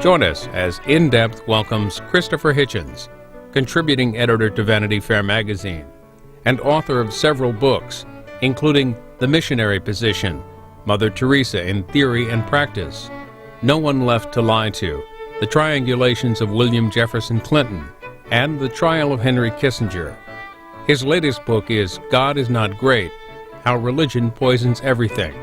Join us as In Depth welcomes Christopher Hitchens, contributing editor to Vanity Fair magazine and author of several books, including The Missionary Position, Mother Teresa in Theory and Practice, No One Left to Lie to, The Triangulations of William Jefferson Clinton, and The Trial of Henry Kissinger. His latest book is God is Not Great, How Religion Poisons Everything.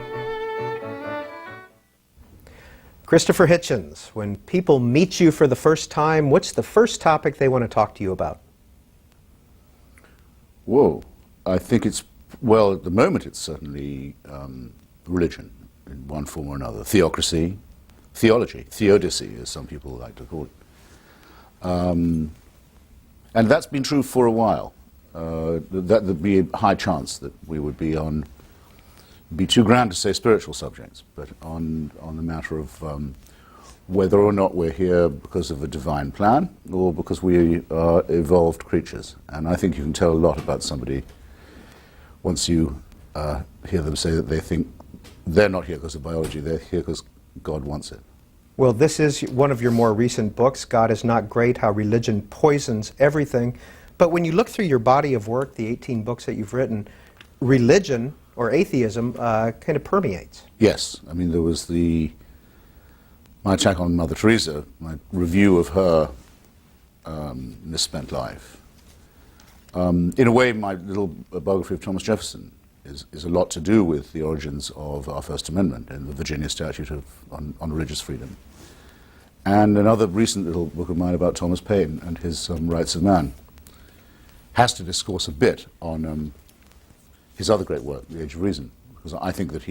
Christopher Hitchens, when people meet you for the first time, what's the first topic they want to talk to you about? Whoa. I think it's, well, at the moment it's certainly religion in one form or another. Theocracy, theology, theodicy, as some people like to call it. And that's been true for a while. There'd be a high chance that we would be on, be too grand to say spiritual subjects, but on the matter of whether or not we're here because of a divine plan or because we are evolved creatures. And I think you can tell a lot about somebody once you hear them say that they think they're not here because of biology, they're here because God wants it. Well, this is one of your more recent books, God is Not Great, How Religion Poisons Everything. But when you look through your body of work, the 18 books that you've written, religion or atheism kind of permeates. Yes. I mean, there was my attack on Mother Teresa, my review of her misspent life. In a way, my little biography of Thomas Jefferson is a lot to do with the origins of our First Amendment and the Virginia Statute on religious freedom. And another recent little book of mine about Thomas Paine and his Rights of Man has to discourse a bit on his other great work, The Age of Reason, because I think that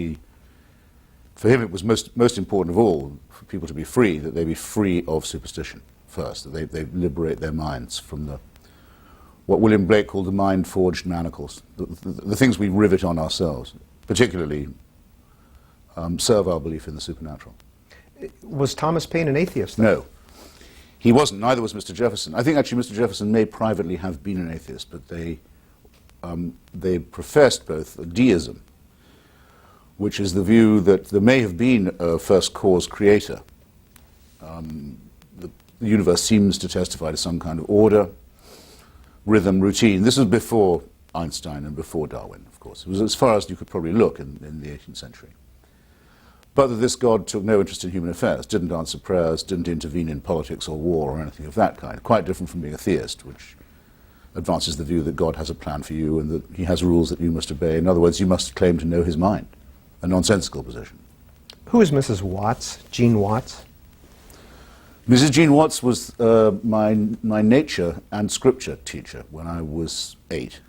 for him it was most important of all for people to be free, that they be free of superstition first, that they liberate their minds from what William Blake called the mind-forged manacles, the things we rivet on ourselves, particularly serve our belief in the supernatural. Was Thomas Paine an atheist, though? No. He wasn't, neither was Mr. Jefferson. I think actually Mr. Jefferson may privately have been an atheist, but they professed both a deism, which is the view that there may have been a first cause creator. The universe seems to testify to some kind of order, rhythm, routine. This was before Einstein and before Darwin, of course. It was as far as you could probably look in the 18th century. But that this God took no interest in human affairs, didn't answer prayers, didn't intervene in politics or war or anything of that kind. Quite different from being a theist, which advances the view that God has a plan for you and that he has rules that you must obey. In other words, you must claim to know his mind, a nonsensical position. Who is Mrs. Watts, Jean Watts? Mrs. Jean Watts was my nature and scripture teacher when I was 8,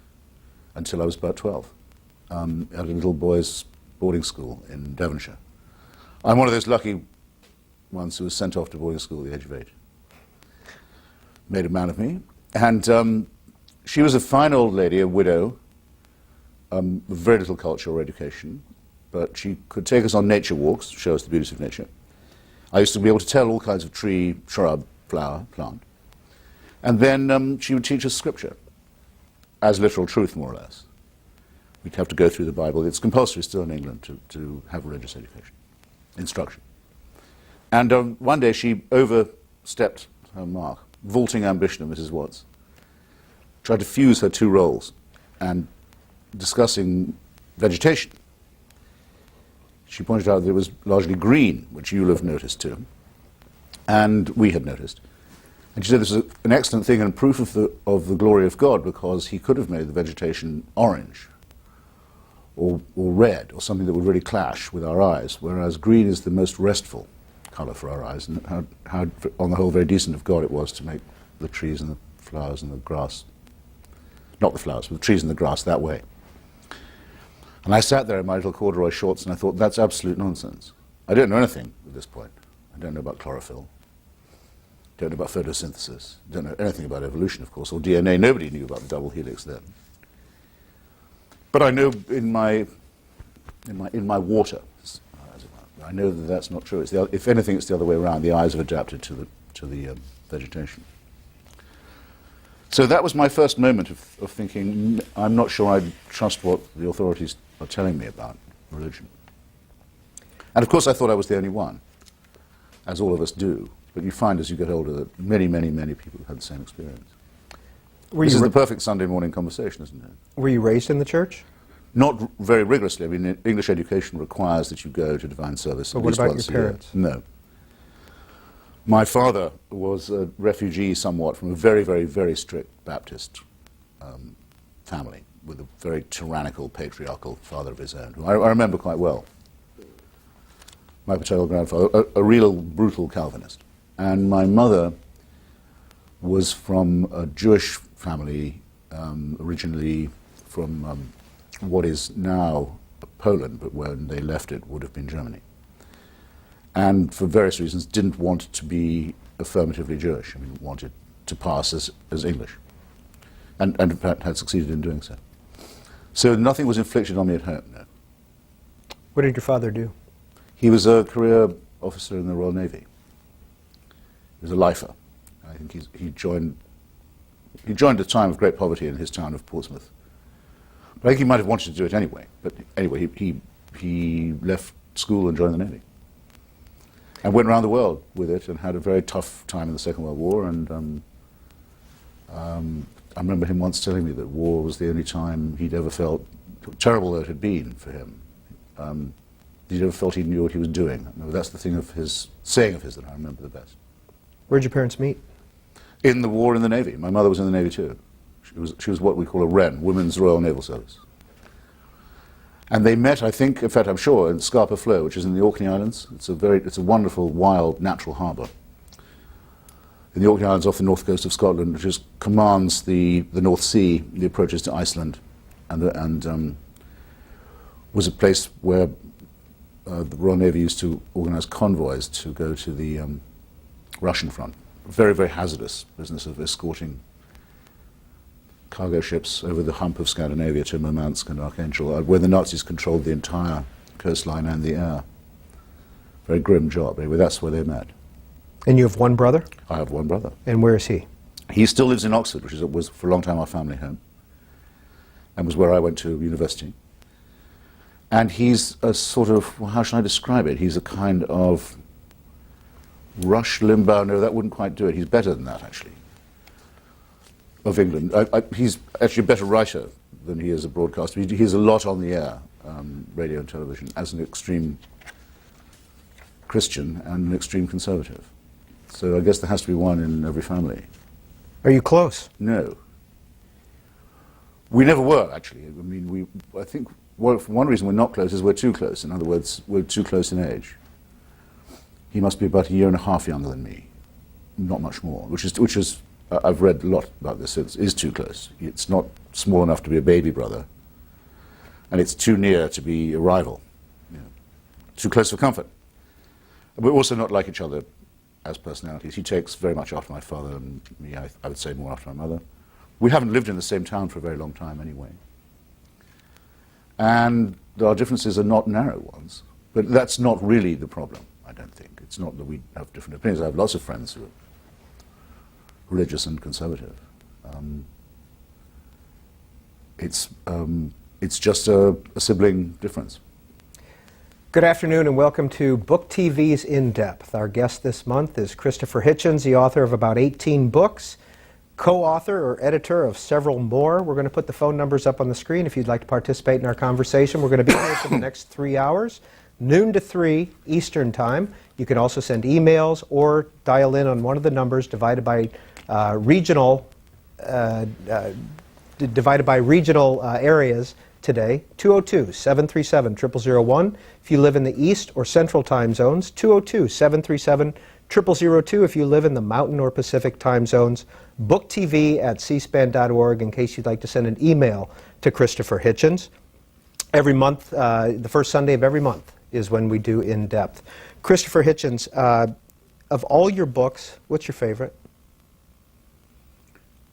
until I was about 12, at a little boys' boarding school in Devonshire. I'm one of those lucky ones who was sent off to boarding school at the age of 8. Made a man of me. And she was a fine old lady, a widow, with very little culture or education, but she could take us on nature walks, show us the beauties of nature. I used to be able to tell all kinds of tree, shrub, flower, plant. And then she would teach us scripture, as literal truth, more or less. We'd have to go through the Bible. It's compulsory still in England to have religious education, instruction. And one day she overstepped her mark, vaulting ambition of Mrs. Watts, tried to fuse her two roles, and discussing vegetation. She pointed out that it was largely green, which you'll have noticed too, and we had noticed. And she said this is an excellent thing and proof of the glory of God, because he could have made the vegetation orange or red or something that would really clash with our eyes, whereas green is the most restful colour for our eyes, and how on the whole very decent of God it was to make the trees and the flowers and the grass, not the flowers, but the trees and the grass that way. And I sat there in my little corduroy shorts and I thought, that's absolute nonsense. I don't know anything at this point. I don't know about chlorophyll. Don't know about photosynthesis. Don't know anything about evolution, of course, or DNA. Nobody knew about the double helix then. But I know in my water, I know that that's not true. If anything, it's the other way around. The eyes have adapted to the vegetation. So that was my first moment of thinking, I'm not sure I trust what the authorities are telling me about religion. And of course I thought I was the only one. as all of us do. But you find as you get older that many, many, many people have had the same experience. This is the perfect Sunday morning conversation, isn't it? Were you raised in the church? Not very rigorously. I mean, English education requires that you go to divine service But at what least about once your a year. parents? No. My father was a refugee somewhat from a very, very, very strict Baptist family with a very tyrannical, patriarchal father of his own, who I remember quite well. My paternal grandfather, a real brutal Calvinist. And my mother was from a Jewish family, originally from what is now Poland, but when they left it would have been Germany. And for various reasons didn't want to be affirmatively Jewish. I mean, wanted to pass as English. And in fact had succeeded in doing so. So nothing was inflicted on me at home, no. What did your father do? He was a career officer in the Royal Navy. He was a lifer. I think he joined a time of great poverty in his town of Portsmouth. But I think he might have wanted to do it anyway. But anyway, he left school and joined the Navy. And went around the world with it and had a very tough time in the Second World War. And I remember him once telling me that war was the only time he'd ever felt, terrible though it had been for him, he'd ever felt he knew what he was doing. That's the saying of his that I remember the best. Where'd your parents meet? In the war in the Navy. My mother was in the Navy too. She was what we call a WREN, Women's Royal Naval Service. And they met, I think, in fact I'm sure, in Scapa Flow, which is in the Orkney Islands. It's a wonderful, wild, natural harbour in the Orkney Islands off the north coast of Scotland, which commands the North Sea, the approaches to Iceland, and was a place where the Royal Navy used to organise convoys to go to the Russian front. Very, very hazardous business of escorting cargo ships over the hump of Scandinavia to Murmansk and Archangel, where the Nazis controlled the entire coastline and the air. Very grim job. Anyway, that's where they met. And you have one brother? I have one brother. And where is he? He still lives in Oxford, which was for a long time our family home, and was where I went to university. And he's a sort of, well, how should I describe it? He's a kind of Rush Limbaugh. No, that wouldn't quite do it. He's better than that, actually, of England. He's actually a better writer than he is a broadcaster. He's a lot on the air, radio and television, as an extreme Christian and an extreme conservative. So I guess there has to be one in every family. Are you close? No. We never were, actually. I mean, I think one reason we're not close is we're too close. In other words, we're too close in age. He must be about a year and a half younger than me, not much more, which is I've read a lot about this. It is too close. It's not small enough to be a baby brother, and it's too near to be a rival. You know, too close for comfort. We're also not like each other as personalities. He takes very much after my father, and me, I would say, more after my mother. We haven't lived in the same town for a very long time anyway. And our differences are not narrow ones. But that's not really the problem, I don't think. It's not that we have different opinions. I have lots of friends who are religious and conservative. It's just a sibling difference. Good afternoon and welcome to Book TV's In Depth. Our guest this month is Christopher Hitchens, the author of about 18 books, co-author or editor of several more. We're going to put the phone numbers up on the screen if you'd like to participate in our conversation. We're going to be here for the next 3 hours, noon to 3 Eastern Time. You can also send emails or dial in on one of the numbers divided by regional areas today, 202-737-0001 if you live in the East or Central time zones, 202-737-0002 if you live in the Mountain or Pacific time zones, booktv@cspan.org in case you'd like to send an email to Christopher Hitchens. Every month, the first Sunday of every month is when we do In Depth. Christopher Hitchens, of all your books, what's your favorite?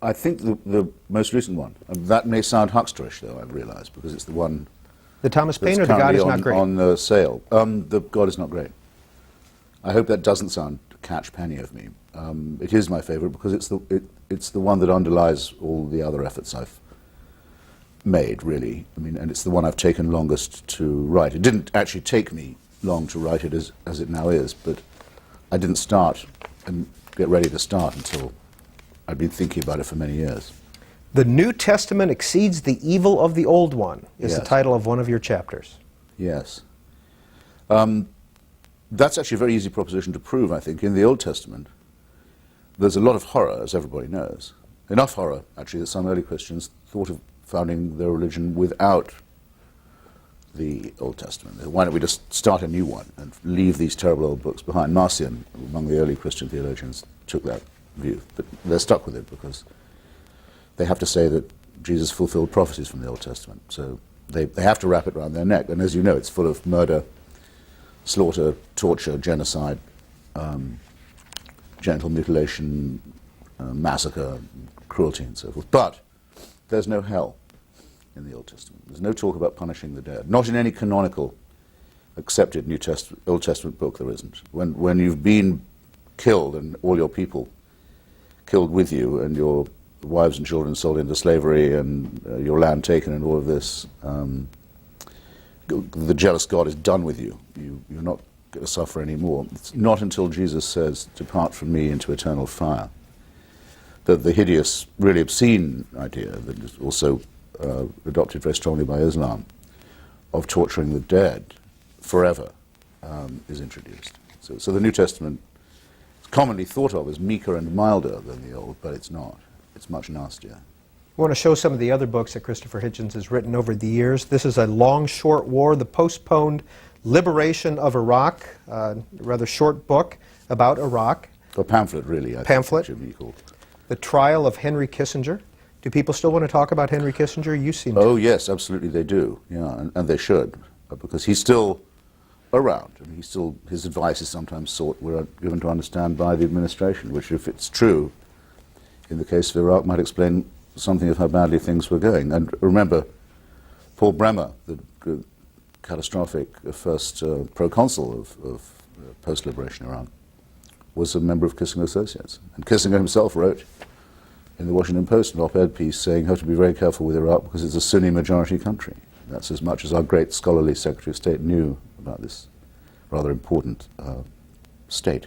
I think the most recent one. That may sound hucksterish, though, I've realized, because it's the one The Thomas that's Paine or The God Is currently Not Great? on sale. The God Is Not Great. I hope that doesn't sound catch penny of me. It is my favorite because it's the one that underlies all the other efforts I've made, really. I mean, and it's the one I've taken longest to write. It didn't actually take me long to write it as it now is, but I didn't start and get ready to start until I'd been thinking about it for many years. The New Testament exceeds the evil of the Old One is the Yes. title of one of your chapters. Yes. That's actually a very easy proposition to prove, I think. In the Old Testament, there's a lot of horror, as everybody knows. Enough horror, actually, that some early Christians thought of founding their religion without the Old Testament. Why don't we just start a new one and leave these terrible old books behind? Marcion, among the early Christian theologians, took that view, but they're stuck with it because they have to say that Jesus fulfilled prophecies from the Old Testament. So they have to wrap it around their neck. And as you know, it's full of murder, slaughter, torture, genocide, genital mutilation, massacre, cruelty, and so forth. But there's no hell in the Old Testament. There's no talk about punishing the dead. Not in any canonical, accepted Old Testament book there isn't. When you've been killed and all your people killed with you and your wives and children sold into slavery and your land taken and all of this, the jealous God is done with you. You're not going to suffer anymore. It's not until Jesus says, "Depart from me into eternal fire," that the hideous, really obscene idea that is also adopted very strongly by Islam of torturing the dead forever is introduced. So the New Testament is commonly thought of as meeker and milder than the Old, but it's not. It's much nastier. I want to show some of the other books that Christopher Hitchens has written over the years. This is A Long Short War, The Postponed Liberation of Iraq, a rather short book about Iraq. A pamphlet, really. I Pamphlet. think it should be called. The Trial of Henry Kissinger. Do people still want to talk about Henry Kissinger? You seem to. Oh, yes, absolutely they do. Yeah, and they should, because he's still around. I mean, his advice is sometimes we're given to understand by the administration, which, if it's true, in the case of Iraq, might explain something of how badly things were going. And remember, Paul Bremer, the catastrophic first proconsul of post-liberation Iran, was a member of Kissinger Associates. And Kissinger himself wrote in the Washington Post an op-ed piece saying how to be very careful with Iraq because it's a Sunni majority country. That's as much as our great scholarly Secretary of State knew about this rather important state.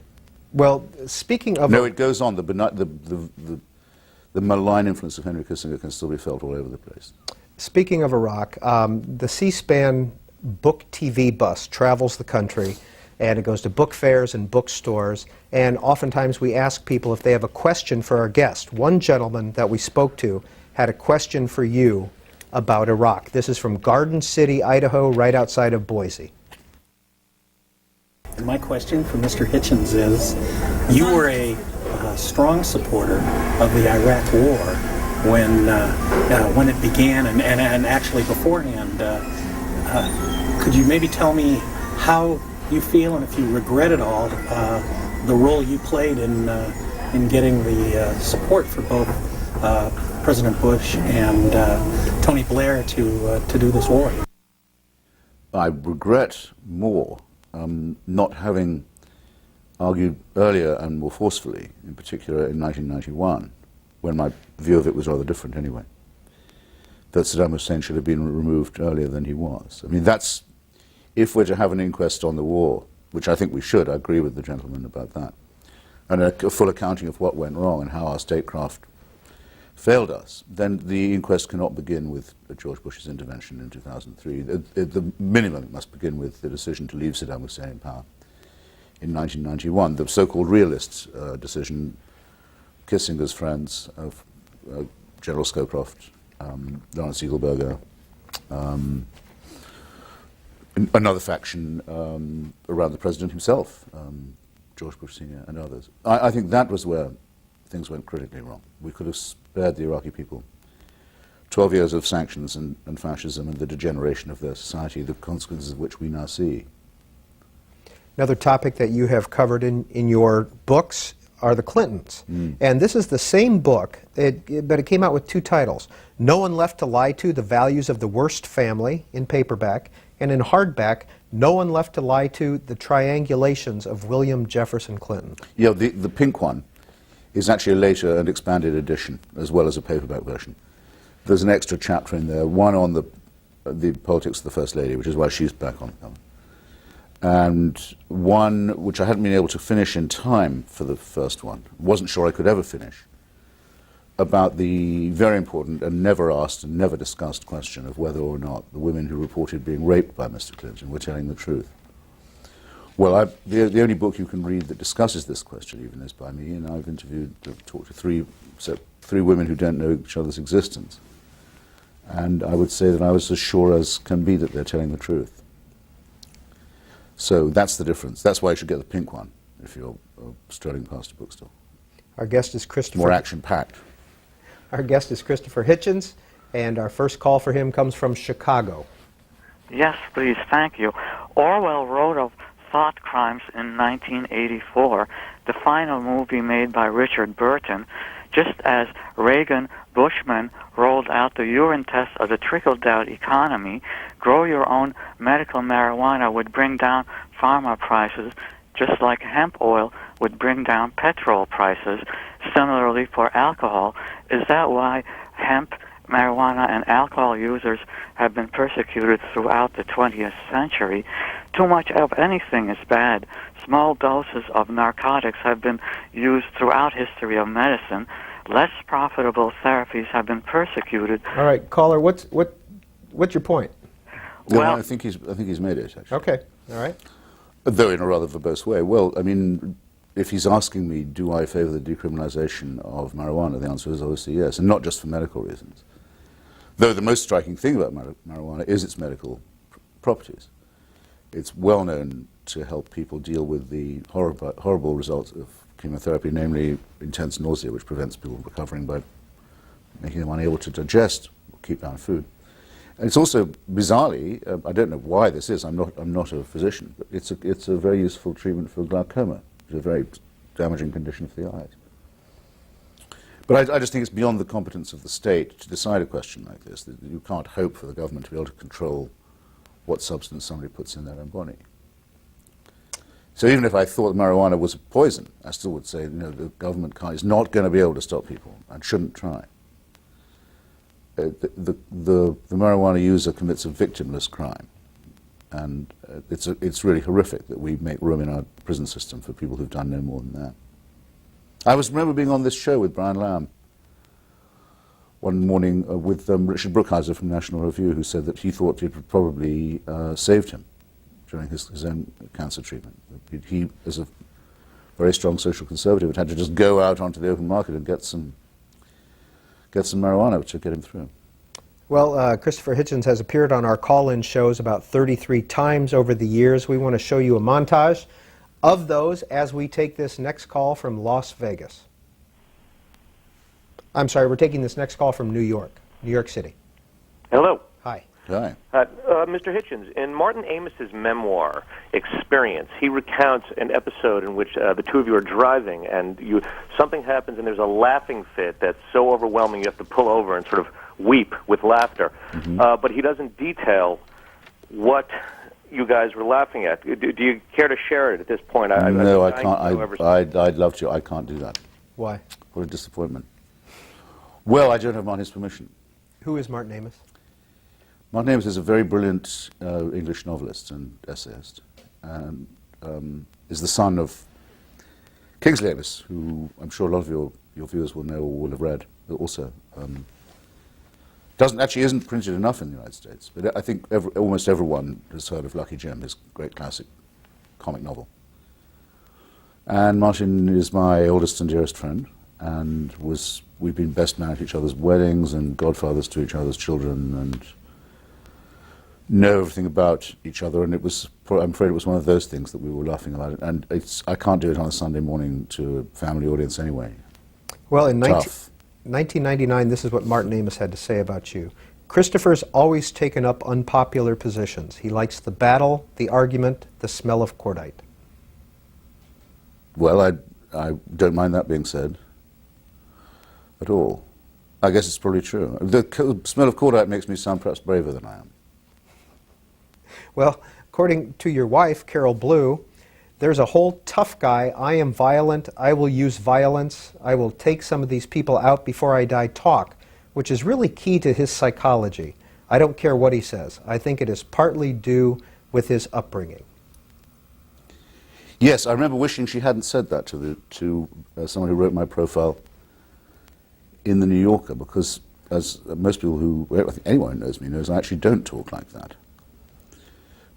Well, speaking of... No, it goes on. The malign influence of Henry Kissinger can still be felt all over the place. Speaking of Iraq, the C-SPAN book TV bus travels the country, and it goes to book fairs and bookstores, and oftentimes we ask people if they have a question for our guest. One gentleman that we spoke to had a question for you about Iraq. This is from Garden City, Idaho, right outside of Boise. My question for Mr. Hitchens is, you were a strong supporter of the Iraq War when it began and actually beforehand. Could you maybe tell me how you feel and if you regret at all the role you played in getting the support for both President Bush and Tony Blair to do this war? I regret more not having argued earlier and more forcefully, in particular in 1991, when my view of it was rather different anyway, that Saddam Hussein should have been removed earlier than he was. I mean, that's, if we're to have an inquest on the war, which I think we should, I agree with the gentleman about that, and a full accounting of what went wrong and how our statecraft failed us, then the inquest cannot begin with George Bush's intervention in 2003. The minimum, it must begin with the decision to leave Saddam Hussein in power in 1991. The so-called realist decision, Kissinger's friends, General Scowcroft, Lawrence Eagleberger, another faction around the president himself, George Bush Sr. and others. I think that was where things went critically wrong. We could have spared the Iraqi people 12 years of sanctions and fascism and the degeneration of their society, the consequences of which we now see. Another topic that you have covered in your books are the Clintons. And this is the same book, but it came out with two titles. No One Left to Lie To, The Values of the Worst Family, in paperback, and in hardback, No One Left to Lie To, The Triangulations of William Jefferson Clinton. Yeah, the pink one is actually a later and expanded edition, as well as a paperback version. There's an extra chapter in there, one on the politics of the First Lady, which is why she's back on the cover, and one which I hadn't been able to finish in time for the first one, wasn't sure I could ever finish, about the very important and never asked and never discussed question of whether or not the women who reported being raped by Mr. Clinton were telling the truth. Well, the only book you can read that discusses this question even is by me, and I've talked to three women who don't know each other's existence. And I would say that I was as sure as can be that they're telling the truth. So that's the difference. That's why you should get the pink one if you're strolling past a bookstore. Our guest is Christopher. More action-packed. Our guest is Christopher Hitchens, and our first call for him comes from Chicago. Yes, please, thank you. Orwell wrote of thought crimes in 1984, the final movie made by Richard Burton, just as Reagan-Bushman rolled out the urine test of the trickle-down economy. Grow your own medical marijuana would bring down pharma prices, just like hemp oil would bring down petrol prices. Similarly for alcohol, is that why hemp, marijuana, and alcohol users have been persecuted throughout the 20th century? Too much of anything is bad. Small doses of narcotics have been used throughout history of medicine. Less profitable therapies have been persecuted. All right, caller, what's your point? Well, I think he's made it, actually. Okay, all right. Though in a rather verbose way. Well, I mean, if he's asking me, do I favor the decriminalization of marijuana, the answer is obviously yes, and not just for medical reasons. Though the most striking thing about marijuana is its medical properties. It's well known to help people deal with the horrible results of chemotherapy, namely intense nausea, which prevents people from recovering by making them unable to digest or keep down food. And it's also, bizarrely, I don't know why this is, I'm not a physician, but it's a very useful treatment for glaucoma, which is a very damaging condition for the eyes. But I just think it's beyond the competence of the state to decide a question like this. That you can't hope for the government to be able to control what substance somebody puts in their own body. So even if I thought marijuana was a poison, I still would say, the government is not going to be able to stop people and shouldn't try. The marijuana user commits a victimless crime, and it's really horrific that we make room in our prison system for people who've done no more than that. I remember being on this show with Brian Lamb one morning with Richard Brookhiser from National Review, who said that he thought it would probably saved him during his own cancer treatment. He, as a very strong social conservative, had to just go out onto the open market and get some marijuana to get him through. Well, Christopher Hitchens has appeared on our call-in shows about 33 times over the years. We want to show you a montage of those as we take this next call from Las Vegas. I'm sorry, we're taking this next call from New York City. Hello. Hi. Hi. Mr. Hitchens, in Martin Amos's memoir, Experience, he recounts an episode in which the two of you are driving and something happens and there's a laughing fit that's so overwhelming you have to pull over and sort of weep with laughter. Mm-hmm. But he doesn't detail what you guys were laughing at. Do you care to share it at this point? No, I can't. I'd love to. I can't do that. Why? What a disappointment. Well, I don't have Martin's permission. Who is Martin Amos? Martin Amos is a very brilliant English novelist and essayist, and is the son of Kingsley Amis, who I'm sure a lot of your viewers will know or will have read, but also isn't printed enough in the United States. But I think almost everyone has heard of Lucky Jim, his great classic comic novel. And Martin is my oldest and dearest friend, and we've been best man at each other's weddings and godfathers to each other's children, and know everything about each other, and I'm afraid it was one of those things that we were laughing about it, and I can't do it on a Sunday morning to a family audience anyway. Well, in 1999, this is what Martin Amos had to say about you. Christopher's always taken up unpopular positions. He likes the battle, the argument, the smell of cordite. Well, I don't mind that being said at all. I guess it's probably true. The smell of cordite makes me sound perhaps braver than I am. Well, according to your wife, Carol Blue, there's a whole tough guy, I am violent, I will use violence, I will take some of these people out before I die talk, which is really key to his psychology. I don't care what he says. I think it is partly due with his upbringing. Yes, I remember wishing she hadn't said that to someone who wrote my profile in the New Yorker, because as most people who, I think anyone who knows me knows, I actually don't talk like that.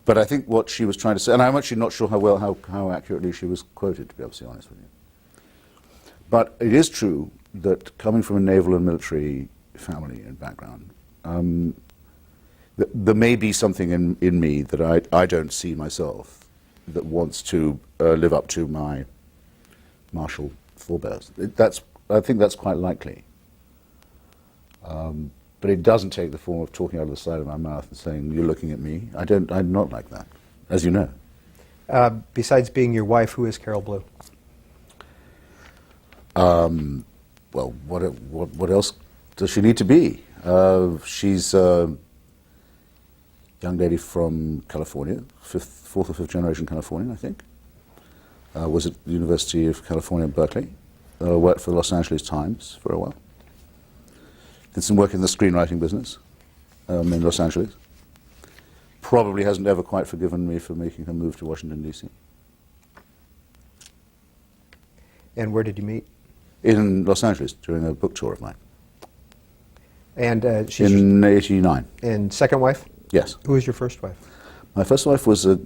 But I think what she was trying to say, and I'm actually not sure how accurately she was quoted, to be absolutely honest with you. But it is true that coming from a naval and military family and background, there may be something in me that I don't see myself that wants to live up to my martial forebears. I think that's quite likely. But it doesn't take the form of talking out of the side of my mouth and saying, "You're looking at me." I'm not like that, as you know. Besides being your wife, who is Carol Blue? Well, what else does she need to be? She's a young lady from California, fourth or fifth generation Californian, I think. Was at the University of California, Berkeley. Worked for the Los Angeles Times for a while. Did some work in the screenwriting business in Los Angeles. Probably hasn't ever quite forgiven me for making her move to Washington, D.C. And where did you meet? In Los Angeles during a book tour of mine. And she's in '89. And second wife? Yes. Who was your first wife? My first wife was I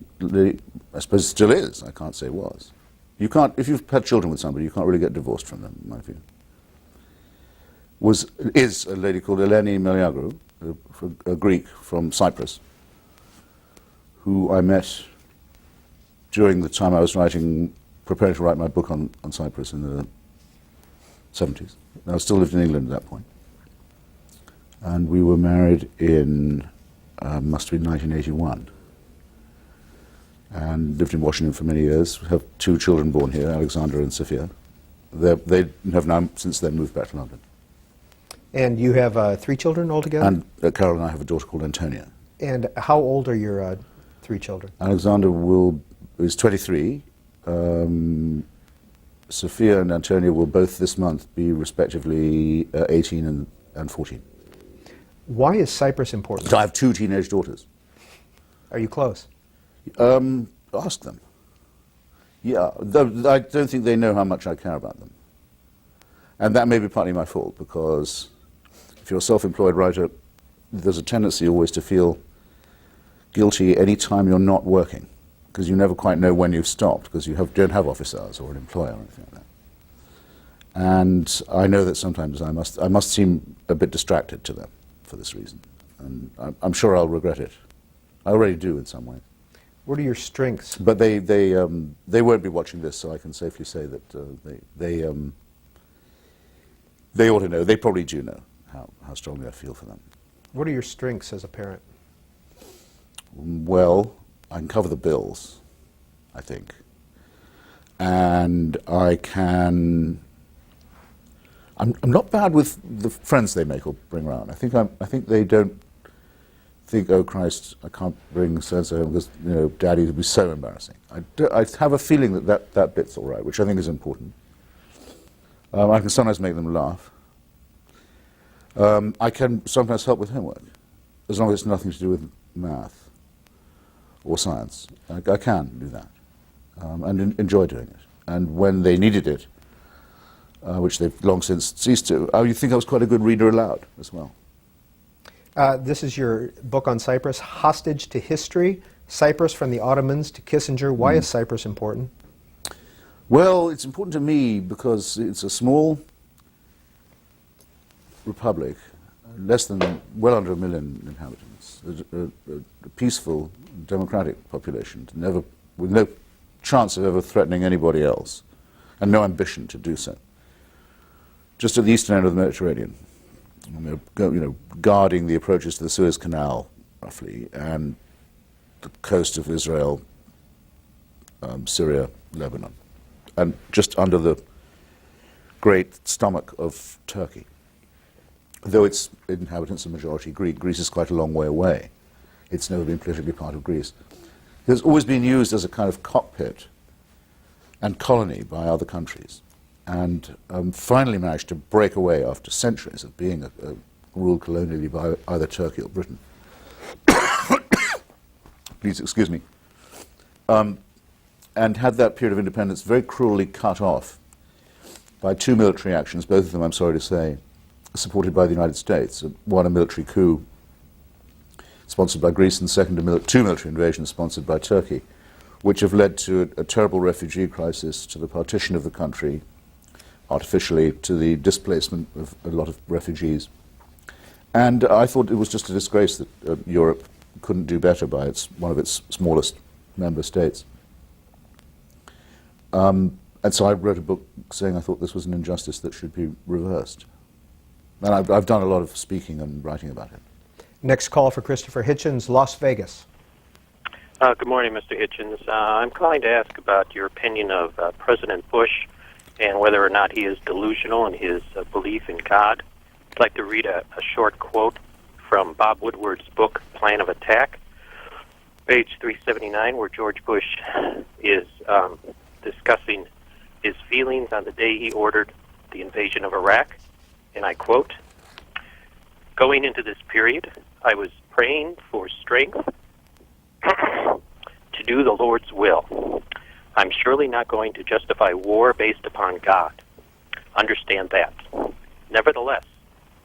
suppose still is, I can't say was. You can't, if you've had children with somebody, you can't really get divorced from them, in my view. Is a lady called Eleni Meliagru, a Greek from Cyprus, who I met during the time I was preparing to write my book on Cyprus in the 70s. I still lived in England at that point. And we were married in, must have been 1981. And lived in Washington for many years. We have 2 children born here, Alexander and Sophia. They have now, since then, moved back to London. And you have 3 children altogether? And Carol and I have a daughter called Antonia. And how old are your 3 children? Alexander is 23. Sophia and Antonia will both this month be respectively 18 and 14. Why is Cyprus important? So I have 2 teenage daughters. Are you close? Ask them. Yeah, I don't think they know how much I care about them. And that may be partly my fault, because if you're a self-employed writer, there's a tendency always to feel guilty any time you're not working, because you never quite know when you've stopped, because you don't have office hours or an employer or anything like that. And I know that sometimes I must seem a bit distracted to them for this reason. And I'm sure I'll regret it. I already do in some ways. What are your strengths? But they won't be watching this, so I can safely say that they ought to know. They probably do know how strongly I feel for them. What are your strengths as a parent? Well, I can cover the bills, I think, and I can. I'm not bad with the friends they make or bring around. I think they don't think, "Oh Christ, I can't bring so and so home because Daddy would be so embarrassing." I have a feeling that bit's all right, which I think is important. I can sometimes make them laugh. I can sometimes help with homework, as long as it's nothing to do with math or science. I can do that, and enjoy doing it. And when they needed it, which they've long since ceased to, you think I was quite a good reader aloud as well. This is your book on Cyprus, Hostage to History, Cyprus from the Ottomans to Kissinger. Why is Cyprus important? Well, it's important to me because it's a small republic, well under 1 million inhabitants, a peaceful, democratic population, with no chance of ever threatening anybody else, and no ambition to do so. Just at the eastern end of the Mediterranean, guarding the approaches to the Suez Canal, roughly, and the coast of Israel, Syria, Lebanon, and just under the great stomach of Turkey. Though its inhabitants are majority Greek, Greece is quite a long way away. It's never been politically part of Greece. It's always been used as a kind of cockpit and colony by other countries, and finally managed to break away after centuries of being ruled colonially by either Turkey or Britain. Please excuse me. and had that period of independence very cruelly cut off by two military actions, both of them, I'm sorry to say, supported by the United States. One, a military coup sponsored by Greece, and second, two military invasions sponsored by Turkey, which have led to a terrible refugee crisis, to the partition of the country, artificially, to the displacement of a lot of refugees. And I thought it was just a disgrace that Europe couldn't do better by one of its smallest member states. And so I wrote a book saying I thought this was an injustice that should be reversed. And I've done a lot of speaking and writing about it. Next call for Christopher Hitchens, Las Vegas. Good morning, Mr. Hitchens. I'm calling to ask about your opinion of President Bush and whether or not he is delusional in his belief in God. I'd like to read a short quote from Bob Woodward's book, Plan of Attack, page 379, where George Bush is discussing his feelings on the day he ordered the invasion of Iraq. And I quote, "Going into this period, I was praying for strength to do the Lord's will. I'm surely not going to justify war based upon God. Understand that. Nevertheless,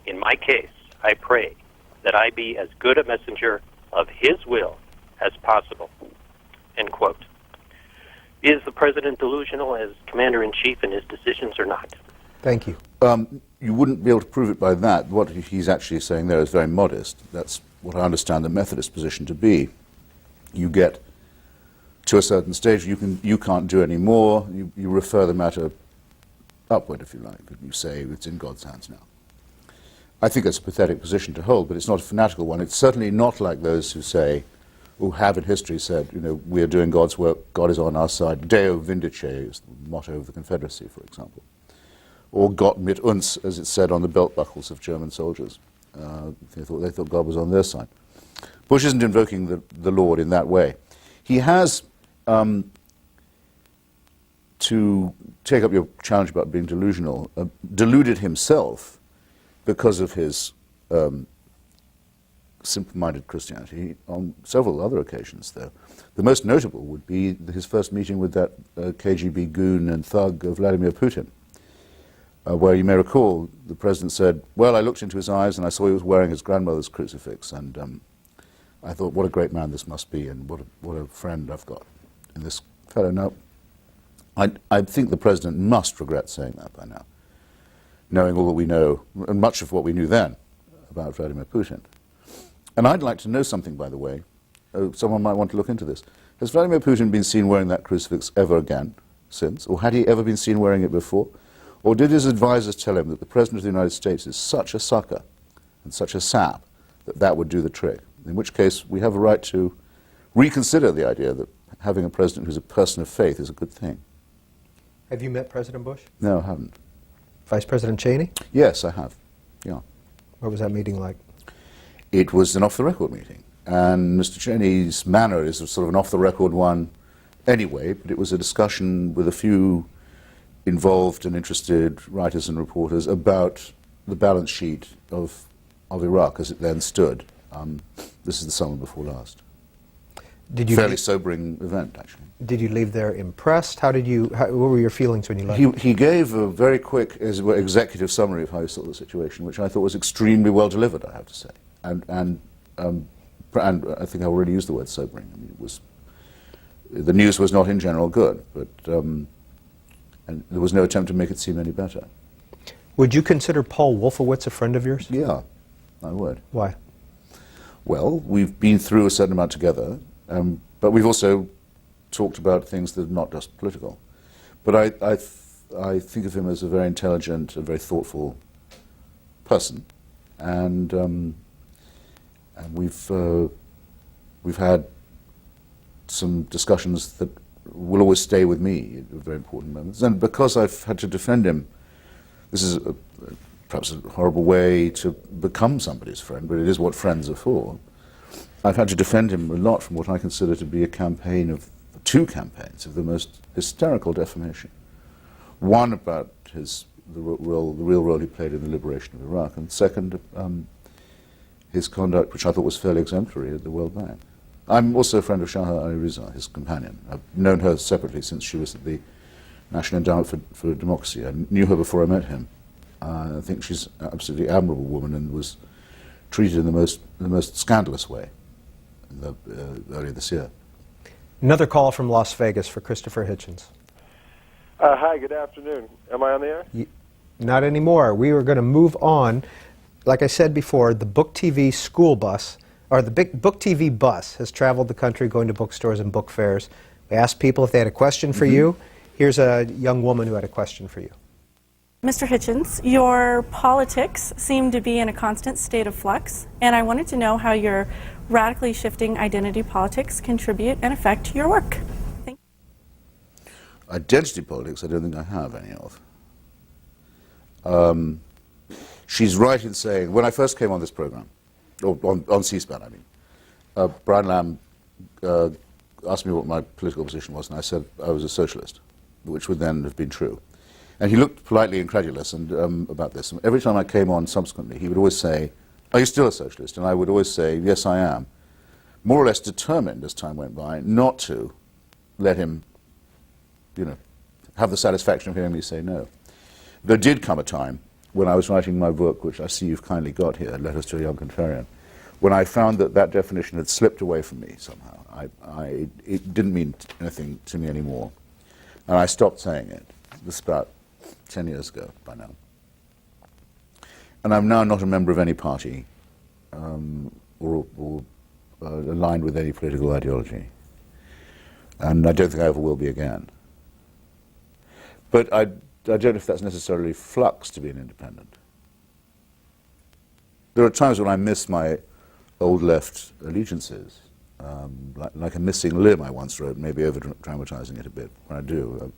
in my case, I pray that I be as good a messenger of His will as possible." End quote. Is the President delusional as Commander-in-Chief in his decisions or not? Thank you. You wouldn't be able to prove it by that. What he's actually saying there is very modest. That's what I understand the Methodist position to be. You get to a certain stage, you can't do any more. You refer the matter upward, if you like. You say it's in God's hands now. I think it's a pathetic position to hold, but it's not a fanatical one. It's certainly not like those who have in history said, we are doing God's work, God is on our side. Deo Vindice is the motto of the Confederacy, for example. Or Gott mit uns, as it's said on the belt buckles of German soldiers. They thought God was on their side. Bush isn't invoking the Lord in that way. He has, to take up your challenge about being delusional, deluded himself because of his simple-minded Christianity on several other occasions, though. The most notable would be his first meeting with that KGB goon and thug Vladimir Putin, where you may recall the president said, well, I looked into his eyes and I saw he was wearing his grandmother's crucifix, and I thought, what a great man this must be, and what a friend I've got in this fellow. Now, I think the president must regret saying that by now, knowing all that we know, and much of what we knew then about Vladimir Putin. And I'd like to know something, by the way. Someone might want to look into this. Has Vladimir Putin been seen wearing that crucifix ever again since? Or had he ever been seen wearing it before? Or did his advisors tell him that the President of the United States is such a sucker and such a sap that that would do the trick? In which case, we have a right to reconsider the idea that having a president who's a person of faith is a good thing. Have you met President Bush? No, I haven't. Vice President Cheney? Yes, I have. Yeah. What was that meeting like? It was an off-the-record meeting. And Mr. Cheney's manner is sort of an off-the-record one anyway, but it was a discussion with a few involved and interested writers and reporters about the balance sheet of Iraq as it then stood. This is the summer before last. Fairly sobering event, actually. Did you leave there impressed? What were your feelings when you left? He gave a very quick executive summary of how he saw the situation, which I thought was extremely well delivered, I have to say. And I think I already used the word sobering. I mean, the news was not in general good, but and there was no attempt to make it seem any better. Would you consider Paul Wolfowitz a friend of yours? Yeah, I would. Why? Well, we've been through a certain amount together, but we've also talked about things that are not just political. But I think of him as a very intelligent and very thoughtful person, and we've had some discussions that will always stay with me at very important moments. And because I've had to defend him, this is perhaps a horrible way to become somebody's friend, but it is what friends are for. I've had to defend him a lot from what I consider to be two campaigns of the most hysterical defamation. One about the real role he played in the liberation of Iraq, and second, his conduct, which I thought was fairly exemplary at the World Bank. I'm also a friend of Shaha Ali-Riza, his companion. I've known her separately since she was at the National Endowment for Democracy. I knew her before I met him. I think she's an absolutely admirable woman and was treated in the most scandalous way earlier this year. Another call from Las Vegas for Christopher Hitchens. Hi, good afternoon. Am I on the air? Not anymore. We were going to move on. Like I said before, the Book TV school bus, or the big Book TV bus, has traveled the country going to bookstores and book fairs. We asked people if they had a question for you. Here's a young woman who had a question for you. Mr. Hitchens, your politics seem to be in a constant state of flux, and I wanted to know how your radically shifting identity politics contribute and affect your work. Thank you. Identity politics, I don't think I have any of. She's right in saying, when I first came on this program, or on C-SPAN, I mean, Brian Lamb asked me what my political position was, and I said I was a socialist, which would then have been true. And he looked politely incredulous about this. And every time I came on subsequently, he would always say, "Are you still a socialist?" And I would always say, "Yes, I am," more or less determined as time went by not to let him, have the satisfaction of hearing me say no. There did come a time when I was writing my book, which I see you've kindly got here, Letters to a Young Contrarian, when I found that definition had slipped away from me somehow. It didn't mean anything to me anymore. And I stopped saying it. This is about 10 years ago by now. And I'm now not a member of any party or aligned with any political ideology. And I don't think I ever will be again. But I don't know if that's necessarily flux to be an independent. There are times when I miss my old left allegiances, like a missing limb I once wrote, maybe over-dramatizing it a bit when I do.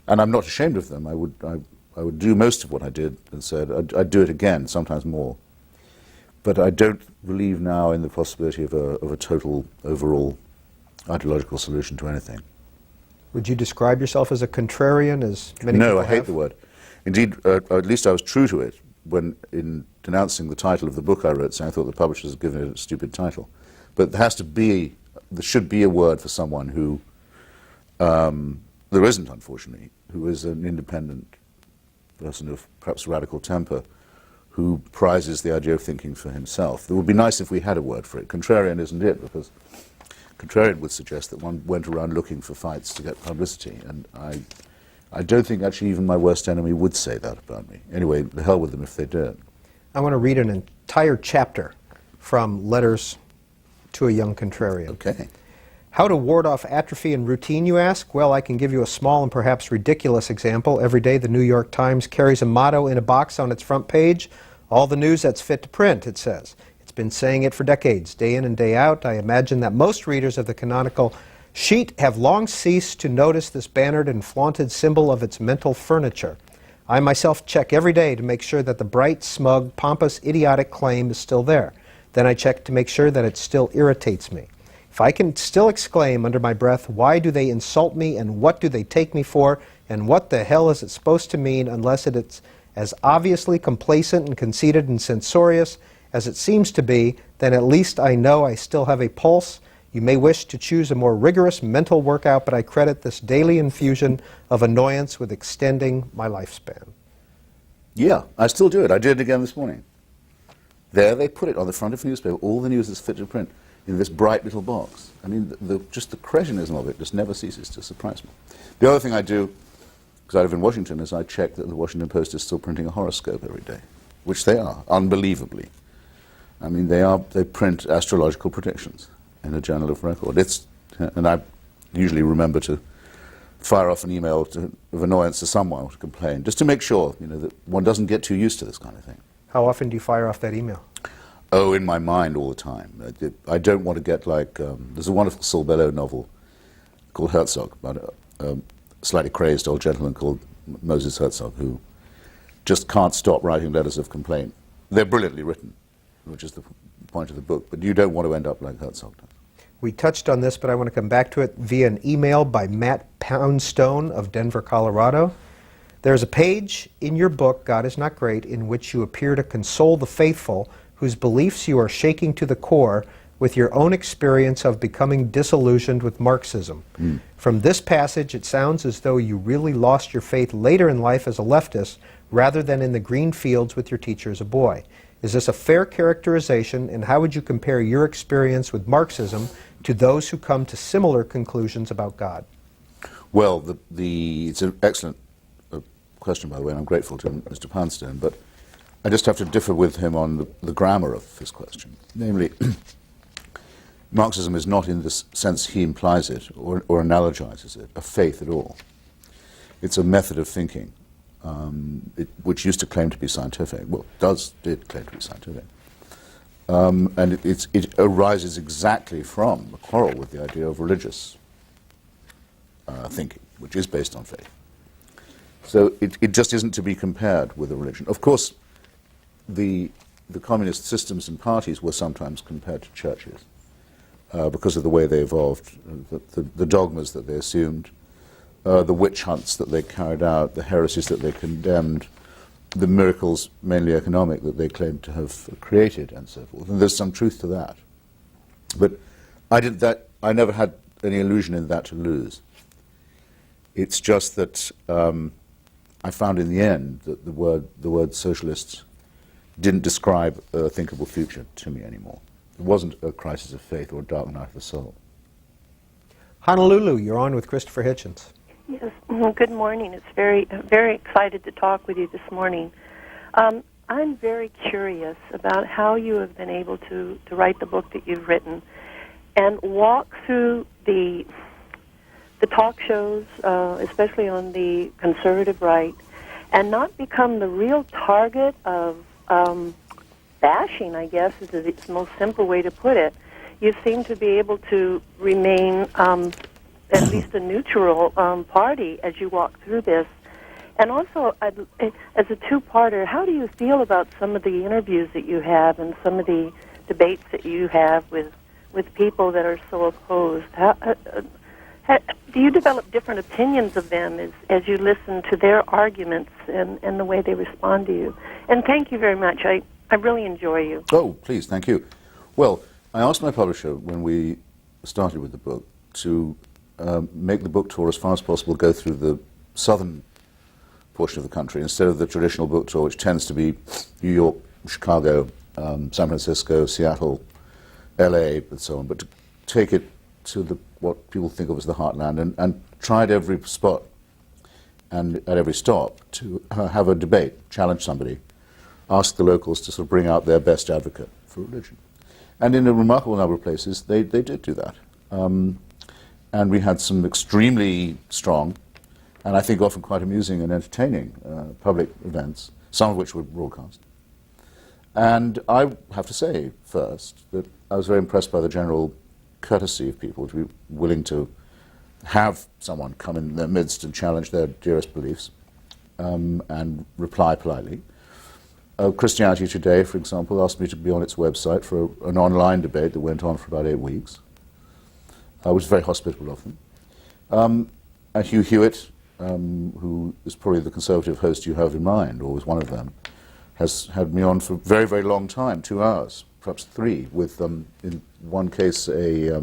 And I'm not ashamed of them. I would do most of what I did and said. I'd do it again, sometimes more. But I don't believe now in the possibility of a total, overall ideological solution to anything. Would you describe yourself as a contrarian, as many people have? No, I hate the word. Indeed, at least I was true to it when, in denouncing the title of the book I wrote, saying I thought the publishers had given it a stupid title. But there should be a word for someone who, there isn't, unfortunately, who is an independent person of perhaps radical temper, who prizes the idea of thinking for himself. It would be nice if we had a word for it. Contrarian isn't it, because contrarian would suggest that one went around looking for fights to get publicity, and I don't think actually even my worst enemy would say that about me. Anyway, the hell with them if they did. I want to read an entire chapter from Letters to a Young Contrarian. Okay. How to ward off atrophy and routine, you ask? Well, I can give you a small and perhaps ridiculous example. Every day the New York Times carries a motto in a box on its front page. All the news that's fit to print, it says. It's been saying it for decades, day in and day out. I imagine that most readers of the canonical sheet have long ceased to notice this bannered and flaunted symbol of its mental furniture. I myself check every day to make sure that the bright, smug, pompous, idiotic claim is still there. Then I check to make sure that it still irritates me. If I can still exclaim under my breath, why do they insult me and what do they take me for and what the hell is it supposed to mean unless it's as obviously complacent and conceited and censorious as it seems to be, then at least I know I still have a pulse. You may wish to choose a more rigorous mental workout, but I credit this daily infusion of annoyance with extending my lifespan. Yeah, I still do it. I did it again this morning. There they put it on the front of the newspaper, all the news is fit to print, in this bright little box. I mean, just the cretinism of it just never ceases to surprise me. The other thing I do, because I live in Washington, is I check that the Washington Post is still printing a horoscope every day, which they are, unbelievably. I mean, they print astrological predictions in a journal of record. And I usually remember to fire off an email of annoyance to someone to complain, just to make sure, that one doesn't get too used to this kind of thing. How often do you fire off that email? Oh, in my mind all the time. I don't want to get like, there's a wonderful Saul Bellow novel called Herzog, about a slightly crazed old gentleman called Moses Herzog, who just can't stop writing letters of complaint. They're brilliantly written, which is the point of the book, but you don't want to end up like Herzog does. We touched on this, but I want to come back to it via an email by Matt Poundstone of Denver, Colorado. There's a page in your book, God is Not Great, in which you appear to console the faithful whose beliefs you are shaking to the core with your own experience of becoming disillusioned with Marxism. From this passage, it sounds as though you really lost your faith later in life as a leftist rather than in the green fields with your teacher as a boy. Is this a fair characterization, and how would you compare your experience with Marxism to those who come to similar conclusions about God? Well, it's an excellent question, by the way, and I'm grateful to Mr. Poundstone, but I just have to differ with him on the grammar of his question. Namely, Marxism is not, in the sense he implies it or analogizes it, a faith at all. It's a method of thinking, which used to claim to be scientific. Well, did claim to be scientific. And it arises exactly from a quarrel with the idea of religious thinking, which is based on faith. So it just isn't to be compared with a religion. Of course, the communist systems and parties were sometimes compared to churches because of the way they evolved, the dogmas that they assumed, the witch hunts that they carried out, the heresies that they condemned, the miracles, mainly economic, that they claimed to have created, and so forth. And there's some truth to that. But I never had any illusion in that to lose. It's just that I found in the end that the word socialist didn't describe a thinkable future to me anymore. It wasn't a crisis of faith or a dark night of the soul. Honolulu, you're on with Christopher Hitchens. Yes, good morning. It's very excited to talk with you this morning. I'm very curious about how you have been able to write the book that you've written and walk through the talk shows, especially on the conservative right, and not become the real target of bashing, I guess, is the most simple way to put it. You seem to be able to remain at least a neutral party as you walk through this. And also, as a two-parter, how do you feel about some of the interviews that you have and some of the debates that you have with people that are so opposed? Do you develop different opinions of them as you listen to their arguments and the way they respond to you? And thank you very much. I really enjoy you. Oh, please, thank you. Well, I asked my publisher when we started with the book to make the book tour as far as possible go through the southern portion of the country instead of the traditional book tour, which tends to be New York, Chicago, San Francisco, Seattle, LA, and so on, but to take it to what people think of as the heartland and try at every spot and at every stop to have a debate, challenge somebody, ask the locals to sort of bring out their best advocate for religion. And in a remarkable number of places, they did do that. And we had some extremely strong, and I think often quite amusing and entertaining public events, some of which were broadcast. And I have to say, first, that I was very impressed by the general courtesy of people to be willing to have someone come in their midst and challenge their dearest beliefs and reply politely. Christianity Today, for example, asked me to be on its website for an online debate that went on for about 8 weeks. I was very hospitable of them. And Hugh Hewitt, who is probably the conservative host you have in mind, or was one of them, has had me on for a very, very long time, 2 hours, perhaps 3, with, in one case, a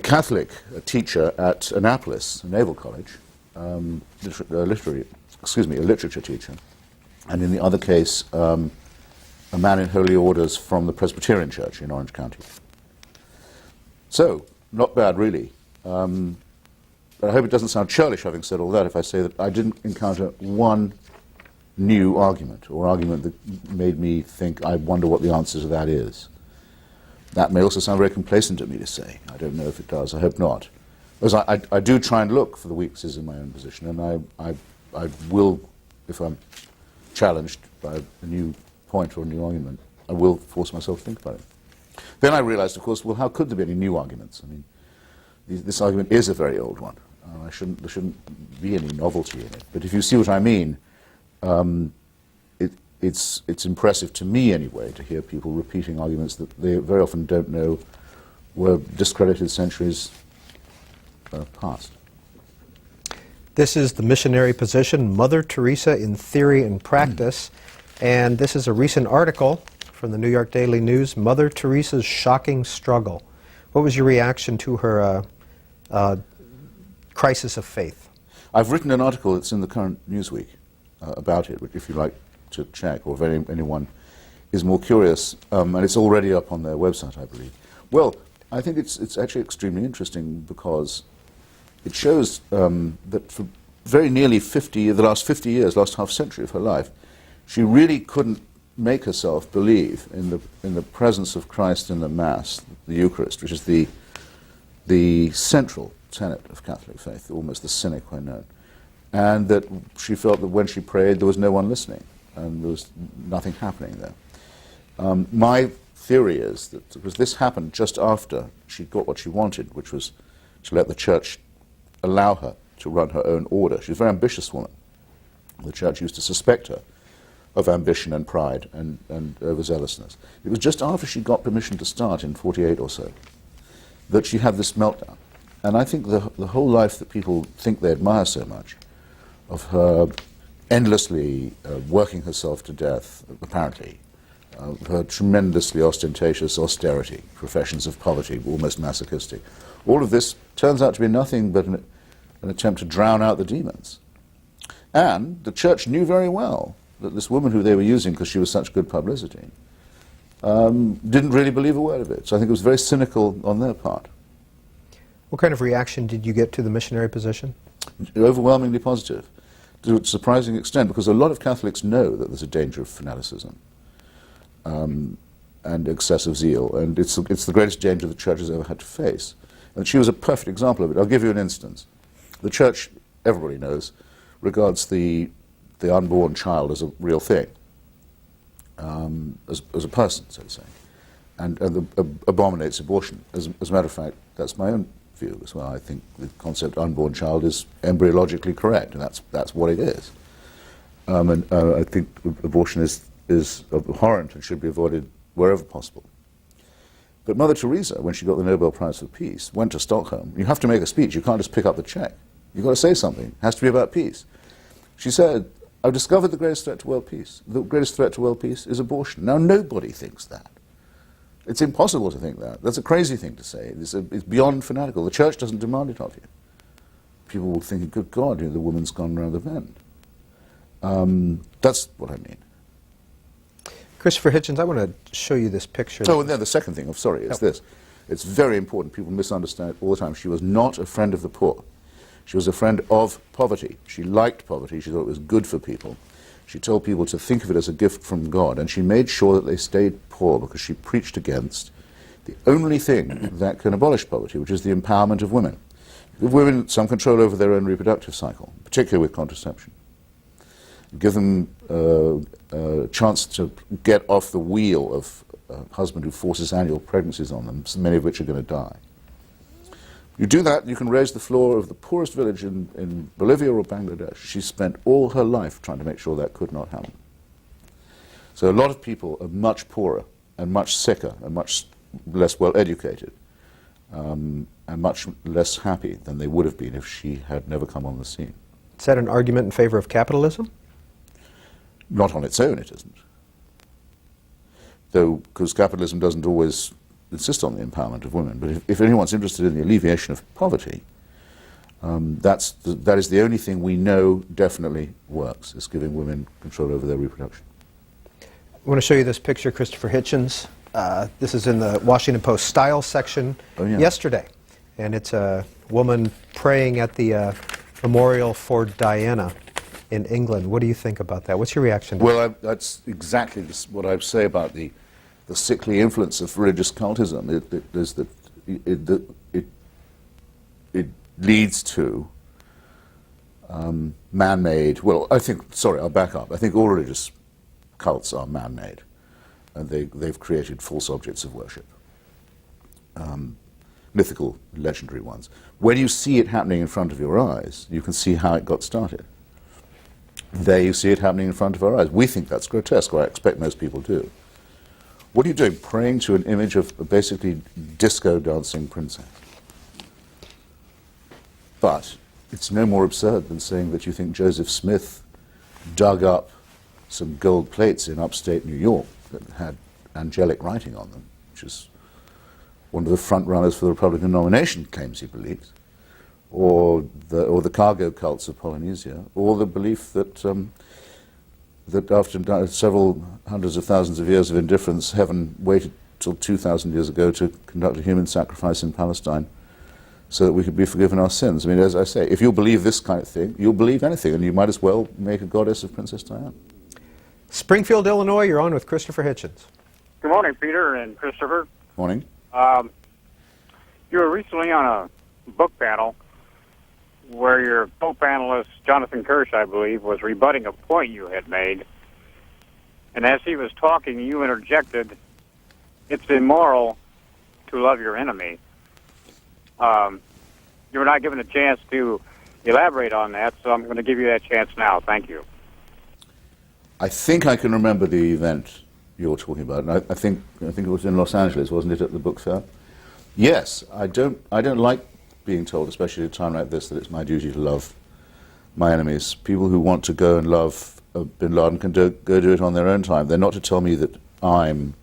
Catholic teacher at Annapolis, a naval college, a literature teacher, and in the other case, a man in holy orders from the Presbyterian Church in Orange County. So, not bad, really. But I hope it doesn't sound churlish, having said all that, if I say that I didn't encounter one new argument, or argument that made me think, I wonder what the answer to that is. That may also sound very complacent of me to say. I don't know if it does. I hope not. Because I do try and look for the weaknesses in my own position, and I will, if I'm challenged by a new point or a new argument, I will force myself to think about it. Then I realized, of course, well, how could there be any new arguments? I mean, this argument is a very old one. There shouldn't be any novelty in it. But if you see what I mean, it's impressive to me, anyway, to hear people repeating arguments that they very often don't know were discredited centuries past. This is The Missionary Position, Mother Teresa in Theory and Practice. And this is a recent article from the New York Daily News, Mother Teresa's shocking struggle. What was your reaction to her crisis of faith? I've written an article that's in the current Newsweek about it, if you'd like to check, or if anyone is more curious, and it's already up on their website, I believe. Well, I think it's actually extremely interesting because it shows that for very nearly the last 50 years, last half century of her life, she really couldn't make herself believe in the presence of Christ in the Mass, the Eucharist, which is the central tenet of Catholic faith, almost the sine qua non, and that she felt that when she prayed there was no one listening and there was nothing happening there. My theory is that because this happened just after she got what she wanted, which was to let the Church allow her to run her own order. She's a very ambitious woman. The Church used to suspect her of ambition and pride and overzealousness. It was just after she got permission to start in 48 or so that she had this meltdown. And I think the whole life that people think they admire so much, of her endlessly working herself to death, apparently, her tremendously ostentatious austerity, professions of poverty, almost masochistic, all of this turns out to be nothing but an attempt to drown out the demons. And the Church knew very well that this woman who they were using because she was such good publicity didn't really believe a word of it. So I think it was very cynical on their part. What kind of reaction did you get to the missionary position? Overwhelmingly positive, to a surprising extent, because a lot of Catholics know that there's a danger of fanaticism and excessive zeal, and it's the greatest danger the Church has ever had to face. And she was a perfect example of it. I'll give you an instance. The Church, everybody knows, regards the unborn child as a real thing, as a person, so to say, and abominates abortion. As a matter of fact, that's my own view as well. I think the concept unborn child is embryologically correct, and that's what it is. I think abortion is abhorrent and should be avoided wherever possible. But Mother Teresa, when she got the Nobel Prize for Peace, went to Stockholm. You have to make a speech. You can't just pick up the check. You've got to say something. It has to be about peace. She said, I've discovered the greatest threat to world peace. The greatest threat to world peace is abortion. Now, nobody thinks that. It's impossible to think that. That's a crazy thing to say. It's beyond fanatical. The Church doesn't demand it of you. People will think, good God, the woman's gone round the bend. That's what I mean. Christopher Hitchens, I want to show you this picture. Oh, and then the second thing, is this. It's very important. People misunderstand it all the time. She was not a friend of the poor. She was a friend of poverty. She liked poverty. She thought it was good for people. She told people to think of it as a gift from God, and she made sure that they stayed poor because she preached against the only thing that can abolish poverty, which is the empowerment of women. Give women some control over their own reproductive cycle, particularly with contraception. Give them a chance to get off the wheel of a husband who forces annual pregnancies on them, many of which are going to die. You do that, you can raise the floor of the poorest village in Bolivia or Bangladesh. She spent all her life trying to make sure that could not happen. So a lot of people are much poorer and much sicker and much less well educated and much less happy than they would have been if she had never come on the scene. Is that an argument in favor of capitalism? Not on its own, it isn't. Though, because capitalism doesn't always insist on the empowerment of women, but if anyone's interested in the alleviation of poverty, that is the only thing we know definitely works, is giving women control over their reproduction. I want to show you this picture, Christopher Hitchens. This is in the Washington Post Style section yesterday, and it's a woman praying at the memorial for Diana in England. What do you think about that? What's your reaction to that? Well, that's exactly what I say about the sickly influence of religious cultism. It leads to man-made, well, I'll back up. I think all religious cults are man-made, and they've created false objects of worship, mythical, legendary ones. When you see it happening in front of your eyes, you can see how it got started. There you see it happening in front of our eyes. We think that's grotesque, or I expect most people do. What are you doing? Praying to an image of a basically disco dancing princess. But it's no more absurd than saying that you think Joseph Smith dug up some gold plates in upstate New York that had angelic writing on them, which is one of the front runners for the Republican nomination, claims he believes, or the cargo cults of Polynesia, or the belief that that after several hundreds of thousands of years of indifference, heaven waited till 2,000 years ago to conduct a human sacrifice in Palestine so that we could be forgiven our sins. I mean, as I say, if you believe this kind of thing, you'll believe anything, and you might as well make a goddess of Princess Diana. Springfield, Illinois, you're on with Christopher Hitchens. Good morning, Peter and Christopher. Morning. You were recently on a book panel where your co-panelist, Jonathan Kirsch, I believe, was rebutting a point you had made. And as he was talking, you interjected, "It's immoral to love your enemy." You were not given a chance to elaborate on that, so I'm going to give you that chance now. Thank you. I think I can remember the event you're talking about, and I think it was in Los Angeles, wasn't it, at the book fair? Yes, I don't like being told, especially at a time like this, that it's my duty to love my enemies. People who want to go and love bin Laden can go do it on their own time. They're not to tell me that I'm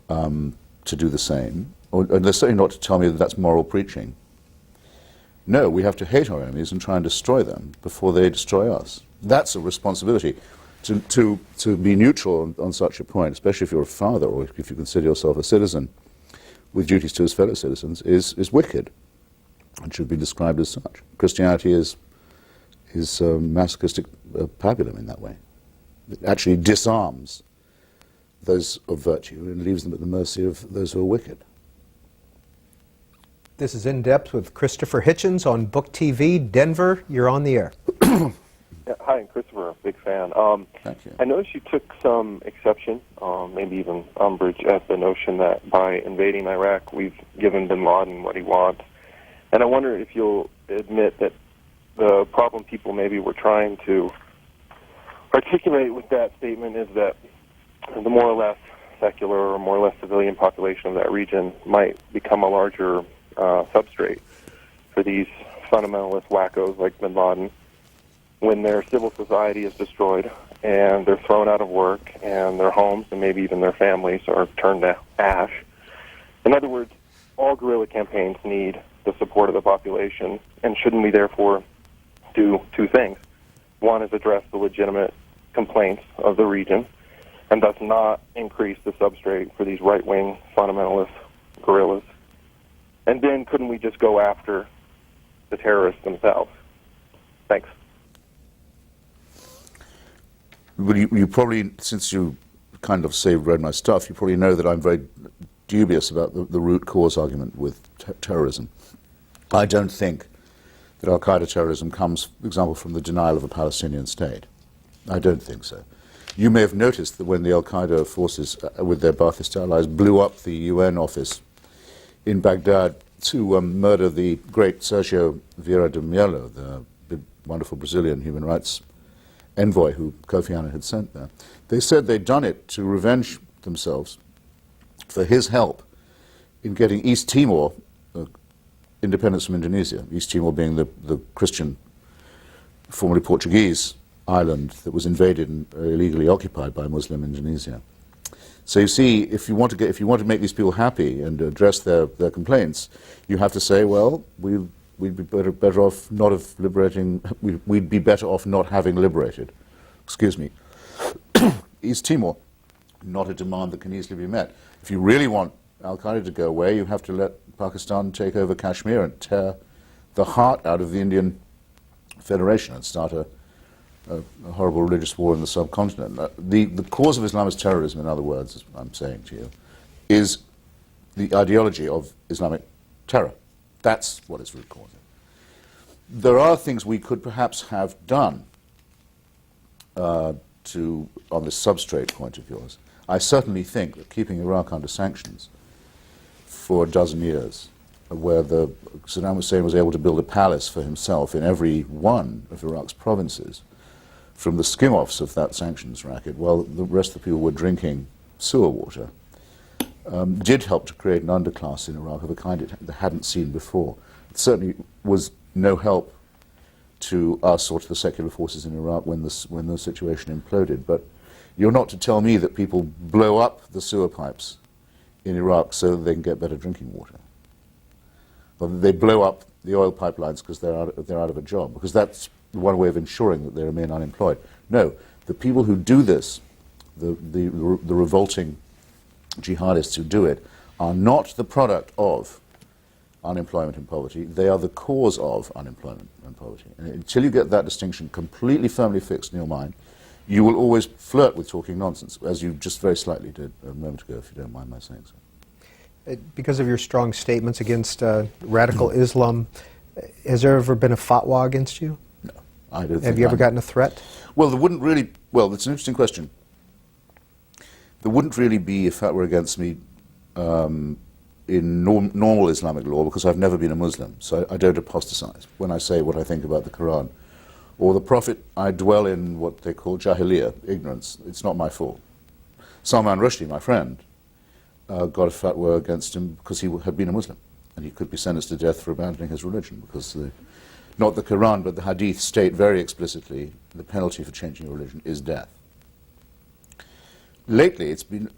to do the same, or they're certainly not to tell me that that's moral preaching. No, we have to hate our enemies and try and destroy them before they destroy us. That's a responsibility. To be neutral on such a point, especially if you're a father or if you consider yourself a citizen with duties to his fellow citizens, is wicked and should be described as such. Christianity is masochistic pabulum in that way. It actually disarms those of virtue and leaves them at the mercy of those who are wicked. This is In Depth with Christopher Hitchens on Book TV. Denver, you're on the air. Yeah, hi, Christopher. Big fan. Thank you. I noticed you took some exception, maybe even umbrage, at the notion that by invading Iraq, we've given bin Laden what he wants. And I wonder if you'll admit that the problem people maybe were trying to articulate with that statement is that the more or less secular or more or less civilian population of that region might become a larger substrate for these fundamentalist wackos like bin Laden when their civil society is destroyed and they're thrown out of work and their homes and maybe even their families are turned to ash. In other words, all guerrilla campaigns need the support of the population, and shouldn't we therefore do two things? One is address the legitimate complaints of the region and thus not increase the substrate for these right-wing fundamentalist guerrillas. And then couldn't we just go after the terrorists themselves? Thanks. Well, you probably, since you kind of read my stuff, you probably know that I'm very dubious about the root cause argument with terrorism. I don't think that al-Qaeda terrorism comes, for example, from the denial of a Palestinian state. I don't think so. You may have noticed that when the al-Qaeda forces, with their Ba'athist allies, blew up the UN office in Baghdad to murder the great Sergio Vieira de Mello, the wonderful Brazilian human rights envoy who Kofi Annan had sent there. They said they'd done it to revenge themselves for his help in getting East Timor independence from Indonesia, East Timor being the Christian, formerly Portuguese island that was invaded and illegally occupied by Muslim Indonesia. So you see, if you want to make these people happy and address their complaints, you have to say, well, we'd be better off not of liberating. We'd be better off not having liberated. Excuse me, East Timor, not a demand that can easily be met. If you really want al-Qaeda to go away, you have to let Pakistan take over Kashmir and tear the heart out of the Indian Federation and start a horrible religious war in the subcontinent. The cause of Islamist terrorism, in other words, as I'm saying to you, is the ideology of Islamic terror. That's what its root cause is. There are things we could perhaps have done on this substrate point of yours. I certainly think that keeping Iraq under sanctions for a dozen years, where Saddam Hussein was able to build a palace for himself in every one of Iraq's provinces, from the skim-offs of that sanctions racket, while the rest of the people were drinking sewer water, did help to create an underclass in Iraq of a kind it hadn't seen before. It certainly was no help to us or to the secular forces in Iraq when the situation imploded, but You're not to tell me that people blow up the sewer pipes in Iraq so that they can get better drinking water. Or that they blow up the oil pipelines because they're out of a job, because that's one way of ensuring that they remain unemployed. No, the people who do this, the revolting jihadists who do it, are not the product of unemployment and poverty. They are the cause of unemployment and poverty. And until you get that distinction completely firmly fixed in your mind, you will always flirt with talking nonsense, as you just very slightly did a moment ago, if you don't mind my saying so. Because of your strong statements against radical Islam, has there ever been a fatwa against you? No, I don't think. Have you ever gotten a threat? Well, there wouldn't really. Well, that's an interesting question. There wouldn't really be a fatwa against me in normal Islamic law, because I've never been a Muslim, so I don't apostatize when I say what I think about the Quran or the Prophet. I dwell in what they call jahiliyyah, ignorance. It's not my fault. Salman Rushdie, my friend, got a fatwa against him because he had been a Muslim, and he could be sentenced to death for abandoning his religion, because not the Quran but the Hadith state very explicitly the penalty for changing your religion is death. Lately, it's been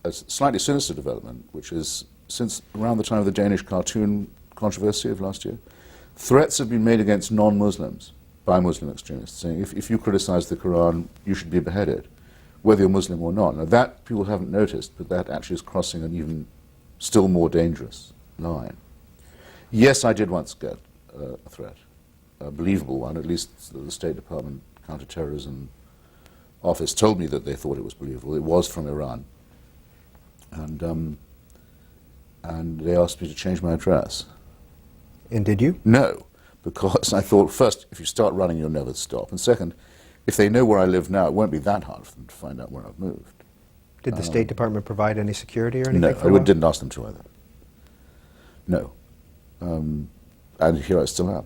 a slightly sinister development, which is, since around the time of the Danish cartoon controversy of last year, threats have been made against non-Muslims by Muslim extremists, saying if you criticize the Quran, you should be beheaded, whether you're Muslim or not. Now that people haven't noticed, but that actually is crossing an even still more dangerous line. Yes, I did once get a threat, a believable one. At least the State Department counterterrorism office told me that they thought it was believable. It was from Iran. And they asked me to change my address. And did you? No, because I thought, first, if you start running, you'll never stop. And second, if they know where I live now, it won't be that hard for them to find out where I've moved. Did the State Department provide any security or anything? No, for a while? didn't ask them to either. No. And here I still am.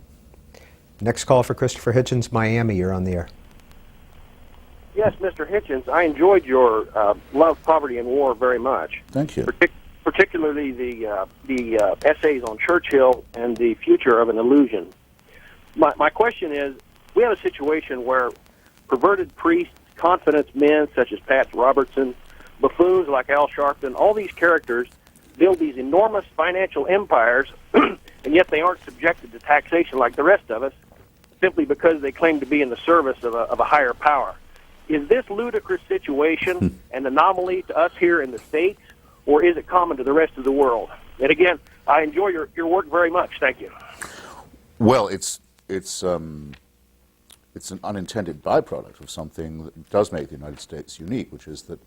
Next call for Christopher Hitchens, Miami. You're on the air. Yes, Mr. Hitchens, I enjoyed your Love, Poverty, and War very much. Thank you. Particularly the essays on Churchill and the future of an illusion. My question is, we have a situation where perverted priests, confidence men such as Pat Robertson, buffoons like Al Sharpton, all these characters build these enormous financial empires, and yet they aren't subjected to taxation like the rest of us, simply because they claim to be in the service of a higher power. Is this ludicrous situation an anomaly to us here in the States, or is it common to the rest of the world? And again, I enjoy your work very much. Thank you. Well, it's an unintended byproduct of something that does make the United States unique, which is that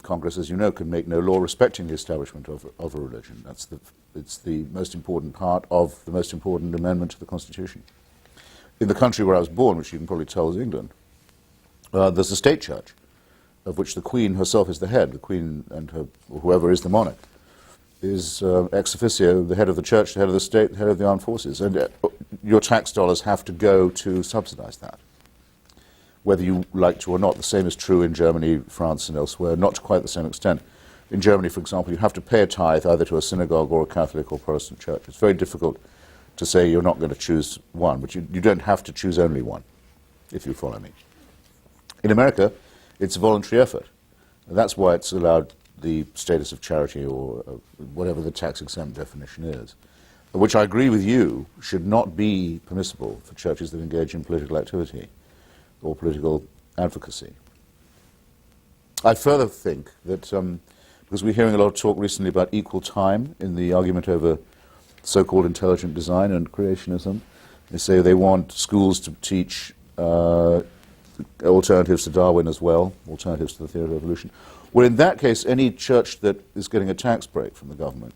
Congress, as you know, can make no law respecting the establishment of a religion. It's the most important part of the most important amendment to the Constitution. In the country where I was born, which you can probably tell is England, there's a state church, of which the Queen herself is the head. The Queen and whoever is the monarch is ex officio the head of the church, the head of the state, the head of the armed forces. And your tax dollars have to go to subsidize that, whether you like to or not. The same is true in Germany, France, and elsewhere, not to quite the same extent. In Germany, for example, you have to pay a tithe either to a synagogue or a Catholic or Protestant church. It's very difficult to say you're not going to choose one, but you don't have to choose only one, if you follow me. In America, it's a voluntary effort. And that's why it's allowed the status of charity, or whatever the tax-exempt definition is, which I agree with you should not be permissible for churches that engage in political activity or political advocacy. I further think that, because we're hearing a lot of talk recently about equal time in the argument over so-called intelligent design and creationism, they say they want schools to teach alternatives to Darwin as well, alternatives to the theory of evolution. Well, in that case, any church that is getting a tax break from the government,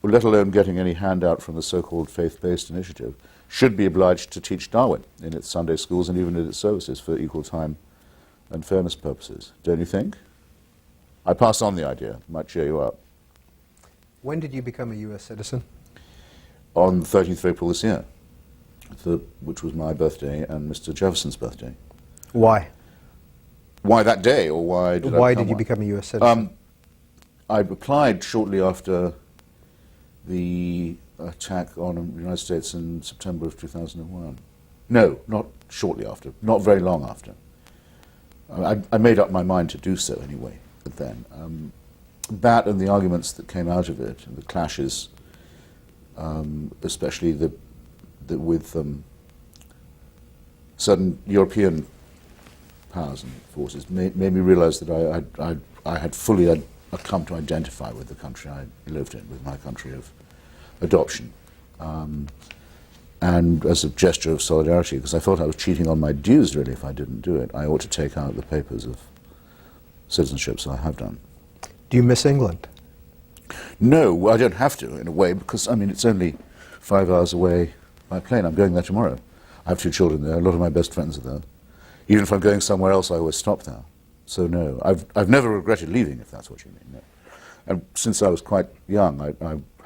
let alone getting any handout from the so-called faith-based initiative, should be obliged to teach Darwin in its Sunday schools and even in its services for equal time and fairness purposes. Don't you think? I pass on the idea. Might cheer you up. When did you become a U.S. citizen? On the 13th of April this year, which was my birthday and Mr. Jefferson's birthday. Why? Why that day, or why did Why did you become a U.S. citizen? I applied shortly after the attack on the United States in September of 2001. No, not shortly after, not very long after. I made up my mind to do so anyway, but then. That and the arguments that came out of it, and the clashes, especially with certain European powers and forces, made me realize that I had fully come to identify with the country I lived in, with my country of adoption. And as a gesture of solidarity, because I felt I was cheating on my dues, really, if I didn't do it, I ought to take out the papers of citizenship, so I have done. Do you miss England? No, well, I don't have to, in a way, because, I mean, it's only 5 hours away by plane. I'm going there tomorrow. I have 2 children there. A lot of my best friends are there. Even if I'm going somewhere else, I always stop there. So, no, I've never regretted leaving, if that's what you mean. No. And since I was quite young, I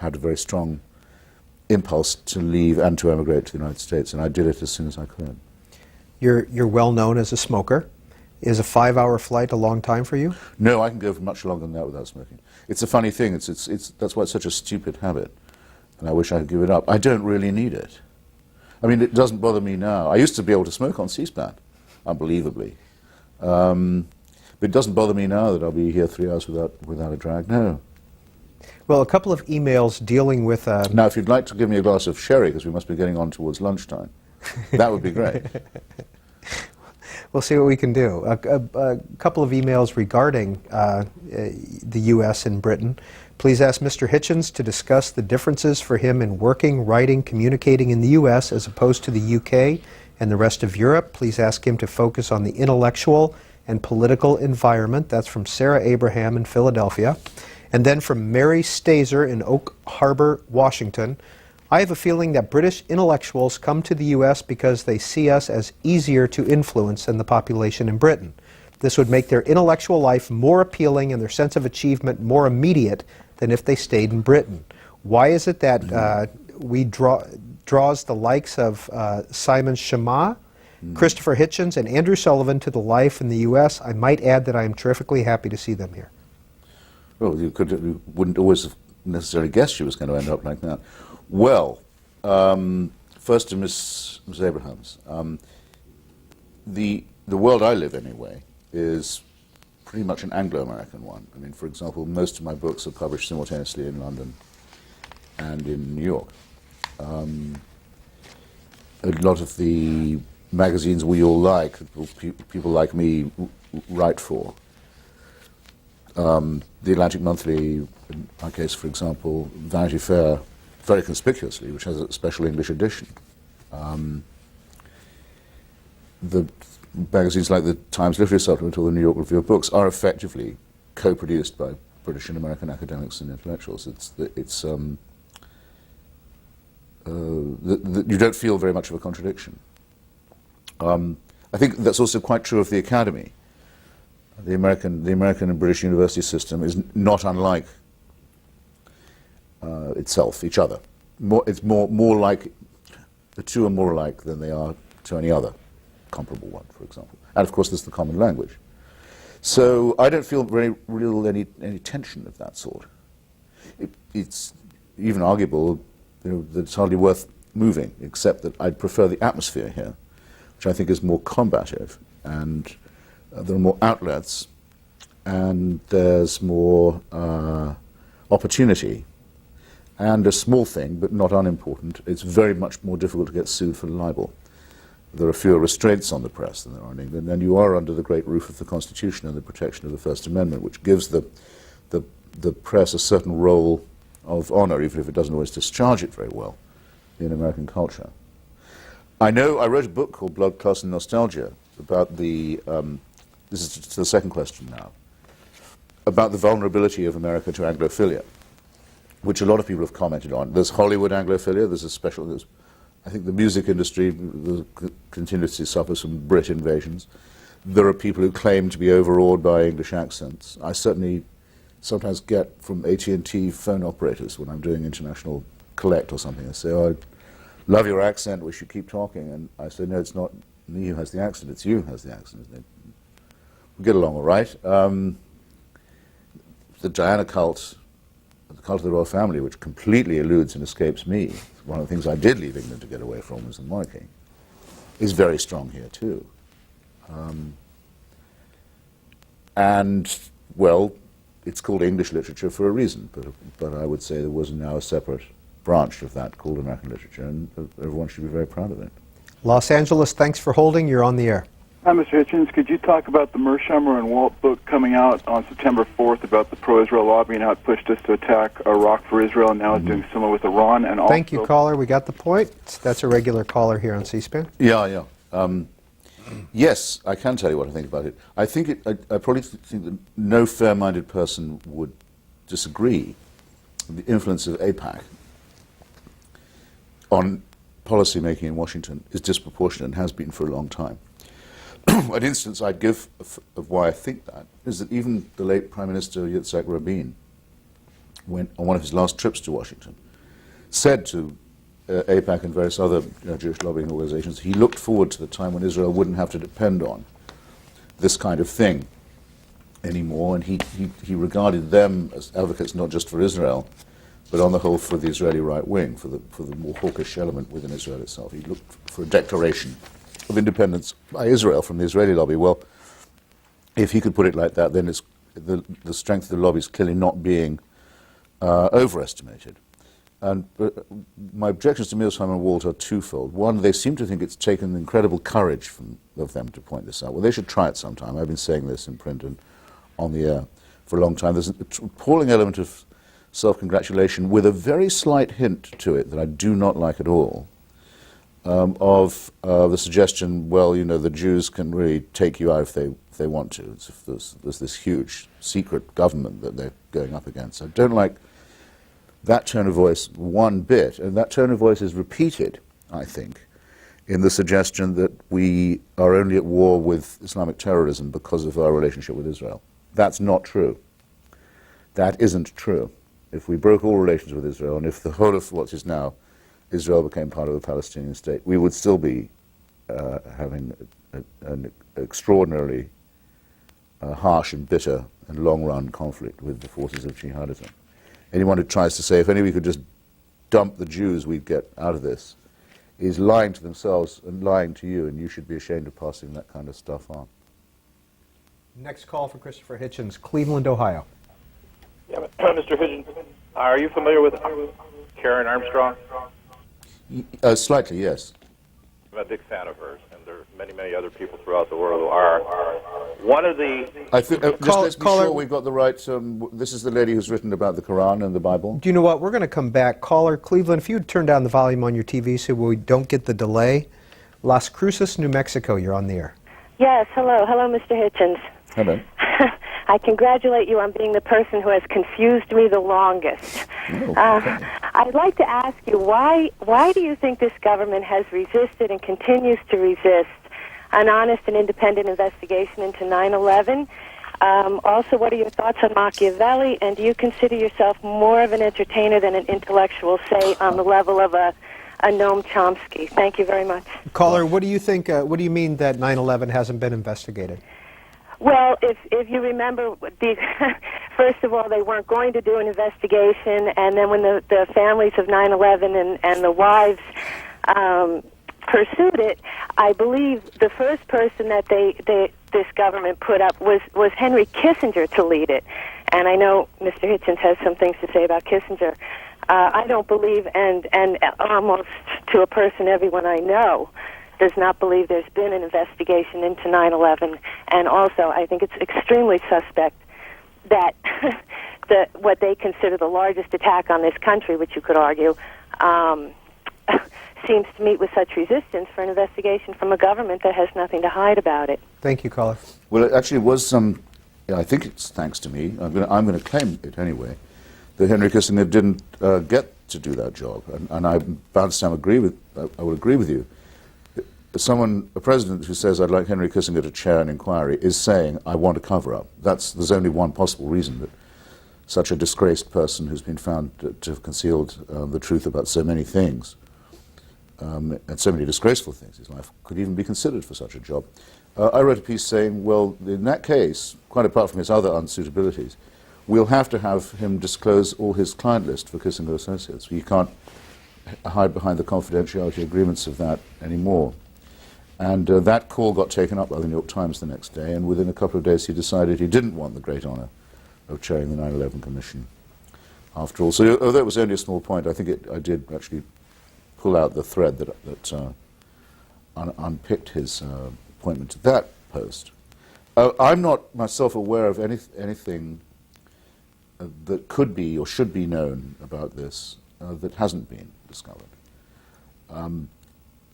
had a very strong impulse to leave and to emigrate to the United States, and I did it as soon as I could. You're well known as a smoker. Is a 5-hour flight a long time for you? No, I can go for much longer than that without smoking. It's a funny thing. That's why it's such a stupid habit, and I wish I could give it up. I don't really need it. I mean, it doesn't bother me now. I used to be able to smoke on C-SPAN, unbelievably. But it doesn't bother me now that I'll be here 3 hours without a drag. No. Well, a couple of emails dealing with... Now, if you'd like to give me a glass of sherry, because we must be getting on towards lunchtime, that would be great. We'll see what we can do. A couple of emails regarding the U.S. and Britain. Please ask Mr. Hitchens to discuss the differences for him in working, writing, communicating in the U.S. as opposed to the U.K. and the rest of Europe. Please ask him to focus on the intellectual and political environment. That's from Sarah Abraham in Philadelphia. And then from Mary Stazer in Oak Harbor, Washington. I have a feeling that British intellectuals come to the U.S. because they see us as easier to influence than the population in Britain. This would make their intellectual life more appealing and their sense of achievement more immediate than if they stayed in Britain. Why is it that we draws the likes of Simon Schama, Christopher Hitchens, and Andrew Sullivan to the life in the U.S.? I might add that I am terrifically happy to see them here. Well, you wouldn't always have necessarily guessed she was going to end up like that. Well, first to Ms. Abrahams. The world I live anyway is pretty much an Anglo-American one. I mean, for example, most of my books are published simultaneously in London and in New York. A lot of the magazines we all like, people like me write for. The Atlantic Monthly, in my case, for example, Vanity Fair, very conspicuously, which has a special English edition. The magazines like the Times Literary Supplement or the New York Review of Books are effectively co-produced by British and American academics and intellectuals. You don't feel very much of a contradiction. I think that's also quite true of the Academy. The American and British university system is not unlike each other. It's more like, the two are more alike than they are to any other comparable one, for example. And of course there's the common language. So I don't feel any tension of that sort. It's even arguable that it's hardly worth moving, except that I'd prefer the atmosphere here, which I think is more combative, and there are more outlets, and there's more opportunity. And a small thing, but not unimportant, it's very much more difficult to get sued for libel. There are fewer restraints on the press than there are in England, and you are under the great roof of the Constitution and the protection of the First Amendment, which gives the press a certain role of honor, even if it doesn't always discharge it very well in American culture. I wrote a book called Blood, Class and Nostalgia about this is to the second question now, about the vulnerability of America to Anglophilia, which a lot of people have commented on. There's Hollywood Anglophilia, I think the music industry continuously suffers from Brit invasions. There are people who claim to be overawed by English accents. I certainly sometimes get from AT&T phone operators when I'm doing international collect or something. They say, "Oh, I love your accent, we should keep talking." And I say, "No, it's not me who has the accent, it's you who has the accent." We get along all right. The Diana cult, the cult of the royal family, which completely eludes and escapes me, one of the things I did leave England to get away from was the monarchy, is very strong here too. And, well, it's called English literature for a reason, but I would say there was now a separate branch of that called American literature, and everyone should be very proud of it. Los Angeles, thanks for holding. You're on the air. Hi, Mr. Hitchens. Could you talk about the Mearsheimer and Walt book coming out on September 4th about the pro-Israel lobby and how it pushed us to attack Iraq for Israel, and now it's doing similar with Iran? And also, Thank you, caller. We got the point. That's a regular caller here on C-SPAN. Yeah. Yes, I can tell you what I think about it. I probably think that no fair-minded person would disagree with the influence of AIPAC on policy making in Washington is disproportionate and has been for a long time. An instance I'd give of why I think that is that even the late Prime Minister Yitzhak Rabin, on one of his last trips to Washington, said to AIPAC and various other Jewish lobbying organizations, he looked forward to the time when Israel wouldn't have to depend on this kind of thing anymore, and he regarded them as advocates not just for Israel, but on the whole for the Israeli right wing, for the more hawkish element within Israel itself. He looked for a declaration of independence by Israel from the Israeli lobby. Well, if he could put it like that, then it's the strength of the lobby is clearly not being overestimated. And my objections to Mearsheimer and Walt are twofold. One, they seem to think it's taken incredible courage of them to point this out. Well, they should try it sometime. I've been saying this in print and on the air for a long time. There's an appalling element of self-congratulation with a very slight hint to it that I do not like at all, of the suggestion, well, the Jews can really take you out if they want to. It's if there's this huge secret government that they're going up against. I don't like that tone of voice one bit, and that tone of voice is repeated, I think, in the suggestion that we are only at war with Islamic terrorism because of our relationship with Israel. That's not true. That isn't true. If we broke all relations with Israel, and if the whole of what is now Israel became part of the Palestinian state, we would still be having an extraordinarily harsh and bitter and long-run conflict with the forces of jihadism. Anyone who tries to say, if only we could just dump the Jews, we'd get out of this, is lying to themselves and lying to you, and you should be ashamed of passing that kind of stuff on. Next call for Christopher Hitchens, Cleveland, Ohio. Yeah, Mr. Hitchens, are you familiar with Karen Armstrong? Slightly, yes. I'm a big fan of hers, and there are many, many other people throughout the world who are. One of the... I think, just let's be sure we've got the right... this is the lady who's written about the Quran and the Bible. Do you know what? We're going to come back. Caller, Cleveland, if you'd turn down the volume on your TV so we don't get the delay. Las Cruces, New Mexico, you're on the air. Yes, hello. Hello, Mr. Hitchens. Hello. I congratulate you on being the person who has confused me the longest. I'd like to ask you, why do you think this government has resisted and continues to resist an honest and independent investigation into 9/11? Also, what are your thoughts on Machiavelli, and do you consider yourself more of an entertainer than an intellectual, say, on the level of a Noam Chomsky? Thank you very much. Caller, what do you think, what do you mean that 9/11 hasn't been investigated? Well, if you remember, first of all, they weren't going to do an investigation, and then when the families of 9/11 and the wives pursued it, I believe the first person that this government put up was Henry Kissinger to lead it. And I know Mr. Hitchens has some things to say about Kissinger. I don't believe, and almost to a person, everyone I know does not believe there's been an investigation into 9/11. And also, I think it's extremely suspect that what they consider the largest attack on this country, which you could argue, seems to meet with such resistance for an investigation from a government that has nothing to hide about it. Thank you, caller. Well, it actually was I think it's thanks to me. I'm going to claim it anyway, that Henry Kissinger didn't get to do that job, and I'm bound to I would agree with you. A president who says, I'd like Henry Kissinger to chair an inquiry, is saying, I want a cover-up. There's only one possible reason that such a disgraced person who's been found to have concealed the truth about so many things, and so many disgraceful things, his life could even be considered for such a job. I wrote a piece saying, well, in that case, quite apart from his other unsuitabilities, we'll have to have him disclose all his client list for Kissinger Associates. He can't hide behind the confidentiality agreements of that anymore. And that call got taken up by the New York Times the next day, and within a couple of days he decided he didn't want the great honor of chairing the 9/11 Commission after all. So although it was only a small point, I think I did actually pull out the thread that unpicked his appointment to that post. I'm not myself aware of anything that could be or should be known about this that hasn't been discovered.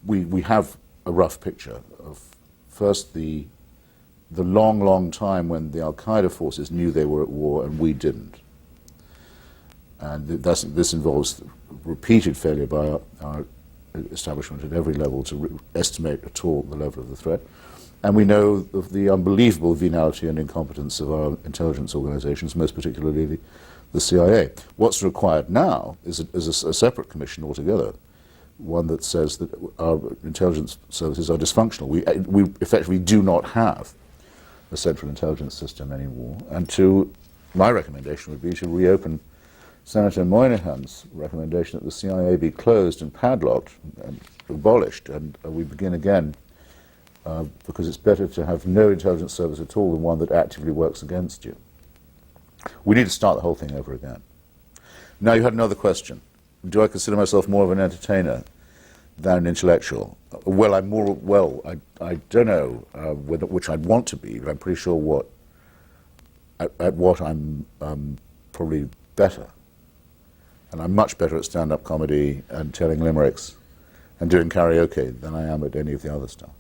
We have a rough picture of first the long time when the Al-Qaeda forces knew they were at war and we didn't. And this involves repeated failure by our establishment at every level to estimate at all the level of the threat. And we know of the unbelievable venality and incompetence of our intelligence organizations, most particularly the CIA. What's required now is a separate commission altogether, one that says that our intelligence services are dysfunctional. We effectively do not have a central intelligence system anymore. And my recommendation would be to reopen Senator Moynihan's recommendation that the CIA be closed and padlocked and abolished, and we begin again, because it's better to have no intelligence service at all than one that actively works against you. We need to start the whole thing over again. Now, you had another question. Do I consider myself more of an entertainer than an intellectual? Well, I don't know which I'd want to be, but I'm pretty sure at what I'm probably better. And I'm much better at stand-up comedy and telling limericks and doing karaoke than I am at any of the other stuff.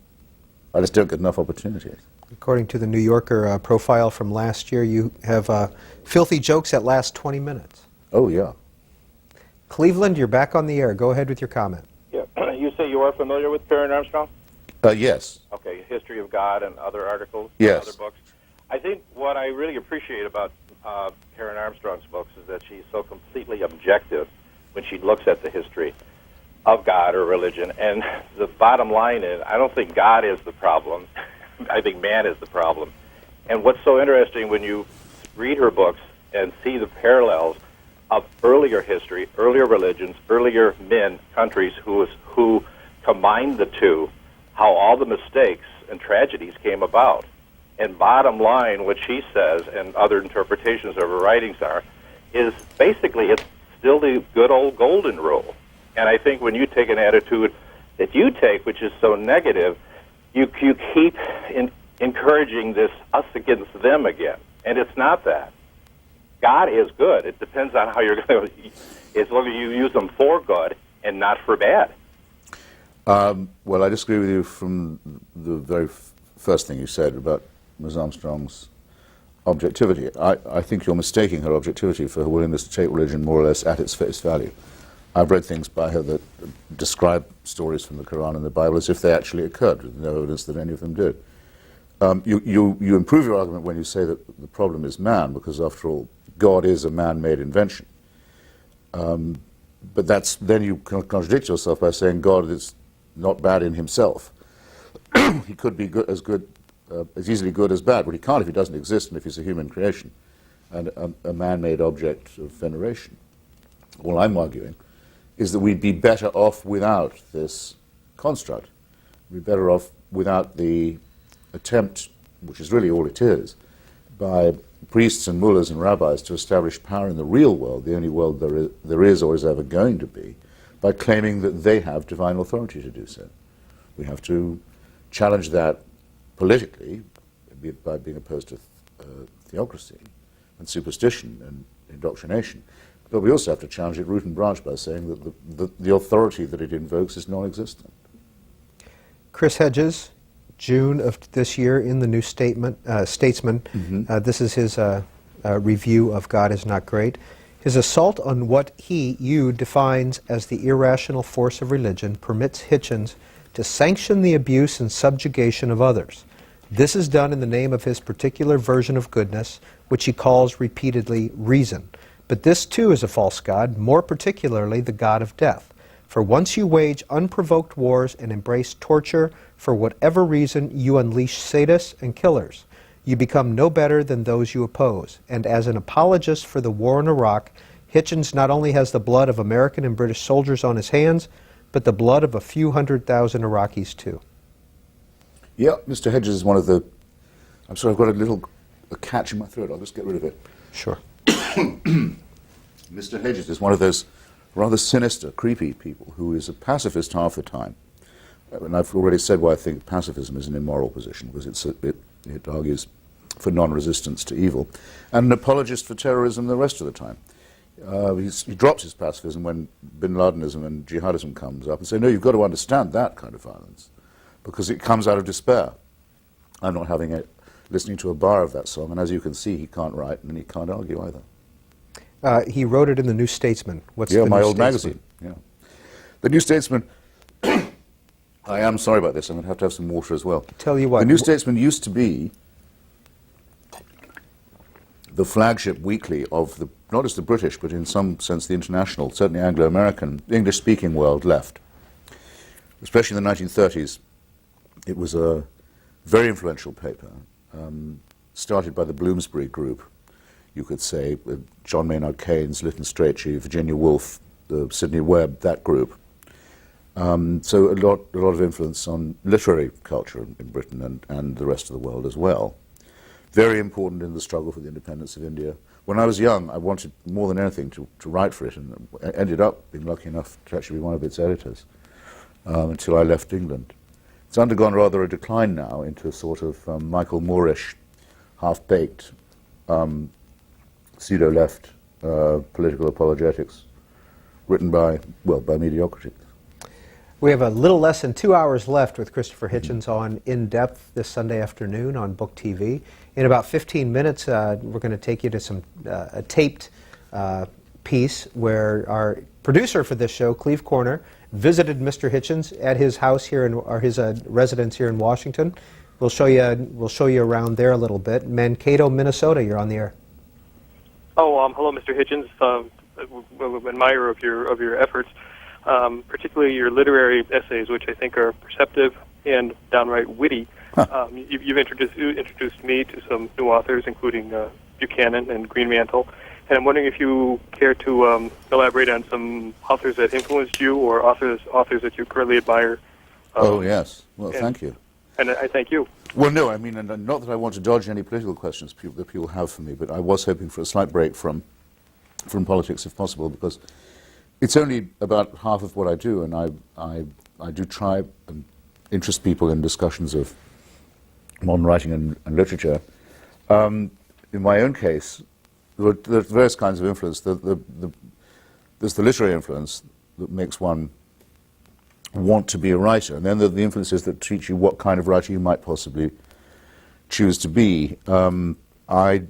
I just don't get enough opportunities. According to the New Yorker profile from last year, you have filthy jokes that last 20 minutes. Oh, yeah. Cleveland, you're back on the air. Go ahead with your comment. Yeah. You say you are familiar with Karen Armstrong? Yes. Okay, History of God and other articles, yes. Other books. I think what I really appreciate about Karen Armstrong's books is that she's so completely objective when she looks at the history of God or religion. And the bottom line is, I don't think God is the problem. I think man is the problem. And what's so interesting when you read her books and see the parallels of earlier history, earlier religions, earlier men, countries who combined the two, how all the mistakes and tragedies came about. And bottom line, what she says and other interpretations of her writings is basically it's still the good old golden rule. And I think when you take an attitude that you take, which is so negative, you keep encouraging this us against them again. And it's not that. God is good. It depends on how you're going to, as long as you use them for good and not for bad. Well, I disagree with you from the very first thing you said about Ms. Armstrong's objectivity. I think you're mistaking her objectivity for her willingness to take religion more or less at its face value. I've read things by her that describe stories from the Quran and the Bible as if they actually occurred, with no evidence that any of them did. You improve your argument when you say that the problem is man, because after all, God is a man-made invention. But then you contradict yourself by saying God is not bad in himself. He could be as easily good as bad. Well, he can't if he doesn't exist and if he's a human creation and a man-made object of veneration. All I'm arguing is that we'd be better off without this construct. We'd be better off without the attempt, which is really all it is, by priests and mullahs and rabbis to establish power in the real world, the only world there is or is ever going to be, by claiming that they have divine authority to do so. We have to challenge that politically by being opposed to theocracy and superstition and indoctrination. But we also have to challenge it root and branch by saying that the authority that it invokes is non-existent. Chris Hedges, June of this year in the New Statesman. This is his review of God is Not Great. His assault on what you defines as the irrational force of religion permits Hitchens to sanction the abuse and subjugation of others. This is done in the name of his particular version of goodness, which he calls repeatedly reason. But this too is a false god, more particularly the god of death. For once you wage unprovoked wars and embrace torture, for whatever reason you unleash sadists and killers. You become no better than those you oppose. And as an apologist for the war in Iraq, Hitchens not only has the blood of American and British soldiers on his hands, but the blood of a few 100,000 Iraqis too. Yeah, Mr. Hedges is one of the... I'm sorry, I've got a catch in my throat. I'll just get rid of it. Sure. Mr. Hedges is one of those rather sinister, creepy people who is a pacifist half the time. And I've already said why I think pacifism is an immoral position, because it argues for non-resistance to evil, and an apologist for terrorism the rest of the time. He drops his pacifism when bin Ladenism and jihadism comes up and say, no, you've got to understand that kind of violence, because it comes out of despair. I'm not having it listening to a bar of that song, and as you can see, he can't write and he can't argue either. He wrote it in the New Statesman. What's the my New old Statesman? magazine. Yeah, the New Statesman. I am sorry about this. I'm going to have some water as well. Tell you what. The New Statesman used to be the flagship weekly of the, not just the British, but in some sense the international, certainly Anglo-American, English-speaking world left. Especially in the 1930s, it was a very influential paper, started by the Bloomsbury Group, you could say, John Maynard Keynes, Lytton Strachey, Virginia Woolf, Sidney Webb, that group. So a lot of influence on literary culture in Britain and the rest of the world as well. Very important in the struggle for the independence of India. When I was young, I wanted more than anything to write for it, and I ended up being lucky enough to actually be one of its editors until I left England. It's undergone rather a decline now into a sort of Michael Moorish, half-baked, pseudo-left political apologetics written by mediocrity. We have a little less than 2 hours left with Christopher Hitchens on In Depth this Sunday afternoon on Book TV. In about 15 minutes, we're going to take you to a taped piece where our producer for this show, Cleve Corner, visited Mr. Hitchens at his house here or his residence here in Washington. We'll show you around there a little bit. Mankato, Minnesota, you're on the air. Oh, hello, Mr. Hitchens. I'm an admirer of your efforts. Particularly your literary essays, which I think are perceptive and downright witty. You've introduced me to some new authors, including Buchanan and Greenmantle, and I'm wondering if you care to elaborate on some authors that influenced you, or authors that you currently admire. Oh yes, well, thank you. And I thank you. Well, no, I mean, and not that I want to dodge any political questions that people have for me, but I was hoping for a slight break from politics, if possible, because it's only about half of what I do, and I do try and interest people in discussions of modern writing and literature. In my own case, there are various kinds of influence. There's the literary influence that makes one want to be a writer, and then there are the influences that teach you what kind of writer you might possibly choose to be. I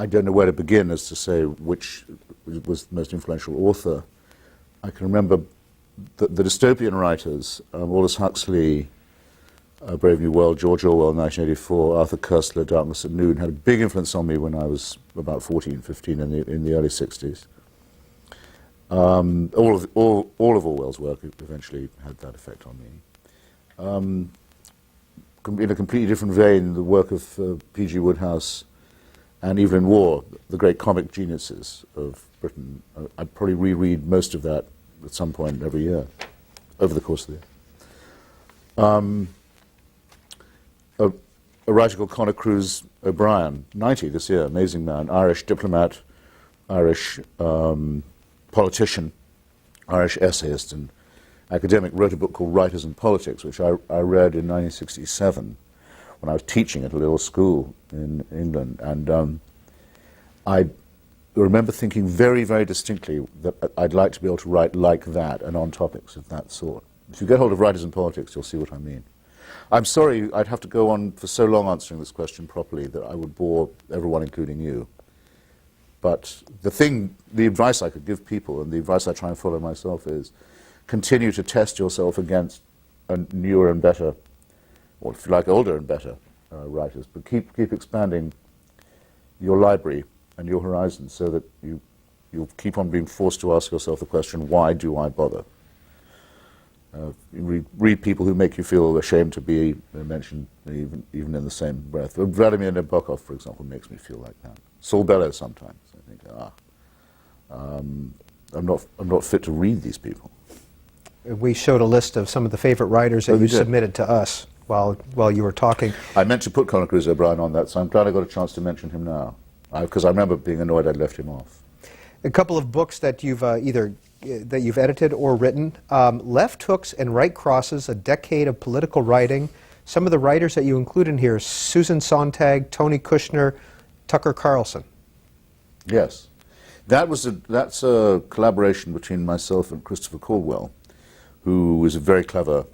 don't know where to begin as to say which was the most influential author. I can remember the dystopian writers, Aldous Huxley, Brave New World, George Orwell, 1984, Arthur Koestler, Darkness at Noon, had a big influence on me when I was about 14, 15 in the early 60s. All of Orwell's work eventually had that effect on me. In a completely different vein, the work of P.G. Wodehouse and Evelyn Waugh, the great comic geniuses of Britain. I'd probably reread most of that at some point every year, over the course of the year. A writer called Conor Cruise O'Brien, 90 this year, amazing man, Irish diplomat, Irish politician, Irish essayist and academic, wrote a book called Writers and Politics, which I read in 1967 when I was teaching at a little school in England. And I remember thinking very, very distinctly that I'd like to be able to write like that and on topics of that sort. If you get hold of Writers and Politics, you'll see what I mean. I'm sorry I'd have to go on for so long answering this question properly that I would bore everyone, including you. But the advice I could give people, and the advice I try and follow myself, is continue to test yourself against newer and better, or if you like, older and better writers, but keep expanding your library and your horizons so that you'll keep on being forced to ask yourself the question, why do I bother? Read people who make you feel ashamed to be mentioned, even in the same breath. Vladimir Nabokov, for example, makes me feel like that. Saul Bellow sometimes. I think, I'm not fit to read these people. We showed a list of some of the favorite writers that Oh, you you did? submitted to us while you were talking. I meant to put Colin Cruise O'Brien on that, so I'm glad I got a chance to mention him now, because I remember being annoyed I'd left him off. A couple of books that you've that you've edited or written: Left Hooks and Right Crosses: A Decade of Political Writing. Some of the writers that you include in here: Susan Sontag, Tony Kushner, Tucker Carlson. Yes. That's a collaboration between myself and Christopher Caldwell, who is a very clever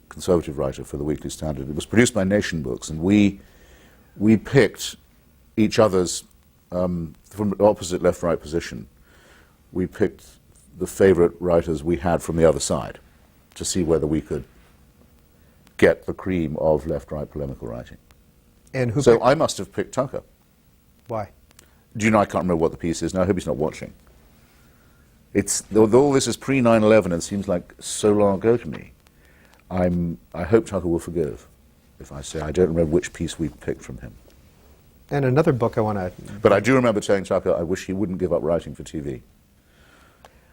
conservative writer for the Weekly Standard. It was produced by Nation Books, and we picked each other's, from opposite left-right position, we picked the favorite writers we had from the other side to see whether we could get the cream of left-right polemical writing. And who? So I must have picked Tucker. Why? Do you know, I can't remember what the piece is now. I hope he's not watching. Though all this is pre-9/11 and seems like so long ago to me, I hope Tucker will forgive if I say I don't remember which piece we picked from him. And another book I want to... But I do remember telling Tucker I wish he wouldn't give up writing for TV.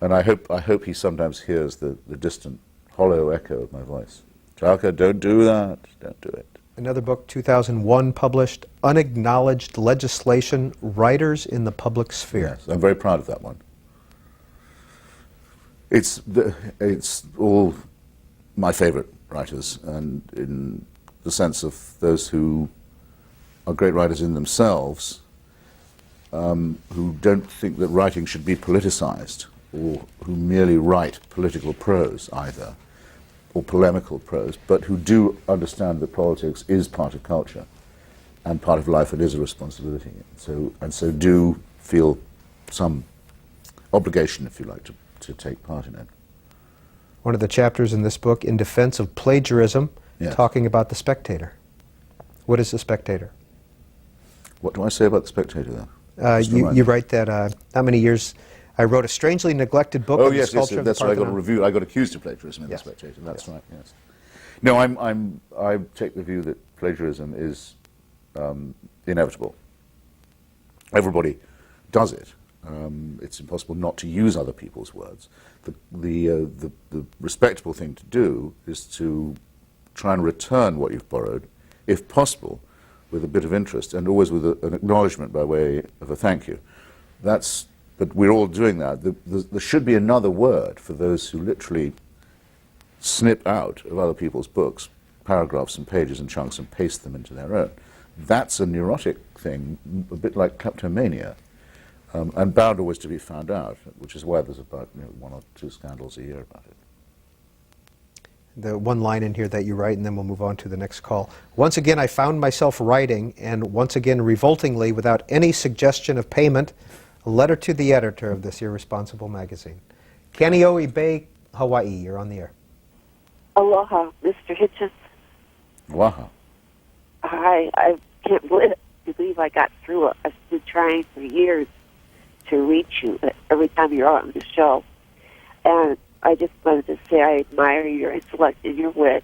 And I hope he sometimes hears the distant, hollow echo of my voice. Tucker, don't do that. Don't do it. Another book, 2001, published, Unacknowledged Legislation, Writers in the Public Sphere. Yes, I'm very proud of that one. It's all my favorite writers, and in the sense of those who are great writers in themselves, who don't think that writing should be politicized, or who merely write political prose either, or polemical prose, but who do understand that politics is part of culture and part of life, and is a responsibility. And so do feel some obligation, if you like, to take part in it. One of the chapters in this book, in defense of plagiarism, Yes. talking about The Spectator. What is The Spectator? What do I say about The Spectator, then? You write that how many years... I wrote a strangely neglected book Oh on the yes, sculpture of the that's right. I got a Parthenon. review. I got accused of plagiarism in Yes. The Spectator. That's right. Yes. No, I take the view that plagiarism is inevitable. Everybody does it. It's impossible not to use other people's words. The respectable thing to do is to try and return what you've borrowed, if possible, with a bit of interest, and always with an acknowledgement by way of a thank you. But we're all doing that. There should be another word for those who literally snip out of other people's books paragraphs and pages and chunks and paste them into their own. That's a neurotic thing, a bit like kleptomania, and bound always to be found out, which is why there's about 1 or 2 scandals a year about it. The one line in here that you write, and then we'll move on to the next call. Once again, I found myself writing, and once again, revoltingly, without any suggestion of payment, a letter to the editor of this irresponsible magazine. Kaneohe Bay, Hawaii, you're on the air. Aloha, Mr. Hitchens. Wow. Hi, I can't believe I got through it. I've been trying for years to reach you every time you're on the show. And I just wanted to say I admire your intellect and your wit.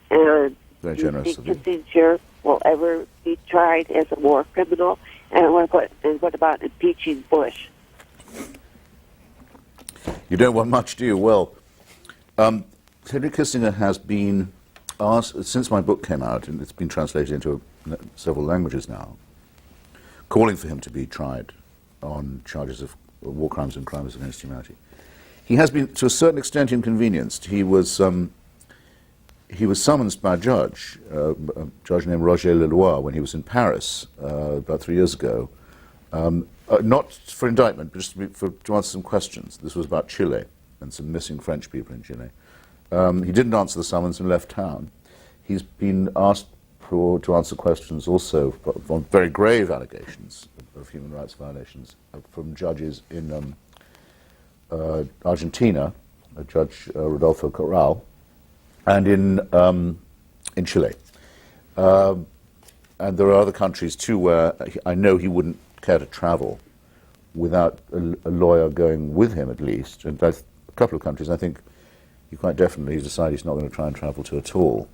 And Very do generous you of think you. Kissinger will ever be tried as a war criminal? And what about impeaching Bush? You don't want much, do you? Well, Henry Kissinger has been asked, since my book came out, and it's been translated into several languages now, calling for him to be tried on charges of war crimes and crimes against humanity. He has been, to a certain extent, inconvenienced. He was summoned by a judge named Roger Leloir, when he was in Paris about 3 years ago, not for indictment, but just to answer some questions. This was about Chile and some missing French people in Chile. He didn't answer the summons and left town. He's been asked to answer questions also on very grave allegations of human rights violations from judges in Argentina, Judge Rodolfo Corral, and in Chile. And there are other countries too where I know he wouldn't care to travel without a lawyer going with him at least. And a couple of countries I think he quite definitely decided he's not going to try and travel to at all.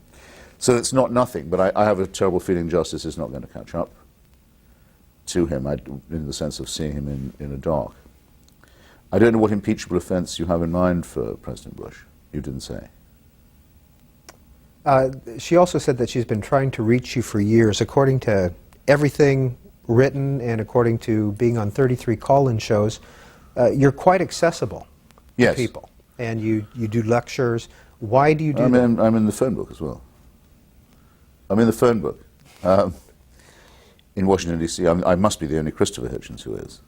So it's not nothing, but I have a terrible feeling justice is not going to catch up to him, in the sense of seeing him in a dock. I don't know what impeachable offense you have in mind for President Bush. you didn't say. She also said that she's been trying to reach you for years. According to everything written and according to being on 33 call-in shows, you're quite accessible to people. And you do lectures. Why do you do that? I'm in the phone book as well. I'm in the phone book. In Washington, D.C. I must be the only Christopher Hitchens who is.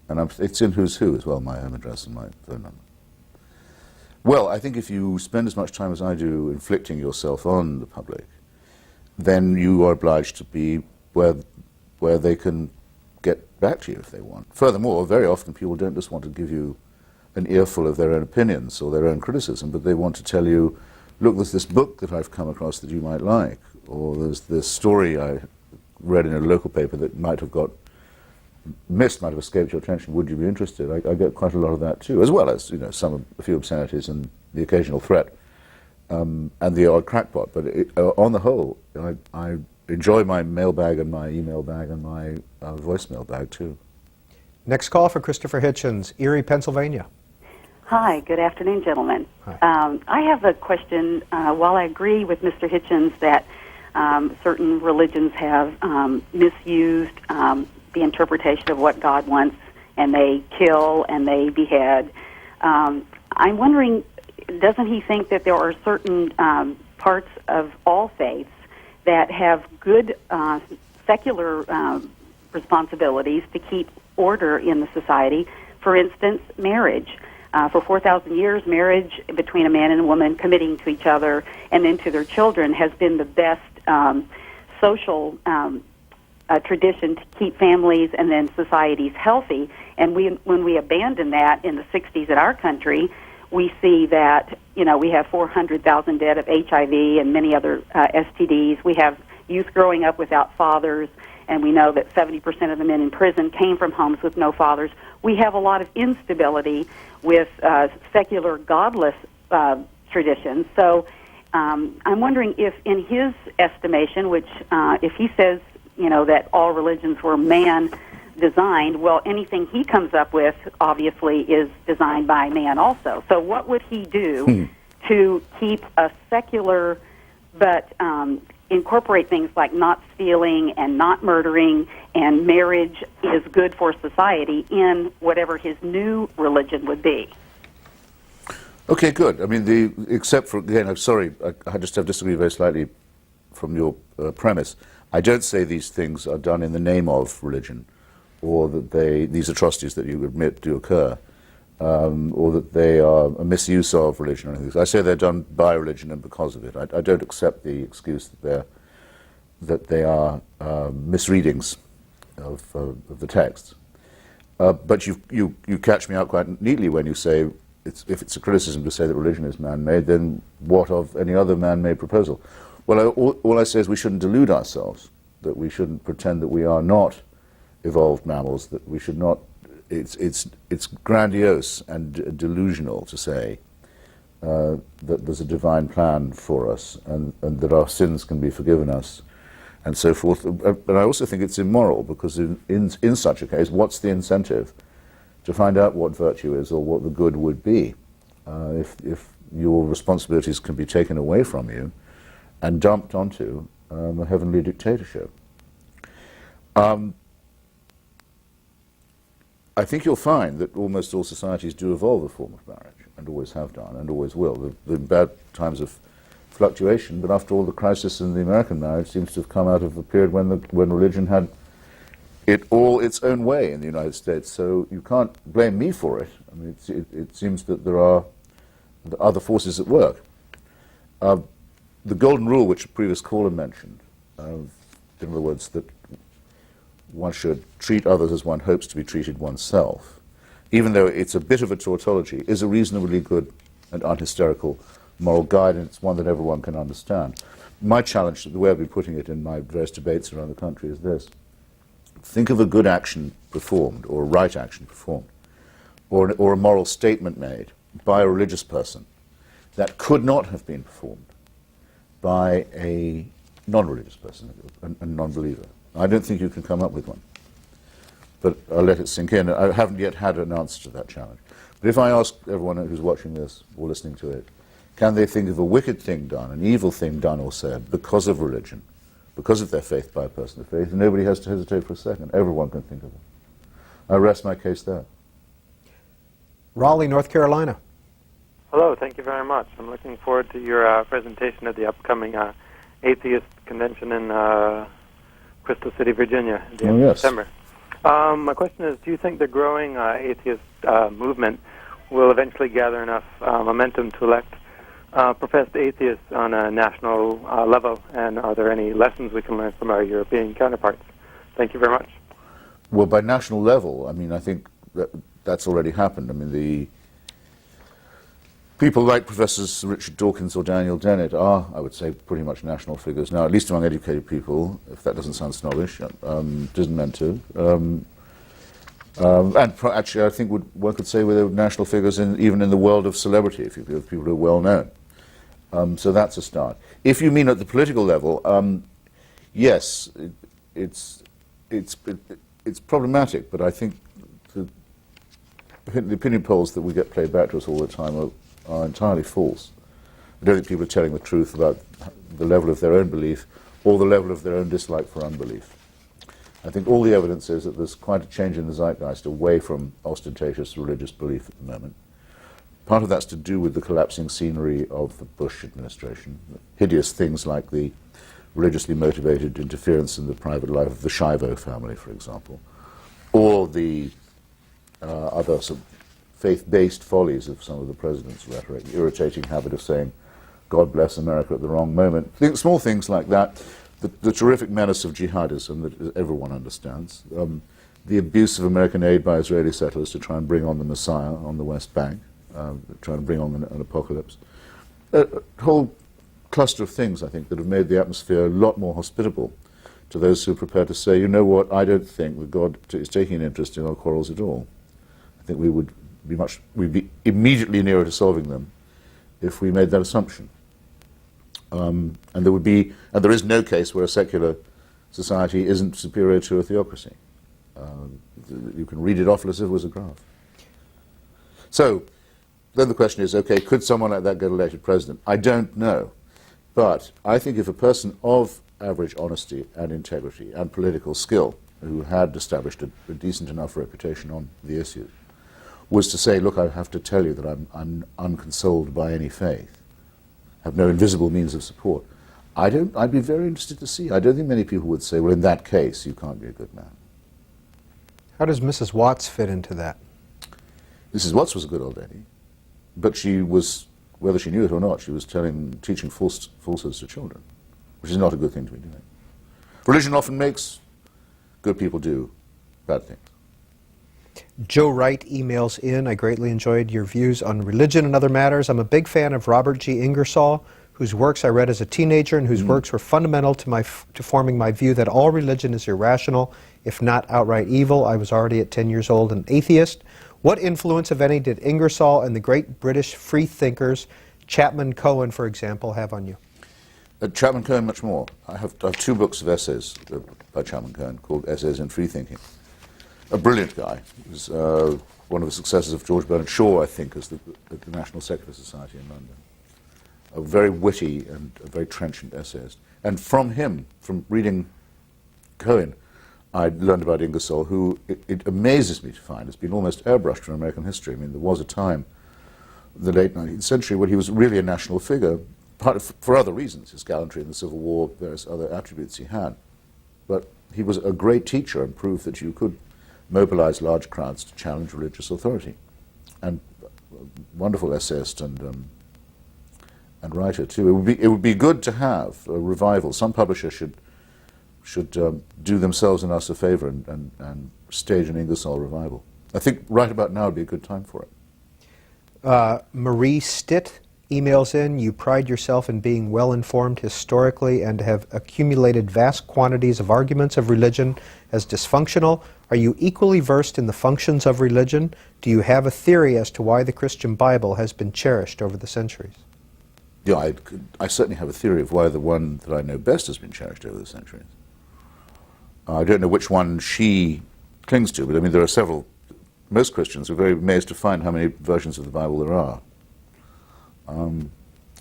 And it's in Who's Who as well, my home address and my phone number. Well, I think if you spend as much time as I do inflicting yourself on the public, then you are obliged to be where they can get back to you if they want. Furthermore, very often people don't just want to give you an earful of their own opinions or their own criticism, but they want to tell you, look, there's this book that I've come across that you might like, or there's this story I read in a local paper that might have got missed, might have escaped your attention. Would you be interested? I get quite a lot of that too, as well as a few obscenities and the occasional threat and the odd crackpot. But on the whole, I enjoy my mailbag and my email bag and my voicemail bag too. Next call for Christopher Hitchens, Erie, Pennsylvania. Hi, good afternoon, gentlemen. I have a question. While I agree with Mr. Hitchens that certain religions have misused the interpretation of what God wants, and they kill and they behead, I'm wondering, doesn't he think that there are certain parts of all faiths that have good secular responsibilities to keep order in the society? For instance, marriage. For 4,000 years, marriage between a man and a woman committing to each other and then to their children has been the best social tradition to keep families and then societies healthy. And when we abandon that in the 60s in our country, we see that, we have 400,000 dead of HIV and many other STDs. We have youth growing up without fathers, and we know that 70% of the men in prison came from homes with no fathers. We have a lot of instability with secular, godless traditions. So I'm wondering if, in his estimation, which if he says, that all religions were man-designed, well, anything he comes up with, obviously, is designed by man also. So what would he do to keep a secular but incorporate things like not stealing and not murdering and marriage is good for society in whatever his new religion would be? Okay, good. I mean, except for, again, I'm sorry, I just have disagreed very slightly from your premise. I don't say these things are done in the name of religion, or that these atrocities that you admit do occur, or that they are a misuse of religion or anything. I say they're done by religion and because of it. I don't accept the excuse that they are misreadings of the texts. But you catch me out quite neatly when you say, if it's a criticism to say that religion is man-made, then what of any other man-made proposal? Well, all I say is we shouldn't delude ourselves, that we shouldn't pretend that we are not evolved mammals, that we should not. It's grandiose and delusional to say that there's a divine plan for us and that our sins can be forgiven us and so forth. But I also think it's immoral, because in such a case, what's the incentive to find out what virtue is or what the good would be if your responsibilities can be taken away from you and dumped onto a heavenly dictatorship? I think you'll find that almost all societies do evolve a form of marriage, and always have done, and always will. There have been bad times of fluctuation, but after all, the crisis in the American marriage seems to have come out of a period when religion had it all its own way in the United States. So you can't blame me for it. I mean, it seems that there are other forces at work. The golden rule, which a previous caller mentioned, in other words, that one should treat others as one hopes to be treated oneself, even though it's a bit of a tautology, is a reasonably good and unhysterical moral guide, and it's one that everyone can understand. My challenge, the way I've been putting it in my various debates around the country, is this. Think of a good action performed, or a right action performed, or a moral statement made by a religious person that could not have been performed by a non-religious person, a non-believer. I don't think you can come up with one, but I'll let it sink in. I haven't yet had an answer to that challenge. But if I ask everyone who's watching this or listening to it, Can they think of a wicked thing done, an evil thing done or said, because of religion, because of their faith by a person of faith? And nobody has to hesitate for a second. Everyone can think of it. I rest my case there. Raleigh, North Carolina. Hello, thank you very much. I'm looking forward to your presentation at the upcoming Atheist Convention in Crystal City, Virginia, at the end of September. My question is, do you think the growing atheist movement will eventually gather enough momentum to elect professed atheists on a national level, and are there any lessons we can learn from our European counterparts? Thank you very much. Well, by national level, I mean, I think that's already happened. I mean, the people like Professors Richard Dawkins or Daniel Dennett are, I would say, pretty much national figures now, at least among educated people, if that doesn't sound snobbish. Isn't meant to. Actually, I think one could say they're national figures even in the world of celebrity, if you have people who are well known. So that's a start. If you mean at the political level, yes, it's problematic, but I think the opinion polls that we get played back to us all the time are entirely false. I don't think people are telling the truth about the level of their own belief or the level of their own dislike for unbelief. I think all the evidence is that there's quite a change in the zeitgeist away from ostentatious religious belief at the moment. Part of that's to do with the collapsing scenery of the Bush administration. Hideous things like the religiously motivated interference in the private life of the Shivo family, for example, or the other sort of faith-based follies of some of the president's rhetoric, the irritating habit of saying, God bless America at the wrong moment. Small things like that. The terrific menace of jihadism that everyone understands. The abuse of American aid by Israeli settlers to try and bring on the Messiah on the West Bank, trying to bring on an apocalypse. A whole cluster of things, I think, that have made the atmosphere a lot more hospitable to those who are prepared to say, you know what, I don't think that God is taking an interest in our quarrels at all. I think we'd be immediately nearer to solving them if we made that assumption. And there is no case where a secular society isn't superior to a theocracy. You can read it off as if it was a graph. So, then the question is, okay, could someone like that get elected president? I don't know. But I think if a person of average honesty and integrity and political skill, who had established a decent enough reputation on the issue, was to say, look, I have to tell you that I'm unconsoled by any faith, have no invisible means of support, I'd be very interested to see. I don't think many people would say, well, in that case, you can't be a good man. How does Mrs. Watts fit into that? Mrs. Watts was a good old lady, but she was, whether she knew it or not, she was teaching falsehoods to children, which is not a good thing to be doing. Religion often makes good people do bad things. Joe Wright emails in, I greatly enjoyed your views on religion and other matters. I'm a big fan of Robert G. Ingersoll, whose works I read as a teenager and whose works were fundamental to forming my view that all religion is irrational, if not outright evil. I was already at 10 years old an atheist. What influence, if any, did Ingersoll and the great British free thinkers, Chapman Cohen, for example, have on you? Chapman Cohen, much more. I have 2 books of essays by Chapman Cohen called Essays in Free Thinking. A brilliant guy. He was one of the successors of George Bernard Shaw, I think, as the National Secular Society in London. A very witty and a very trenchant essayist. And from him, from reading Cohen, I learned about Ingersoll, who it amazes me to find has been almost airbrushed from American history. I mean, there was a time, the late 19th century, when he was really a national figure, for other reasons, his gallantry in the Civil War, various other attributes he had. But he was a great teacher and proved that you could mobilize large crowds to challenge religious authority. And a wonderful essayist and writer, too. It would be good to have a revival. Some publisher should do themselves and us a favor and stage an Ingersoll revival. I think right about now would be a good time for it. Marie Stitt emails in, you pride yourself in being well-informed historically and have accumulated vast quantities of arguments of religion as dysfunctional. Are you equally versed in the functions of religion? Do you have a theory as to why the Christian Bible has been cherished over the centuries? Yeah, I certainly have a theory of why the one that I know best has been cherished over the centuries. I don't know which one she clings to, but I mean there are several. Most Christians are very amazed to find how many versions of the Bible there are.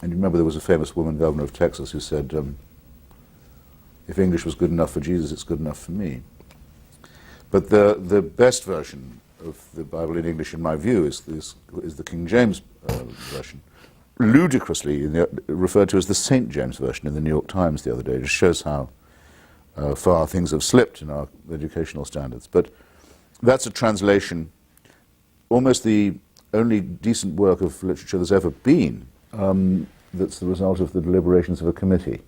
And you remember there was a famous woman, governor of Texas, who said, if English was good enough for Jesus, it's good enough for me. But the best version of the Bible in English, in my view, is the King James version. Ludicrously referred to as the St. James version in the New York Times the other day. It just shows how far things have slipped in our educational standards. But that's a translation, almost the only decent work of literature there's ever been, that's the result of the deliberations of a committee.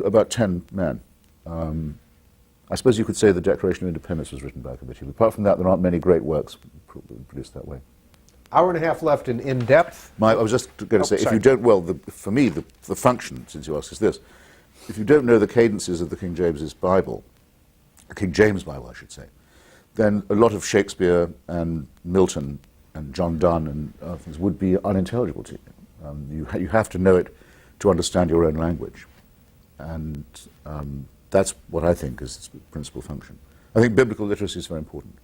About 10 men. I suppose you could say the Declaration of Independence was written by a committee. But apart from that, there aren't many great works produced that way. Hour and a half left in In-Depth. I was just going to say, if you don't, for me, the function, since you asked, is this. If you don't know the cadences of the King James Bible, I should say, then a lot of Shakespeare and Milton and John Donne and other things would be unintelligible to you. You have to know it to understand your own language. And that's what I think is its principal function. I think biblical literacy is very important.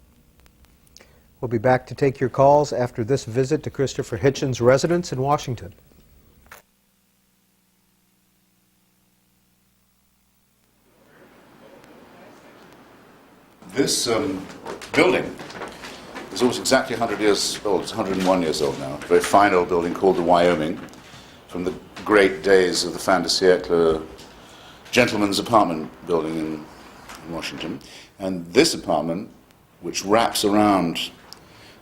We'll be back to take your calls after this visit to Christopher Hitchens' residence in Washington. This building is almost exactly 100 years old. It's 101 years old now. A very fine old building called the Wyoming, from the great days of the fin de siècle gentleman's apartment building in Washington. And this apartment, which wraps around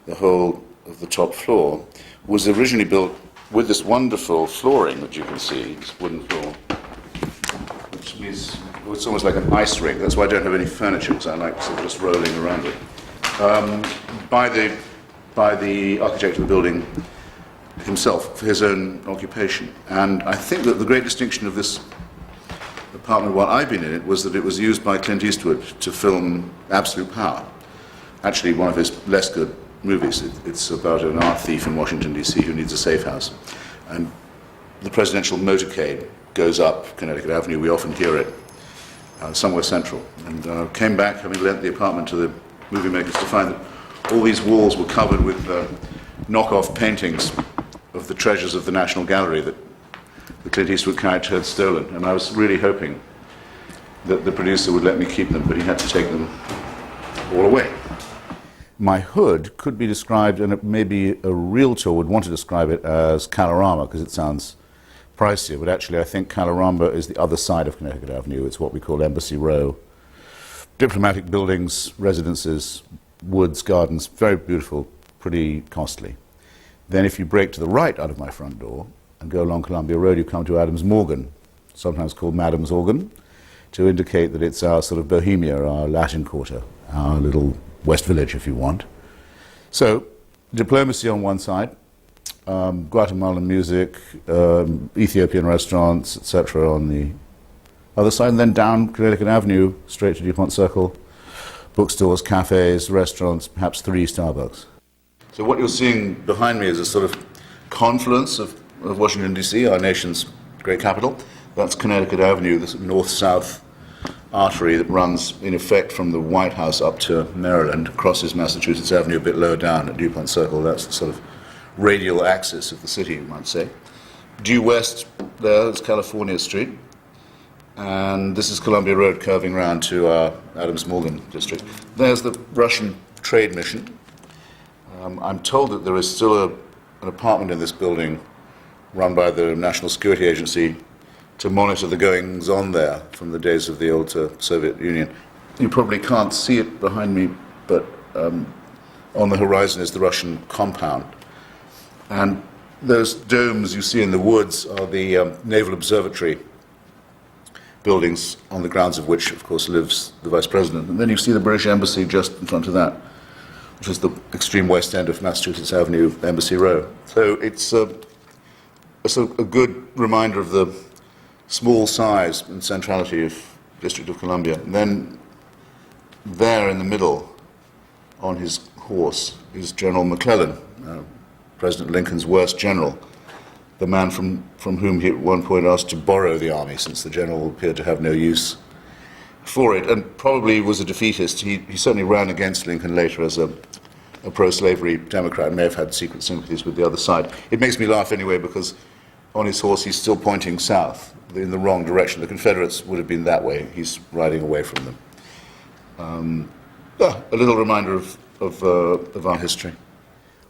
the whole of the top floor, was originally built with this wonderful flooring that you can see, this wooden floor, which means it's almost like an ice rink. That's why I don't have any furniture, because I like sort of just rolling around it. By the architect of the building himself, for his own occupation. And I think that the great distinction of this apartment while I've been in it was that it was used by Clint Eastwood to film Absolute Power. Actually, one of his less good movies. It's about an art thief in Washington, D.C. who needs a safe house. And the presidential motorcade goes up Connecticut Avenue. We often hear it somewhere central. And came back, having lent the apartment to the movie makers, to find that all these walls were covered with knockoff paintings of the treasures of the National Gallery that the Clint Eastwood character had stolen. And I was really hoping that the producer would let me keep them, but he had to take them all away. My hood could be described, and maybe a realtor would want to describe it as Kalorama, because it sounds pricier, but actually I think Kalorama is the other side of Connecticut Avenue. It's what we call Embassy Row. Diplomatic buildings, residences, woods, gardens, very beautiful, pretty costly. Then if you break to the right out of my front door and go along Columbia Road, you come to Adams Morgan, sometimes called Madam's Organ, to indicate that it's our sort of Bohemia, our Latin Quarter, our little West Village, if you want. So, diplomacy on one side, Guatemalan music, Ethiopian restaurants, etc. on the other side, and then down Connecticut Avenue, straight to DuPont Circle, bookstores, cafes, restaurants, perhaps 3 Starbucks. So what you're seeing behind me is a sort of confluence of Washington, D.C., our nation's great capital. That's Connecticut Avenue, this north-south artery that runs, in effect, from the White House up to Maryland, crosses Massachusetts Avenue a bit lower down at DuPont Circle. That's the sort of radial axis of the city, you might say. Due west there is California Street, and this is Columbia Road curving round to our Adams Morgan district. There's the Russian trade mission. I'm told that there is still an apartment in this building run by the National Security Agency to monitor the goings-on there from the days of the old Soviet Union. You probably can't see it behind me, but on the horizon is the Russian compound. And those domes you see in the woods are the Naval Observatory buildings, on the grounds of which, of course, lives the Vice President. And then you see the British Embassy just in front of that, which is the extreme west end of Massachusetts Avenue, Embassy Row. So it's a good reminder of the small size and centrality of District of Columbia. And then there in the middle, on his horse, is General McClellan, President Lincoln's worst general, the man from whom he at one point asked to borrow the army, since the general appeared to have no use for it, and probably was a defeatist. He certainly ran against Lincoln later as a pro-slavery Democrat, and may have had secret sympathies with the other side. It makes me laugh anyway, because on his horse, he's still pointing south, in the wrong direction. The Confederates would have been that way. He's riding away from them. A little reminder of our history.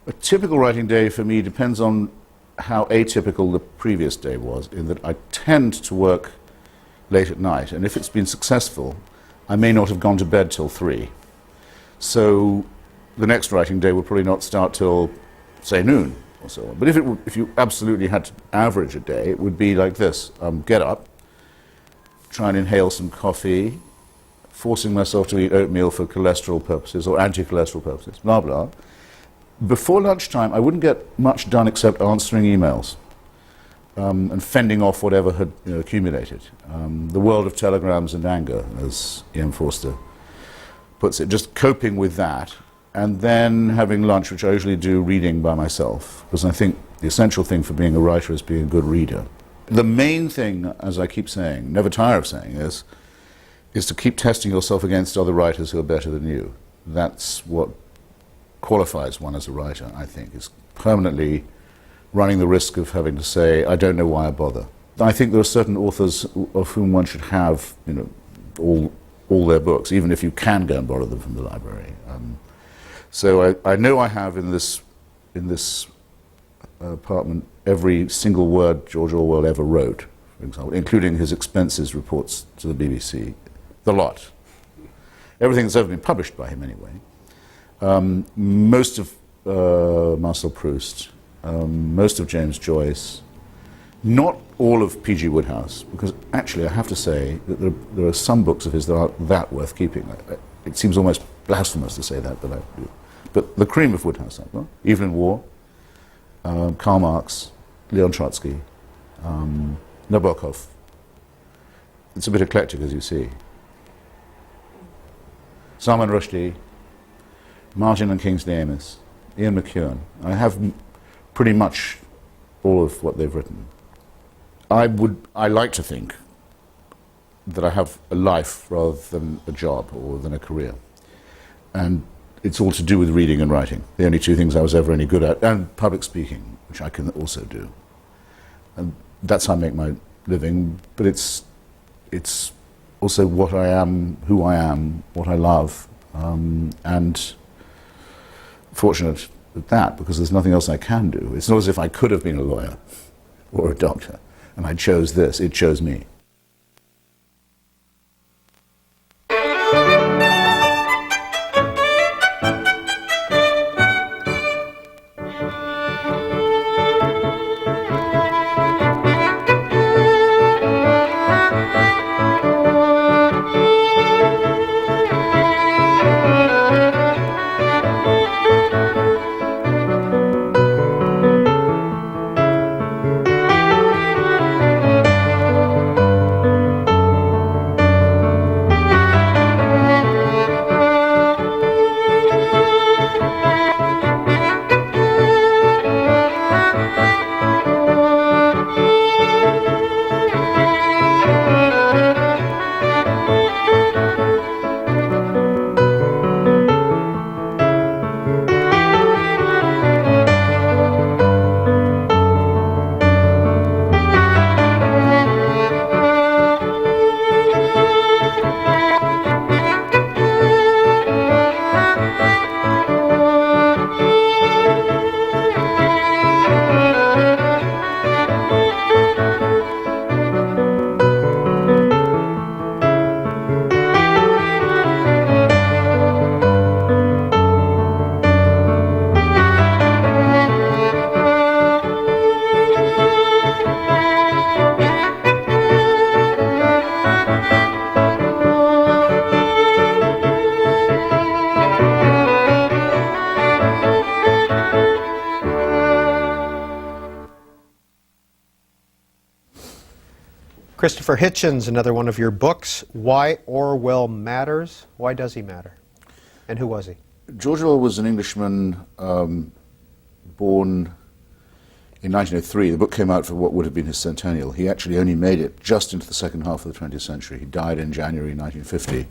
A typical writing day for me depends on how atypical the previous day was, in that I tend to work late at night, and if it's been successful, I may not have gone to bed till 3. So the next writing day will probably not start till, say, noon or so on. But if you absolutely had to average a day, it would be like this. Get up, try and inhale some coffee, forcing myself to eat oatmeal for cholesterol purposes or anti-cholesterol purposes, blah, blah. Before lunchtime, I wouldn't get much done except answering emails and fending off whatever had accumulated. The world of telegrams and anger, as Ian Forster puts it, just coping with that, and then having lunch, which I usually do reading by myself, because I think the essential thing for being a writer is being a good reader. The main thing, as I keep saying, never tire of saying, is to keep testing yourself against other writers who are better than you. That's what qualifies one as a writer, I think, is permanently running the risk of having to say, I don't know why I bother. I think there are certain authors of whom one should have, all their books, even if you can go and borrow them from the library. So I know I have in this apartment every single word George Orwell ever wrote, for example, including his expenses reports to the BBC, the lot. Everything that's ever been published by him, anyway. Most of Marcel Proust, most of James Joyce, not all of P.G. Wodehouse, because actually I have to say that there are some books of his that aren't that worth keeping. It seems almost blasphemous to say that, but I do. But the cream of Wodehouse, Evelyn Waugh, Karl Marx, Leon Trotsky, Nabokov. It's a bit eclectic, as you see. Salman Rushdie, Martin and Kingsley Amis, Ian McEwan. I have pretty much all of what they've written. I like to think that I have a life rather than a job or than a career. And it's all to do with reading and writing, the only two things I was ever any good at, and public speaking, which I can also do. And that's how I make my living, but it's also what I am, who I am, what I love, and fortunate at that, because there's nothing else I can do. It's not as if I could have been a lawyer or a doctor, and I chose this, it chose me. Christopher Hitchens, another one of your books, Why Orwell Matters. Why does he matter? And who was he? George Orwell was an Englishman born in 1903. The book came out for what would have been his centennial. He actually only made it just into the second half of the 20th century. He died in January 1950,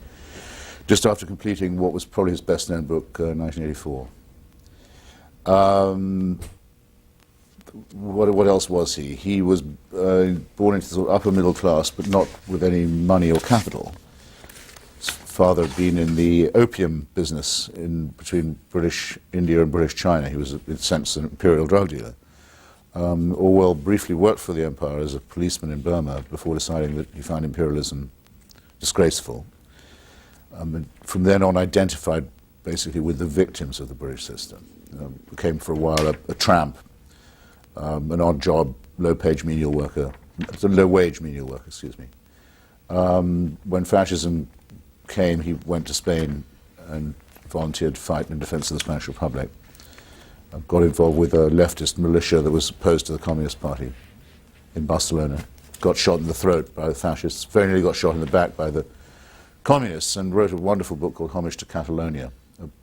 just after completing what was probably his best-known book, 1984. what else was he? He was born into the sort of upper middle class, but not with any money or capital. His father had been in the opium business between British India and British China. He was, in a sense, an imperial drug dealer. Orwell briefly worked for the empire as a policeman in Burma before deciding that he found imperialism disgraceful. And from then on identified basically with the victims of the British system. Became for a while a tramp, an odd job, low-wage menial worker, excuse me. When fascism came, he went to Spain and volunteered to fight in defense of the Spanish Republic. Got involved with a leftist militia that was opposed to the Communist Party in Barcelona. Got shot in the throat by the fascists, very nearly got shot in the back by the communists, and wrote a wonderful book called Homage to Catalonia,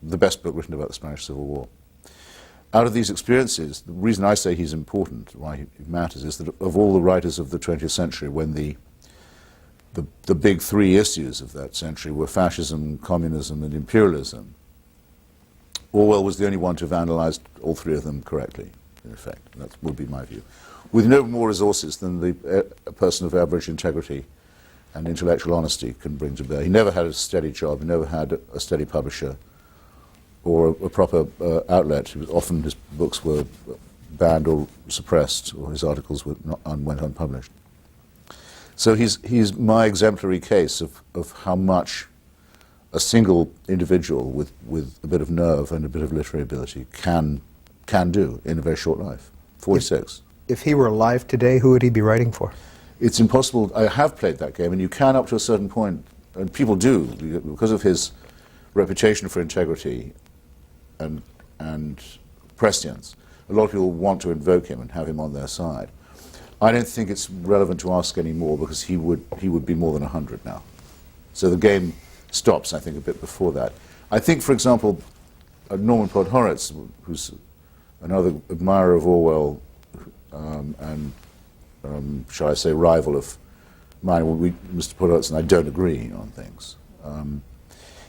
the best book written about the Spanish Civil War. Out of these experiences, the reason I say he's important, why he matters, is that of all the writers of the 20th century, when the big three issues of that century were fascism, communism, and imperialism, Orwell was the only one to have analysed all three of them correctly, in effect. That would be my view. With no more resources than a person of average integrity and intellectual honesty can bring to bear. He never had a steady job, he never had a steady publisher or a proper outlet. Often his books were banned or suppressed, or his articles went unpublished. So he's my exemplary case of how much a single individual with a bit of nerve and a bit of literary ability can do in a very short life. 46. If he were alive today, who would he be writing for? It's impossible. I have played that game, and you can up to a certain point, and people do, because of his reputation for integrity and prescience. A lot of people want to invoke him and have him on their side. I don't think it's relevant to ask anymore, because he would be more than 100 now. So the game stops, I think, a bit before that. I think, for example, Norman Podhoretz, who's another admirer of Orwell and, shall I say, rival of mine. Mr. Podhoretz and I don't agree on things.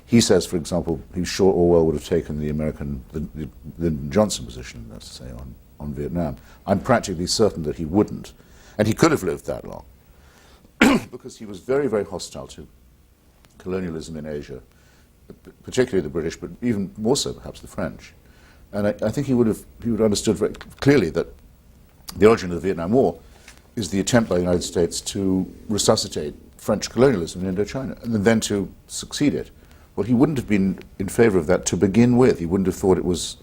He says, for example, he's sure Orwell would have taken the Lyndon Johnson position, let's say, on Vietnam. I'm practically certain that he wouldn't. And he could have lived that long, because he was very, very hostile to colonialism in Asia, particularly the British, but even more so perhaps the French. And I think he would have understood very clearly that the origin of the Vietnam War is the attempt by the United States to resuscitate French colonialism in Indochina, and then to succeed it. Well, he wouldn't have been in favor of that to begin with. He wouldn't have thought it was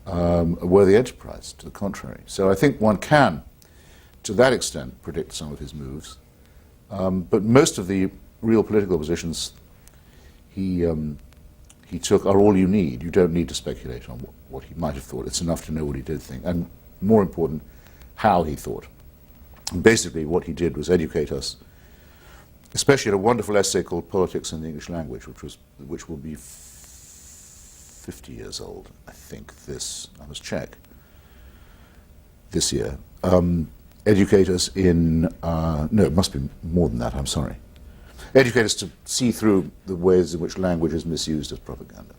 a worthy enterprise, to the contrary. So I think one can, to that extent, predict some of his moves. But most of the real political positions he took are all you need. You don't need to speculate on what he might have thought. It's enough to know what he did think, and more important, how he thought. And basically what he did was educate us, especially in a wonderful essay called Politics in the English Language, which will be 50 years old, I think, I must check, this year. Educate us in, no, it must be more than that, I'm sorry. Educate us to see through the ways in which language is misused as propaganda.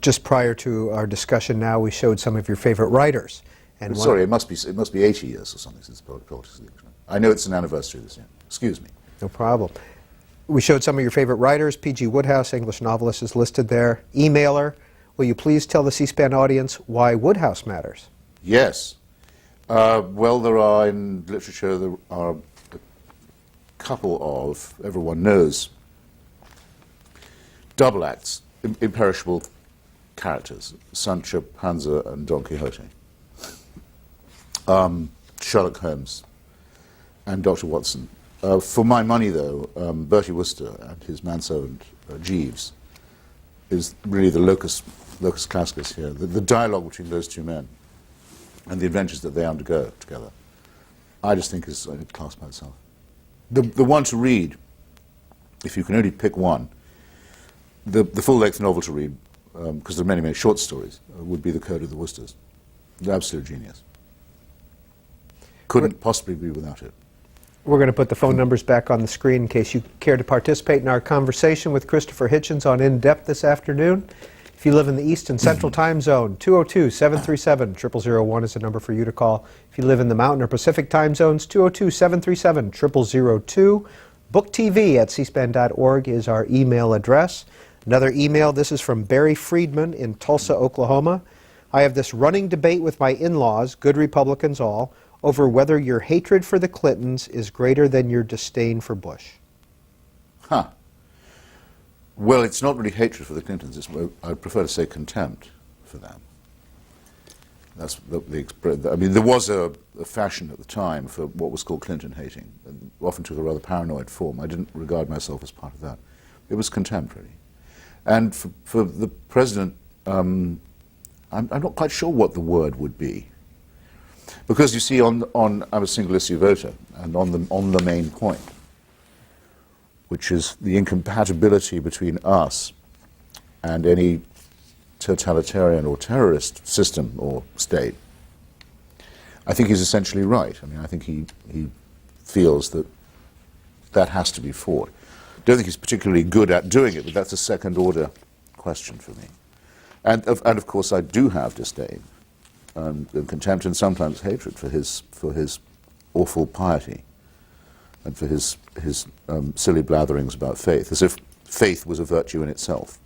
Just prior to our discussion now, we showed some of your favorite writers. And sorry, it must be 80 years or something since Politics in the English Language. I know it's an anniversary this year. Excuse me. No problem. We showed some of your favorite writers. P.G. Wodehouse, English novelist, is listed there. Emailer, will you please tell the C-SPAN audience why Wodehouse matters? Yes. Well, there are in literature, there are a couple of, everyone knows, double acts, imperishable characters, Sancho Panza and Don Quixote. Sherlock Holmes and Dr. Watson. For my money, though, Bertie Wooster and his manservant Jeeves is really the locus classicus here. The dialogue between those two men and the adventures that they undergo together, I just think is a class by itself. The one to read, if you can only pick one, the full-length novel to read, because there are many, many short stories, would be The Code of the Woosters. The absolute genius. Couldn't possibly be without it. We're going to put the phone numbers back on the screen in case you care to participate in our conversation with Christopher Hitchens on In Depth this afternoon. If If you live in the East and Central Time Zone, 202-737-0001 is the number for you to call. If you live in the Mountain or Pacific Time Zones, 202-737-0002. BookTV@cspan.org is our email address. Another email, this is from Barry Friedman in Tulsa, Oklahoma. I have this running debate with my in-laws, good Republicans all, over whether your hatred for the Clintons is greater than your disdain for Bush. Huh. Well, it's not really hatred for the Clintons. I'd prefer to say contempt for them. That's I mean, there was a fashion at the time for what was called Clinton hating, and often took a rather paranoid form. I didn't regard myself as part of that. It was contempt, really. And for the president, I'm not quite sure what the word would be. Because you see, I'm a single issue voter, and on the main point, which is the incompatibility between us and any totalitarian or terrorist system or state, I think he's essentially right. I mean, I think he feels that that has to be fought. Don't think he's particularly good at doing it, but that's a second-order question for me. And of course, I do have disdain and contempt and sometimes hatred for his awful piety and for his silly blatherings about faith, as if faith was a virtue in itself,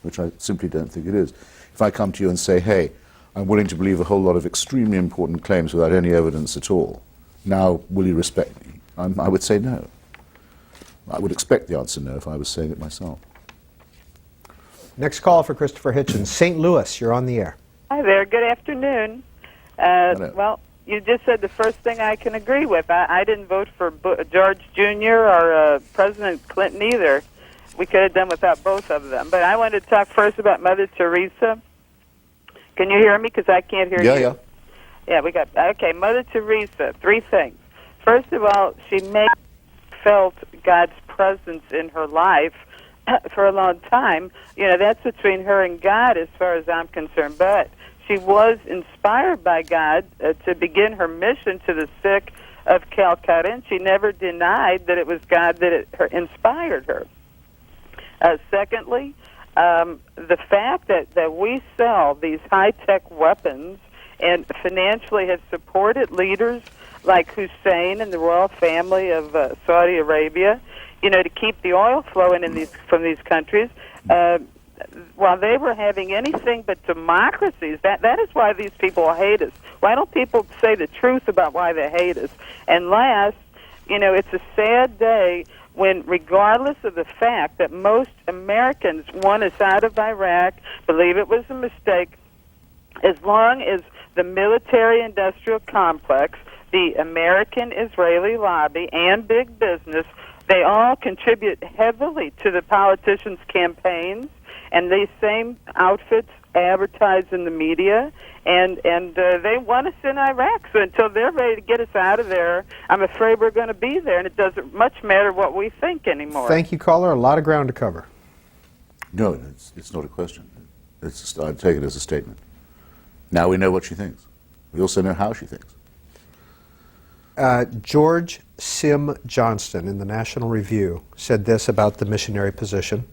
which I simply don't think it is. If I come to you and say, hey, I'm willing to believe a whole lot of extremely important claims without any evidence at all, now will you respect me? I would say no. I would expect the answer no if I was saying it myself. Next call for Christopher Hitchens. St. Louis, you're on the air. Hi there. Good afternoon. Well, you just said the first thing I can agree with. I didn't vote for George Jr. or President Clinton either. We could have done without both of them. But I wanted to talk first about Mother Teresa. Can you hear me? Because I can't hear you. Yeah. Yeah, we got... Okay, Mother Teresa, three things. First of all, she felt God's presence in her life for a long time. You know, that's between her and God as far as I'm concerned. But she was inspired by God to begin her mission to the sick of Calcutta, and she never denied that it was God that inspired her. Secondly, the fact that we sell these high-tech weapons and financially have supported leaders like Hussein and the royal family of Saudi Arabia, you know, to keep the oil flowing from these countries, while they were having anything but democracies. That is why these people hate us. Why don't people say the truth about why they hate us? And last, you know, it's a sad day when, regardless of the fact that most Americans want us out of Iraq, believe it was a mistake, as long as the military-industrial complex, the American-Israeli lobby, and big business, they all contribute heavily to the politicians' campaigns, and these same outfits advertise in the media, and they want us in Iraq. So until they're ready to get us out of there, I'm afraid we're going to be there, and it doesn't much matter what we think anymore. Thank you, caller. A lot of ground to cover. No, it's not a question. I'd take it as a statement. Now we know what she thinks. We also know how she thinks. George Sim Johnston in the National Review said this about the missionary position.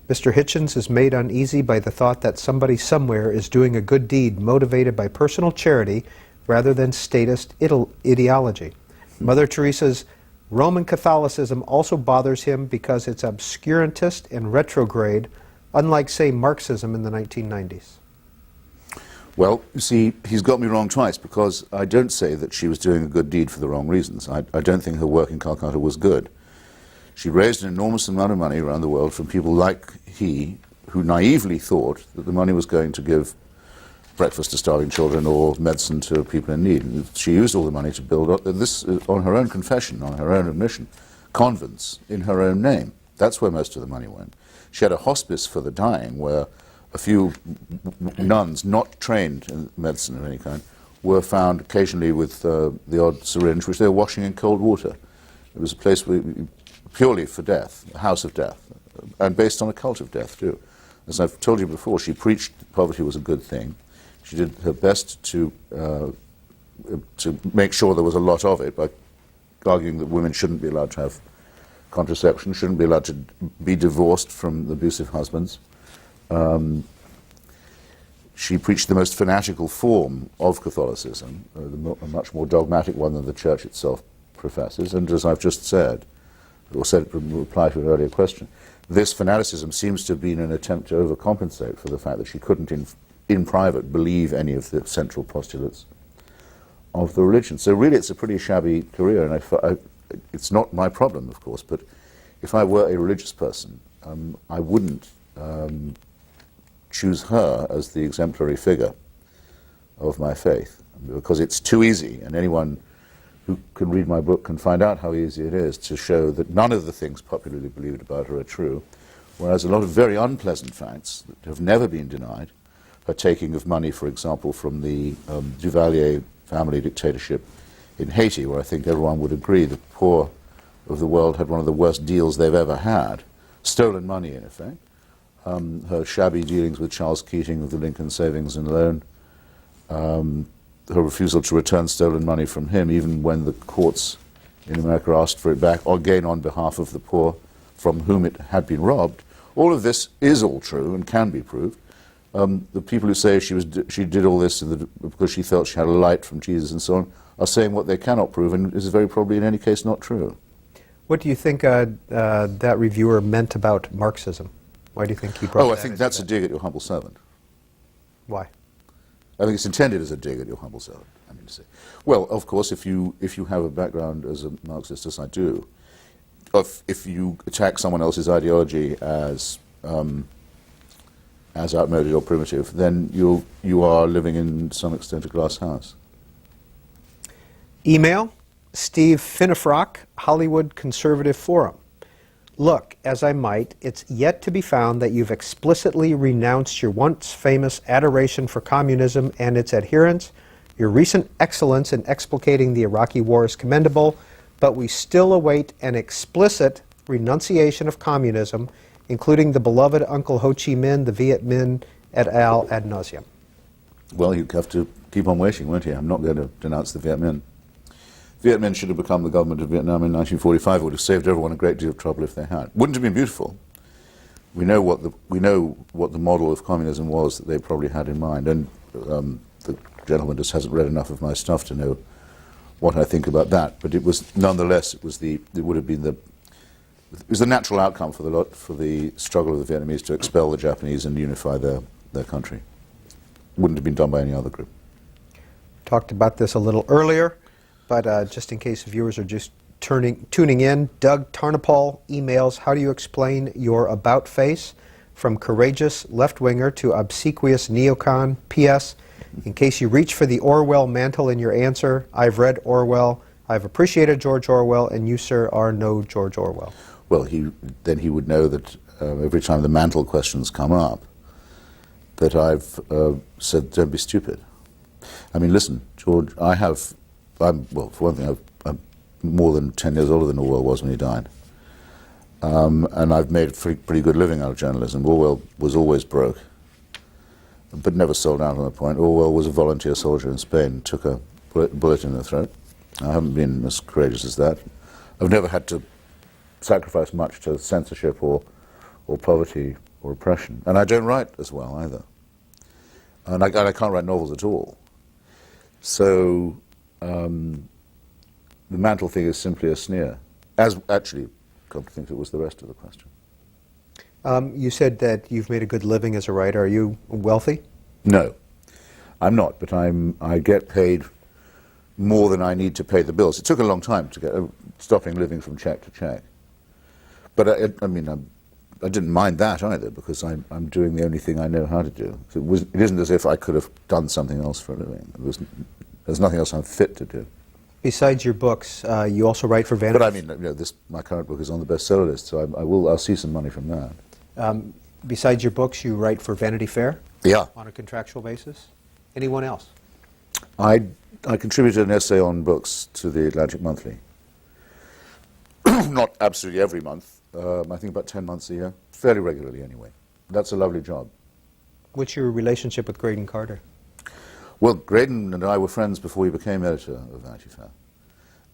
Mr. Hitchens is made uneasy by the thought that somebody somewhere is doing a good deed motivated by personal charity rather than statist ideology. Mother Teresa's Roman Catholicism also bothers him because it's obscurantist and retrograde, unlike, say, Marxism in the 1990s. Well, you see, he's got me wrong twice, because I don't say that she was doing a good deed for the wrong reasons. I don't think her work in Calcutta was good. She raised an enormous amount of money around the world from people like he, who naively thought that the money was going to give breakfast to starving children or medicine to people in need. And she used all the money to build up, this on her own confession, on her own admission, convents in her own name. That's where most of the money went. She had a hospice for the dying where a few nuns not trained in medicine of any kind were found occasionally with the odd syringe, which they were washing in cold water. It was a place purely for death, a house of death, and based on a cult of death too. As I've told you before, she preached poverty was a good thing. She did her best to make sure there was a lot of it by arguing that women shouldn't be allowed to have contraception, shouldn't be allowed to be divorced from abusive husbands. She preached the most fanatical form of Catholicism, a much more dogmatic one than the Church itself professes. And as I've just said, or said in reply to an earlier question, this fanaticism seems to have been an attempt to overcompensate for the fact that she couldn't, in private, believe any of the central postulates of the religion. So really, it's a pretty shabby career, and it's not my problem, of course. But if I were a religious person, I wouldn't choose her as the exemplary figure of my faith, because it's too easy, and anyone who can read my book can find out how easy it is to show that none of the things popularly believed about her are true, whereas a lot of very unpleasant facts that have never been denied, her taking of money, for example, from the Duvalier family dictatorship in Haiti, where I think everyone would agree the poor of the world had one of the worst deals they've ever had, stolen money in effect, her shabby dealings with Charles Keating of the Lincoln Savings and Loan, her refusal to return stolen money from him, even when the courts in America asked for it back, or again on behalf of the poor from whom it had been robbed. All of this is all true and can be proved. The people who say she did all this because she felt she had a light from Jesus and so on are saying what they cannot prove, and is very probably in any case not true. What do you think that reviewer meant about Marxism? Why do you think he brought that? I think that's a dig at your humble servant. Why? I think it's intended as a dig at your humble servant, I mean to say. Well, of course, if you have a background as a Marxist, as I do, if you attack someone else's ideology as outmoded or primitive, then you are living in some extent a glass house. Email, Steve Finnefrock, Hollywood Conservative Forum. Look, as I might, it's yet to be found that you've explicitly renounced your once famous adoration for communism and its adherents. Your recent excellence in explicating the Iraqi war is commendable, but we still await an explicit renunciation of communism, including the beloved Uncle Ho Chi Minh, the Viet Minh et al. Ad nauseum. Well, you have to keep on waiting, won't you? I'm not going to denounce the Viet Minh. Viet Minh should have become the government of Vietnam in 1945. It would have saved everyone a great deal of trouble if they had. Wouldn't have been beautiful. We know what the model of communism was that they probably had in mind, and the gentleman just hasn't read enough of my stuff to know what I think about that. But it was nonetheless it was the natural outcome for the struggle of the Vietnamese to expel the Japanese and unify their country. Wouldn't have been done by any other group. Talked about this a little earlier, but just in case viewers are just tuning in, Doug Tarnopol emails, how do you explain your about face from courageous left-winger to obsequious neocon? P.S. In case you reach for the Orwell mantle in your answer, I've read Orwell, I've appreciated George Orwell, and you, sir, are no George Orwell. Well, then he would know that every time the mantle questions come up, that I've said, don't be stupid. I mean, listen, George, well, for one thing, I'm more than 10 years older than Orwell was when he died. And I've made a pretty good living out of journalism. Orwell was always broke, but never sold out on the point. Orwell was a volunteer soldier in Spain, took a bullet in the throat. I haven't been as courageous as that. I've never had to sacrifice much to censorship or poverty or oppression. And I don't write as well either. And I can't write novels at all. So the mantle thing is simply a sneer, as actually, come to think it was the rest of the question. You said that you've made a good living as a writer. Are you wealthy? No, I'm not, but I get paid more than I need to pay the bills. It took a long time to get stopping living from check to check. But I didn't mind that either, because I'm doing the only thing I know how to do. So it isn't as if I could have done something else for a living. There's nothing else I'm fit to do. Besides your books, you also write for Vanity. But I mean, my current book is on the bestseller list, so I'll see some money from that. Besides your books, you write for Vanity Fair? Yeah. On a contractual basis? Anyone else? I contributed an essay on books to the Atlantic Monthly. Not absolutely every month. I think about 10 months a year. Fairly regularly, anyway. That's a lovely job. What's your relationship with Graydon Carter? Well, Graydon and I were friends before he became editor of Vanity Fair.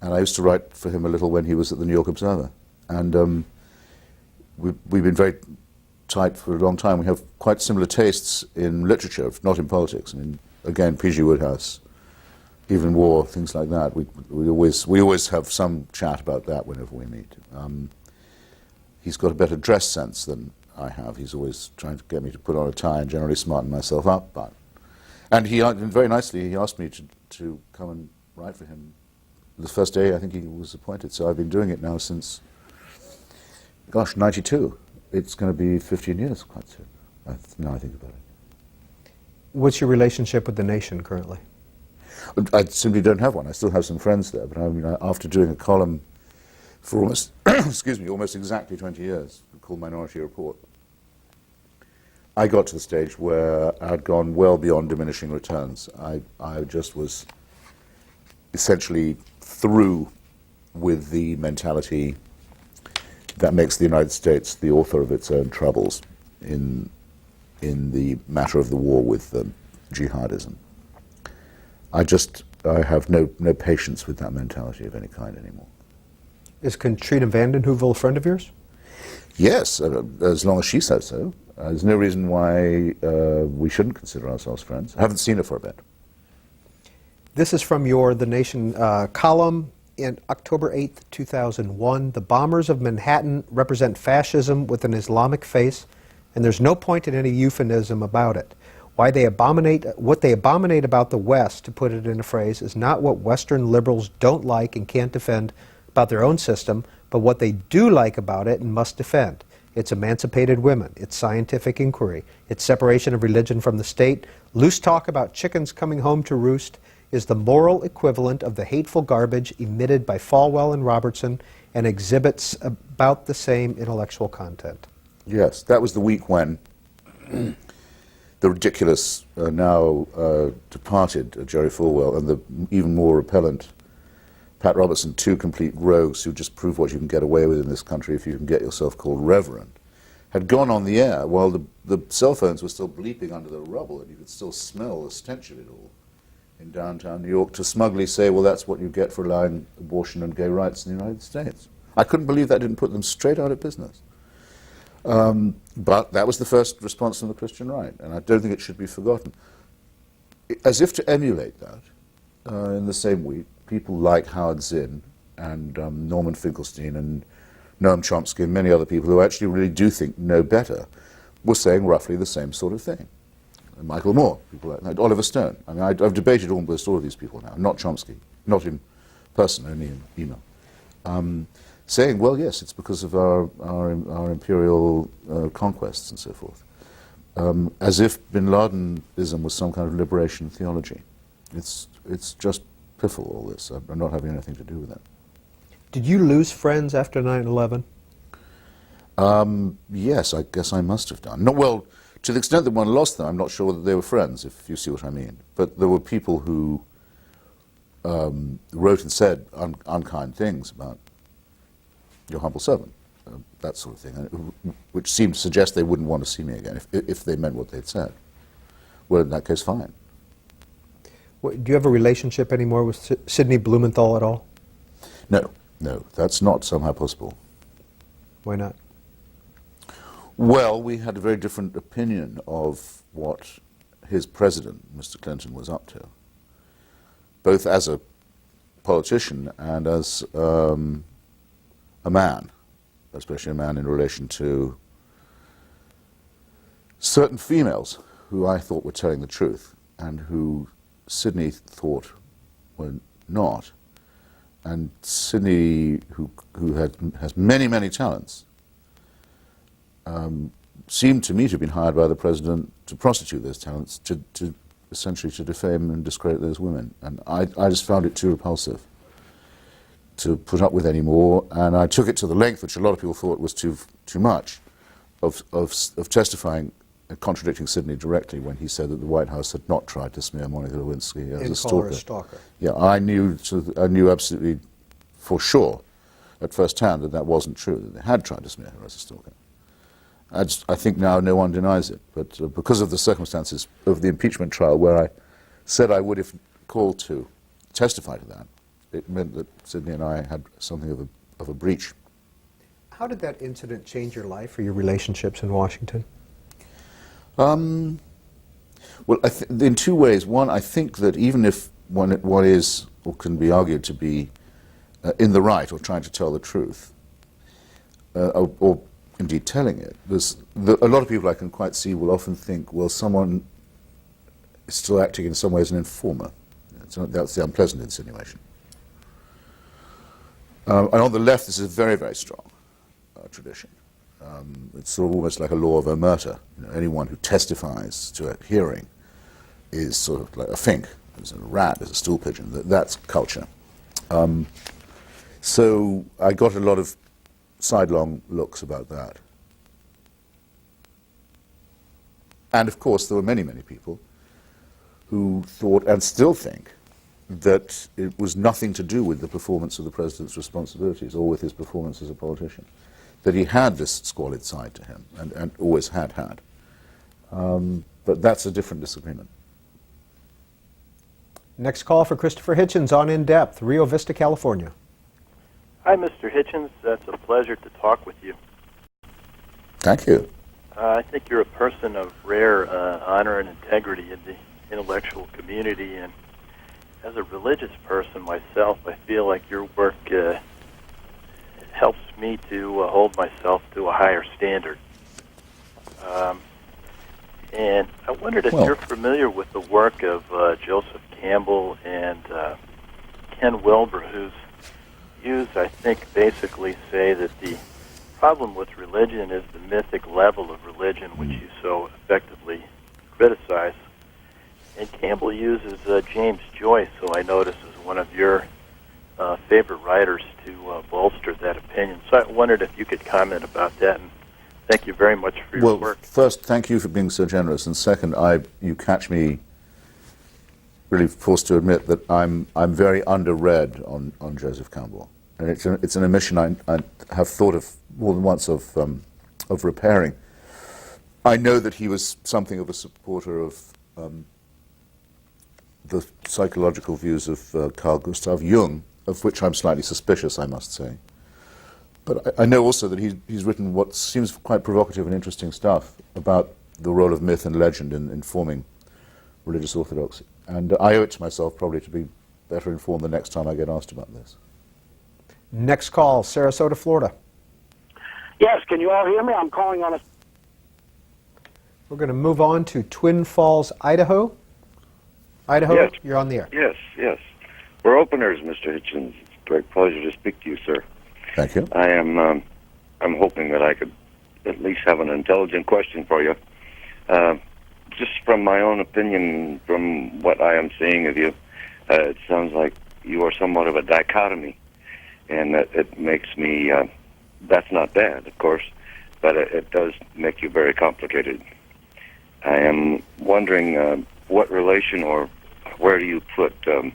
And I used to write for him a little when he was at the New York Observer. And we've been very tight for a long time. We have quite similar tastes in literature, not in politics. I mean, again, P.G. Wodehouse, even war, things like that. We always have some chat about that whenever we meet. He's got a better dress sense than I have. He's always trying to get me to put on a tie and generally smarten myself up. And he very nicely, he asked me to come and write for him the first day I think he was appointed. So I've been doing it now since, gosh, 92. It's going to be 15 years quite soon, now I think about it. What's your relationship with The Nation currently? I simply don't have one. I still have some friends there, but I mean, after doing a column for almost, excuse me, almost exactly 20 years, called Minority Report, I got to the stage where I'd gone well beyond diminishing returns. I just was essentially through with the mentality that makes the United States the author of its own troubles in the matter of the war with jihadism. I have no patience with that mentality of any kind anymore. Is Katrina vanden Heuvel a friend of yours? Yes, as long as she says so. There's no reason why we shouldn't consider ourselves friends. I haven't seen her for a bit. This is from your The Nation column in October 8th, 2001. The bombers of Manhattan represent fascism with an Islamic face, and there's no point in any euphemism about it. What they abominate about the West, to put it in a phrase, is not what Western liberals don't like and can't defend about their own system, but what they do like about it and must defend. It's emancipated women, it's scientific inquiry, it's separation of religion from the state. Loose talk about chickens coming home to roost is the moral equivalent of the hateful garbage emitted by Falwell and Robertson, and exhibits about the same intellectual content. Yes, that was the week when the ridiculous, now departed Jerry Falwell, and the even more repellent Pat Robertson, two complete rogues who just prove what you can get away with in this country if you can get yourself called reverend, had gone on the air while the cell phones were still bleeping under the rubble, and you could still smell the stench of it all in downtown New York, to smugly say, well, that's what you get for allowing abortion and gay rights in the United States. I couldn't believe that didn't put them straight out of business. But that was the first response from the Christian right, and I don't think it should be forgotten. As if to emulate that, in the same week, people like Howard Zinn and Norman Finkelstein and Noam Chomsky and many other people who actually really do think no better were saying roughly the same sort of thing. And Michael Moore, people like that, Oliver Stone. I mean, I've debated almost all of these people now, not Chomsky, not in person, only in email, saying, well, yes, it's because of our imperial conquests and so forth. As if bin Ladenism was some kind of liberation theology. It's just piffle, all this. I'm not having anything to do with it. Did you lose friends after 9/11? Yes, I guess I must have done. Not well, to the extent that one lost them, I'm not sure that they were friends, if you see what I mean. But there were people who wrote and said unkind things about your humble servant, that sort of thing, which seemed to suggest they wouldn't want to see me again if they meant what they'd said. Well, in that case, fine. Do you have a relationship anymore with Sidney Blumenthal at all? No, that's not somehow possible. Why not? Well, we had a very different opinion of what his president, Mr. Clinton, was up to, both as a politician and as a man, especially a man in relation to certain females who I thought were telling the truth and who Sidney thought were not. And Sidney, who has many, many talents, seemed to me to have been hired by the president to prostitute those talents, to essentially to defame and discredit those women. And I just found it too repulsive to put up with anymore, and I took it to the length, which a lot of people thought was too much, of testifying and contradicting Sidney directly when he said that the White House had not tried to smear Monica Lewinsky as a stalker. Yeah, I knew absolutely for sure at first hand that wasn't true, that they had tried to smear her as a stalker. I think now no one denies it, but because of the circumstances of the impeachment trial where I said I would if called to testify to that, it meant that Sidney and I had something of a breach. How did that incident change your life or your relationships in Washington? Well, in two ways. One, I think that even if one is, or can be argued to be, in the right or trying to tell the truth, or indeed telling it, a lot of people I can quite see will often think, well, someone is still acting in some ways as an informer. That's the unpleasant insinuation. And on the left, this is a very, very strong tradition. It's sort of almost like a law of omerta. Anyone who testifies to a hearing is sort of like a fink, as a rat, as a stool pigeon. That's culture. So I got a lot of sidelong looks about that. And of course, there were many, many people who thought, and still think, that it was nothing to do with the performance of the president's responsibilities or with his performance as a politician. That he had this squalid side to him, and always had. But that's a different disagreement. Next call for Christopher Hitchens on In Depth, Rio Vista, California. Hi, Mr. Hitchens. It's a pleasure to talk with you. Thank you. I think you're a person of rare honor and integrity in the intellectual community, and as a religious person myself, I feel like your work helps me to hold myself to a higher standard. And I wondered if you're familiar with the work of Joseph Campbell and Ken Wilber, whose views, I think, basically say that the problem with religion is the mythic level of religion, which you so effectively criticize. And Campbell uses James Joyce, who I notice is one of your favorite writers, to bolster that opinion. So I wondered if you could comment about that, and thank you very much for your work. First, thank you for being so generous, and second, you catch me really forced to admit that I'm very underread on Joseph Campbell, and it's an omission I have thought of more than once of repairing. I know that he was something of a supporter of the psychological views of Carl Gustav Jung, of which I'm slightly suspicious, I must say. But I know also that he's written what seems quite provocative and interesting stuff about the role of myth and legend in forming religious orthodoxy. And I owe it to myself probably to be better informed the next time I get asked about this. Next call, Sarasota, Florida. Yes, can you all hear me? I'm calling on a... We're going to move on to Twin Falls, Idaho. Idaho, yes. You're on the air. Yes. We're openers, Mr. Hitchens. It's a great pleasure to speak to you, sir. Thank you. I am I'm hoping that I could at least have an intelligent question for you. Just from my own opinion, from what I am seeing of you, it sounds like you are somewhat of a dichotomy, and that it makes me, that's not bad, of course, but it does make you very complicated. I am wondering what relation or where do you put the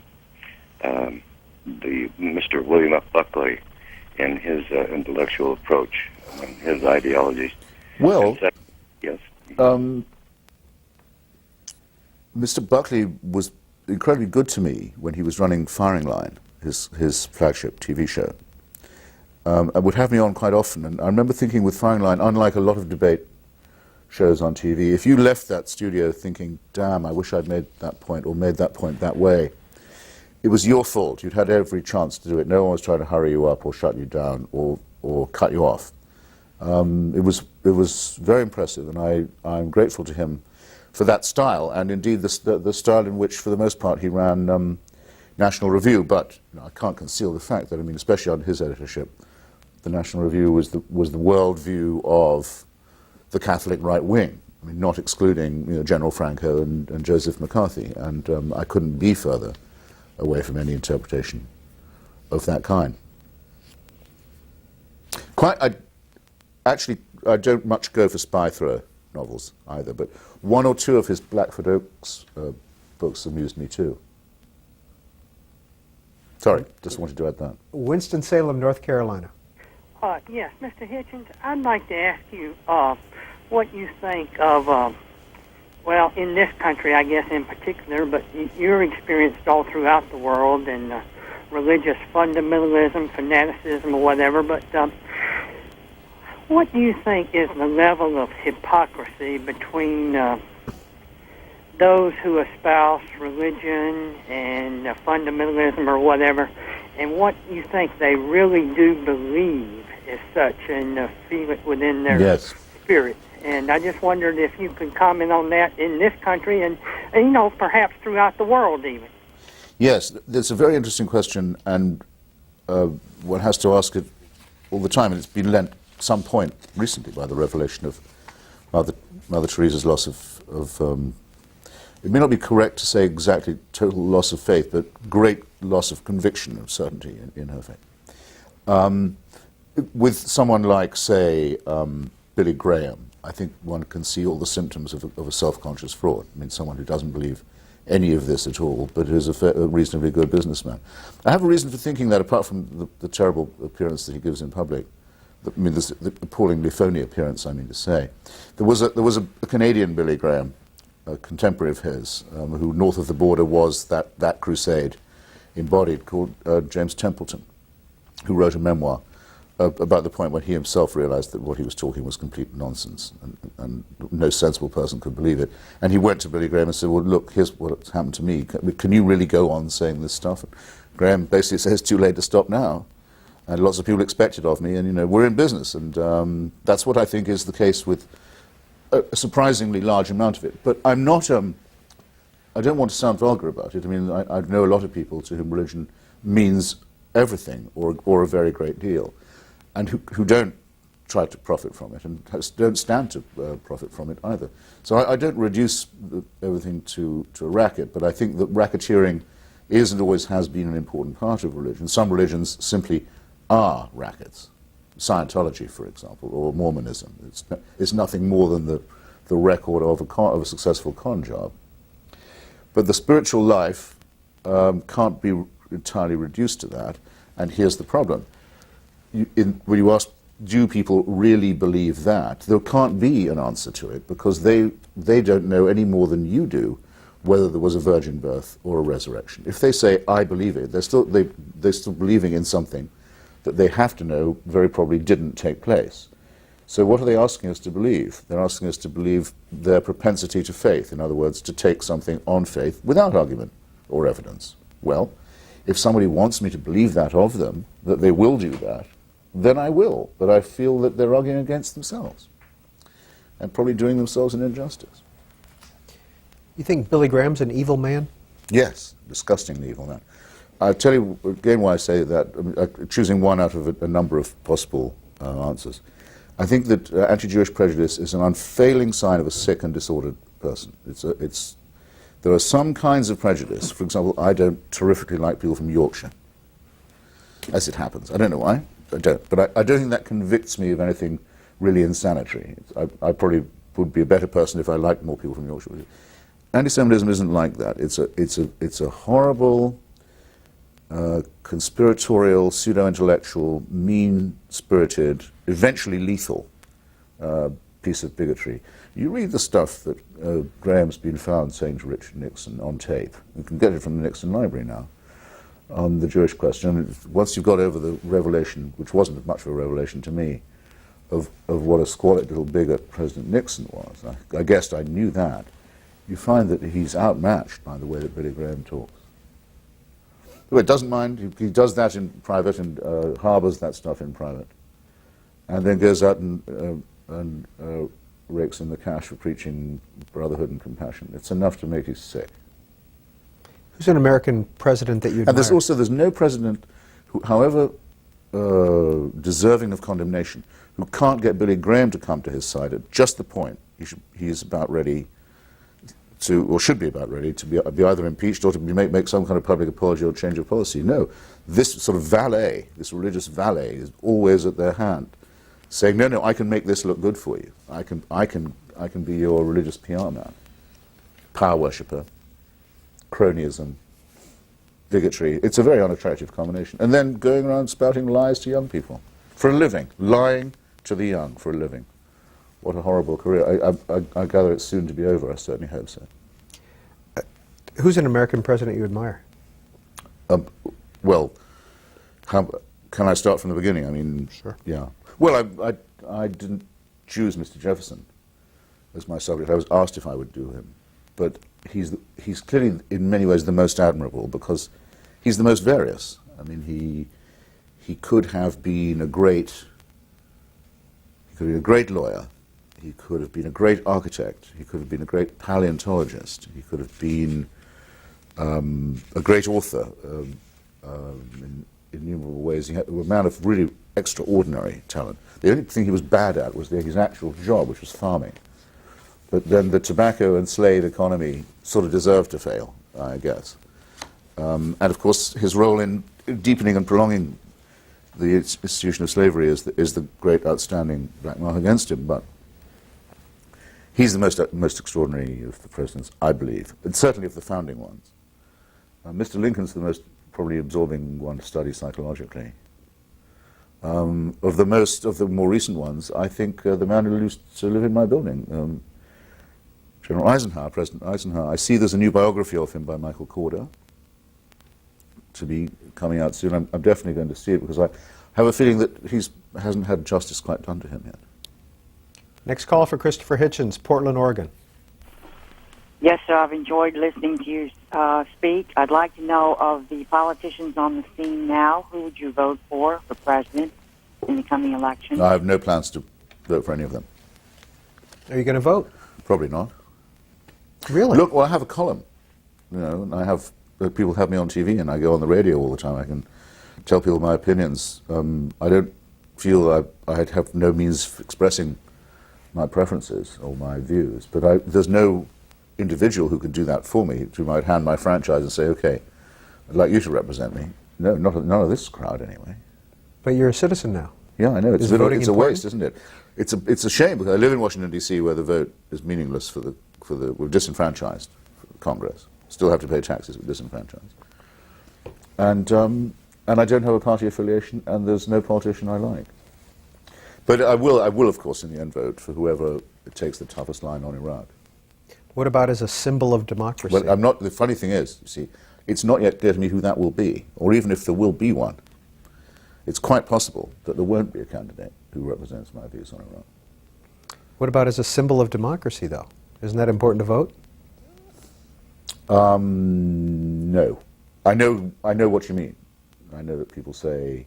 Mr. William F. Buckley in his intellectual approach and his ideologies? Well, yes. Mr. Buckley was incredibly good to me when he was running Firing Line, his flagship TV show. And would have me on quite often. And I remember thinking with Firing Line, unlike a lot of debate shows on TV, if you left that studio thinking, damn, I wish I'd made that point or made that point that way, it was your fault. You'd had every chance to do it. No one was trying to hurry you up or shut you down or cut you off. It was very impressive, and I'm grateful to him for that style, and indeed the style in which, for the most part, he ran National Review. But I can't conceal the fact that, I mean, especially under his editorship, the National Review was the worldview of the Catholic right wing. I mean, not excluding General Franco and Joseph McCarthy, and I couldn't be further away from any interpretation of that kind. I don't much go for spy thriller novels either, but one or two of his Blackford Oaks books amused me too. Sorry, just wanted to add that. Winston-Salem, North Carolina. Yes, Mr. Hitchens, I'd like to ask you what you think of, well, in this country, I guess in particular, but you're experienced all throughout the world in religious fundamentalism, fanaticism, or whatever, but what do you think is the level of hypocrisy between those who espouse religion and fundamentalism or whatever, and what you think they really do believe as such and feel it within their spirit? And I just wondered if you could comment on that in this country and perhaps throughout the world even. Yes, that's a very interesting question, and one has to ask it all the time, and it's been lent some point recently by the revelation of Mother Teresa's loss of it may not be correct to say exactly total loss of faith, but great loss of conviction of certainty in her faith. With someone like, say, Billy Graham, I think one can see all the symptoms of a self-conscious fraud. I mean, someone who doesn't believe any of this at all, but who's a reasonably good businessman. I have a reason for thinking that, apart from the terrible appearance that he gives in public, the appallingly phony appearance, I mean to say. There was a Canadian Billy Graham, a contemporary of his, who north of the border was that crusade embodied, called James Templeton, who wrote a memoir about the point when he himself realized that what he was talking was complete nonsense, and no sensible person could believe it. And he went to Billy Graham and said, well, look, here's what's happened to me. Can you really go on saying this stuff? And Graham basically says, it's too late to stop now. And lots of people expect it of me, and we're in business. And that's what I think is the case with a surprisingly large amount of it. But I'm not, I don't want to sound vulgar about it. I mean, I know a lot of people to whom religion means everything or a very great deal, and who don't try to profit from it and don't stand to profit from it either. So I don't reduce everything to a racket, but I think that racketeering is and always has been an important part of religion. Some religions simply are rackets. Scientology, for example, or Mormonism. It's nothing more than the record of a successful con job. But the spiritual life can't be entirely reduced to that, and here's the problem. When you ask, do people really believe that, there can't be an answer to it, because they don't know any more than you do whether there was a virgin birth or a resurrection. If they say, I believe it, they're still believing in something that they have to know very probably didn't take place. So what are they asking us to believe? They're asking us to believe their propensity to faith, in other words, to take something on faith without argument or evidence. Well, if somebody wants me to believe that of them, that they will do that, then I will, but I feel that they're arguing against themselves and probably doing themselves an injustice. You think Billy Graham's an evil man? Yes, disgustingly evil man. I'll tell you again why I say that, choosing one out of a number of possible answers. I think that anti-Jewish prejudice is an unfailing sign of a sick and disordered person. There are some kinds of prejudice. For example, I don't terrifically like people from Yorkshire, as it happens. I don't know why, I don't. But I don't think that convicts me of anything really insanitary. I probably would be a better person if I liked more people from Yorkshire. Anti-Semitism isn't like that. It's a horrible, conspiratorial, pseudo-intellectual, mean-spirited, eventually lethal piece of bigotry. You read the stuff that Graham's been found saying to Richard Nixon on tape. You can get it from the Nixon Library now, on the Jewish question. Once you've got over the revelation, which wasn't much of a revelation to me, of what a squalid little bigot President Nixon was, I guessed I knew that, you find that he's outmatched by the way that Billy Graham talks. But doesn't mind, he does that in private and harbors that stuff in private, and then goes out and rakes in the cash for preaching brotherhood and compassion. It's enough to make you sick. Who's an American president that you admire? And there's no president who, however deserving of condemnation, who can't get Billy Graham to come to his side at just the point he is about ready to, or should be about ready, to be either impeached or to make some kind of public apology or change of policy. No, this sort of valet, this religious valet, is always at their hand, saying, no, I can make this look good for you. I can be your religious PR man. Power worshipper, cronyism, bigotry. It's a very unattractive combination. And then going around spouting lies to young people for a living, lying to the young for a living. What a horrible career. I gather it's soon to be over. I certainly hope so. Who's an American president you admire? Well, can I start from the beginning? I mean, sure. Yeah. Well, I didn't choose Mr. Jefferson as my subject. I was asked if I would do him. But he's clearly, in many ways, the most admirable because he's the most various. I mean, he could have been a great lawyer. He could have been a great architect. He could have been a great paleontologist. He could have been a great author in innumerable ways. He had a man of really extraordinary talent. The only thing he was bad at was his actual job, which was farming. But then the tobacco and slave economy sort of deserved to fail, I guess. And of course, his role in deepening and prolonging the institution of slavery is the great outstanding black mark against him. But he's the most extraordinary of the presidents, I believe, and certainly of the founding ones. Mr. Lincoln's the most probably absorbing one to study psychologically. Of the more recent ones, I think the man who used to live in my building, General Eisenhower, President Eisenhower. I see there's a new biography of him by Michael Corder to be coming out soon. I'm definitely going to see it because I have a feeling that he hasn't had justice quite done to him yet. Next call for Christopher Hitchens, Portland, Oregon. Yes, sir, I've enjoyed listening to you speak. I'd like to know of the politicians on the scene now, who would you vote for president in the coming election? I have no plans to vote for any of them. Are you going to vote? Probably not. Really? Look, well, I have a column, and I have people have me on TV, and I go on the radio all the time. I can tell people my opinions. I don't feel I have no means of expressing my preferences or my views, but there's no individual who could do that for me, who might hand my franchise and say, okay, I'd like you to represent me. No, none of this crowd anyway. But you're a citizen now. Yeah, I know. It's a waste, isn't it? It's a shame because I live in Washington D.C. where the vote is meaningless we're disenfranchised for Congress. Still have to pay taxes, we're disenfranchised. And I don't have a party affiliation, and there's no politician I like. But I will, of course, in the end vote for whoever takes the toughest line on Iraq. What about as a symbol of democracy? Well, I'm not. The funny thing is, you see, it's not yet clear to me who that will be, or even if there will be one. It's quite possible that there won't be a candidate who represents my views on Iraq. What about as a symbol of democracy, though? Isn't that important to vote? No. I know what you mean. I know that people say,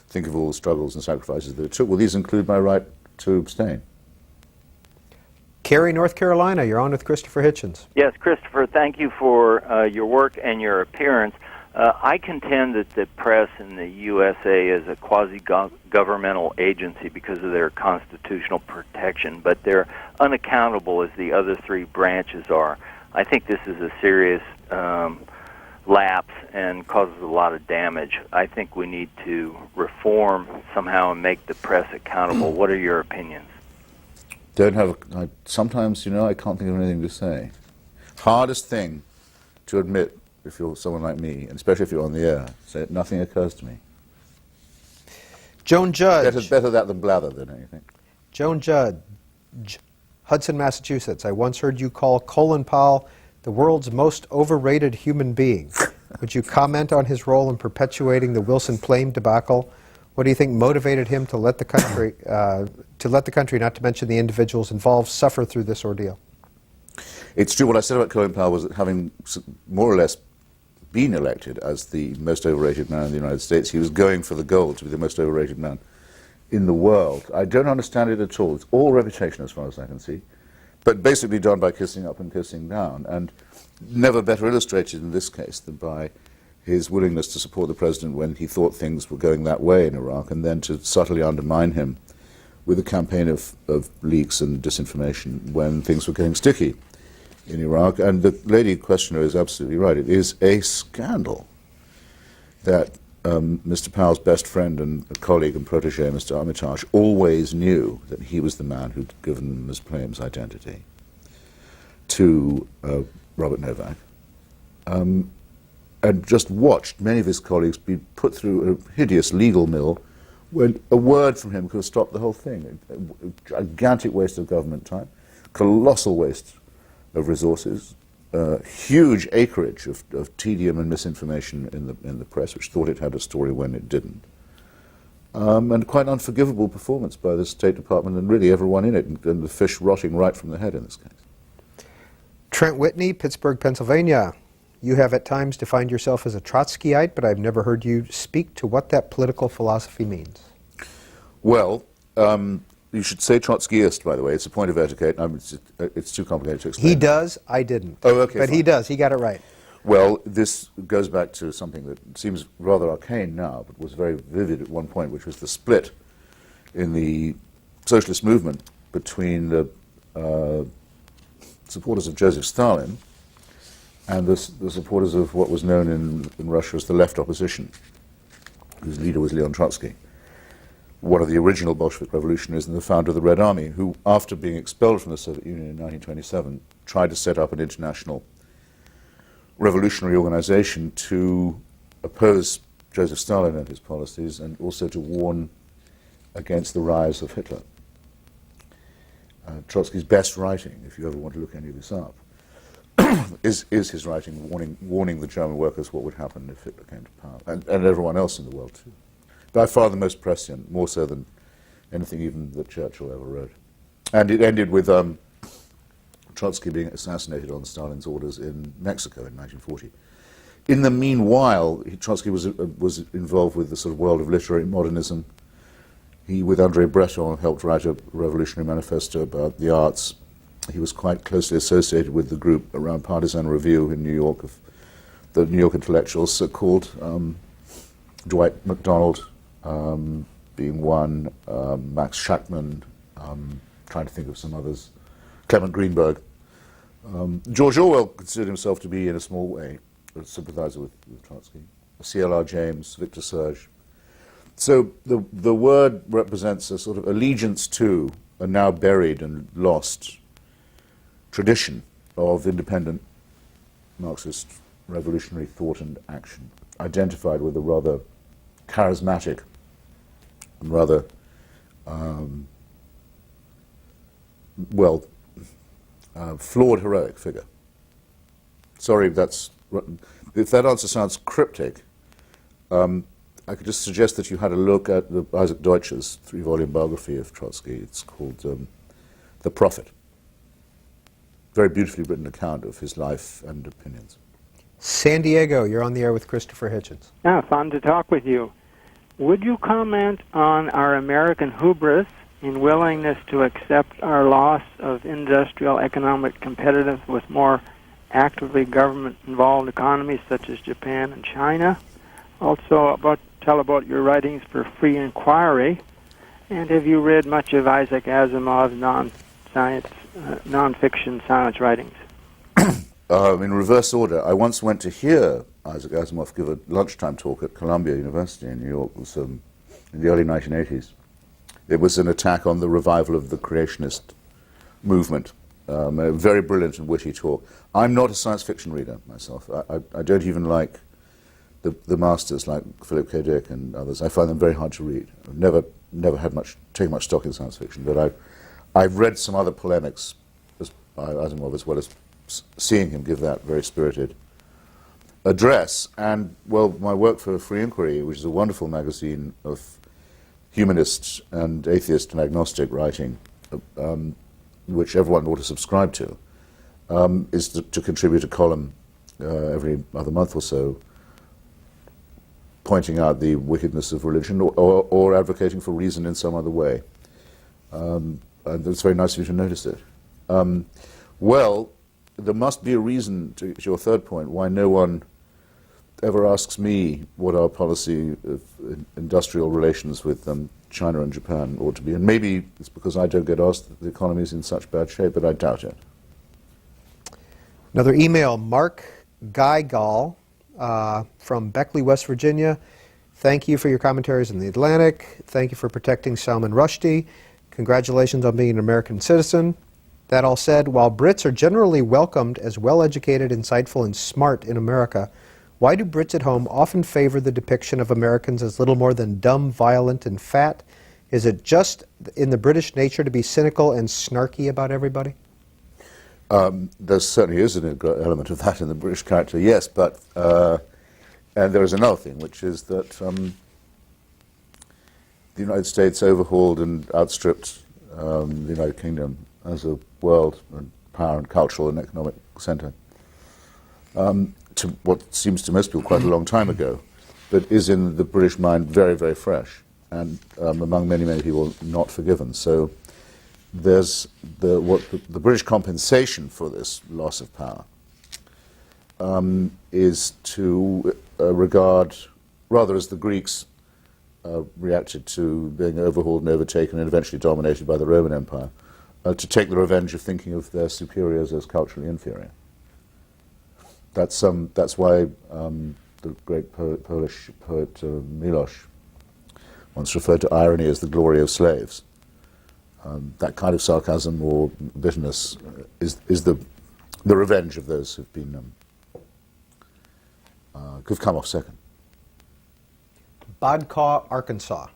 think of all the struggles and sacrifices that it took. Well, these include my right to abstain. Cary, North Carolina, you're on with Christopher Hitchens. Yes, Christopher, thank you for your work and your appearance. I contend that the press in the USA is a quasi-governmental agency because of their constitutional protection, but they're unaccountable as the other three branches are. I think this is a serious lapse and causes a lot of damage. I think we need to reform somehow and make the press accountable. What are your opinions? Sometimes, I can't think of anything to say. Hardest thing to admit if you're someone like me, and especially if you're on the air, say nothing occurs to me. Joan Judge. Better that than blather than anything. Joan Judge, Hudson, Massachusetts. I once heard you call Colin Powell the world's most overrated human being. Would you comment on his role in perpetuating the Wilson Plame debacle? What do you think motivated him to let the country, not to mention the individuals involved, suffer through this ordeal? It's true. What I said about Colin Powell was that having more or less been elected as the most overrated man in the United States, he was going for the gold to be the most overrated man in the world. I don't understand it at all. It's all reputation as far as I can see, but basically done by kissing up and kissing down, and never better illustrated in this case than by his willingness to support the president when he thought things were going that way in Iraq, and then to subtly undermine him with a campaign of leaks and disinformation when things were getting sticky in Iraq. And the lady questioner is absolutely right. It is a scandal that Mr. Powell's best friend and colleague and protege, Mr. Armitage, always knew that he was the man who'd given Ms. Plame's identity to Robert Novak, and just watched many of his colleagues be put through a hideous legal mill when a word from him could have stopped the whole thing. A gigantic waste of government time, colossal waste of resources, huge acreage of tedium and misinformation in the press, which thought it had a story when it didn't. and quite an unforgivable performance by the State Department and really everyone in it, and the fish rotting right from the head in this case. Trent Whitney, Pittsburgh, Pennsylvania. You have at times defined yourself as a Trotskyite, but I've never heard you speak to what that political philosophy means. Well, you should say Trotskyist, by the way. It's a point of etiquette. It's too complicated to explain. He does, I didn't. Oh, okay. But fine. he does, he got it right. Well, this goes back to something that seems rather arcane now, but was very vivid at one point, which was the split in the socialist movement between the supporters of Joseph Stalin and the supporters of what was known in Russia as the left opposition, whose leader was Leon Trotsky, one of the original Bolshevik revolutionaries and the founder of the Red Army, who, after being expelled from the Soviet Union in 1927, tried to set up an international revolutionary organization to oppose Joseph Stalin and his policies, and also to warn against the rise of Hitler. Trotsky's best writing, if you ever want to look any of this up, is his writing warning the German workers what would happen if Hitler came to power, and everyone else in the world too. By far the most prescient, more so than anything even that Churchill ever wrote. And it ended with Trotsky being assassinated on Stalin's orders in Mexico in 1940. In the meanwhile, Trotsky was involved with the sort of world of literary modernism. He, with André Breton, helped write a revolutionary manifesto about the arts. He was quite closely associated with the group around Partisan Review in New York, of the New York intellectuals, so-called Dwight MacDonald being one, Max Shachtman, trying to think of some others, Clement Greenberg. George Orwell considered himself to be, in a small way, a sympathizer with Trotsky. C.L.R. James, Victor Serge. So the word represents a sort of allegiance to a now buried and lost tradition of independent Marxist revolutionary thought and action, identified with a rather charismatic and rather, flawed heroic figure. Sorry, if that answer sounds cryptic, I could just suggest that you had a look at Isaac Deutsch's 3-volume biography of Trotsky. It's called The Prophet. Very beautifully written account of his life and opinions. San Diego, you're on the air with Christopher Hitchens. Yeah, fun to talk with you. Would you comment on our American hubris in willingness to accept our loss of industrial economic competitiveness with more actively government-involved economies such as Japan and China? Also, tell about your writings for Free Inquiry, and have you read much of Isaac Asimov's non-fiction science writings? In reverse order, I once went to hear Isaac Asimov give a lunchtime talk at Columbia University in New York. It was in the early 1980s. It was an attack on the revival of the creationist movement. A very brilliant and witty talk. I'm not a science fiction reader myself. I don't even like the masters like Philip K. Dick and others. I find them very hard to read. I've never taken much stock in science fiction, but I've read some other polemics by Asimov, as well as seeing him give that very spirited address. And, well, my work for Free Inquiry, which is a wonderful magazine of humanist and atheist and agnostic writing, which everyone ought to subscribe to, is to contribute a column every other month or so, pointing out the wickedness of religion or advocating for reason in some other way. And it's very nice of you to notice it. Well, there must be a reason, to your third point, why no one ever asks me what our policy of industrial relations with China and Japan ought to be. And maybe it's because I don't get asked that the economy is in such bad shape, but I doubt it. Another email, Mark Geigal from Beckley, West Virginia. Thank you for your commentaries in the Atlantic. Thank you for protecting Salman Rushdie. Congratulations on being an American citizen. That all said, while Brits are generally welcomed as well-educated, insightful, and smart in America, why do Brits at home often favor the depiction of Americans as little more than dumb, violent, and fat? Is it just in the British nature to be cynical and snarky about everybody? There certainly is an element of that in the British character, yes, but and there is another thing, which is that the United States overhauled and outstripped the United Kingdom as a world and power and cultural and economic center to what seems to most people quite a long time ago, but is in the British mind very, very fresh, and among many, many people not forgiven. So there's the British compensation for this loss of power is to regard, rather as the Greeks reacted to being overhauled and overtaken and eventually dominated by the Roman Empire, to take the revenge of thinking of their superiors as culturally inferior. That's why the great Polish poet Milosz once referred to irony as the glory of slaves. That kind of sarcasm or bitterness is the revenge of those who've been who've come off second. Bodcaw, Arkansas.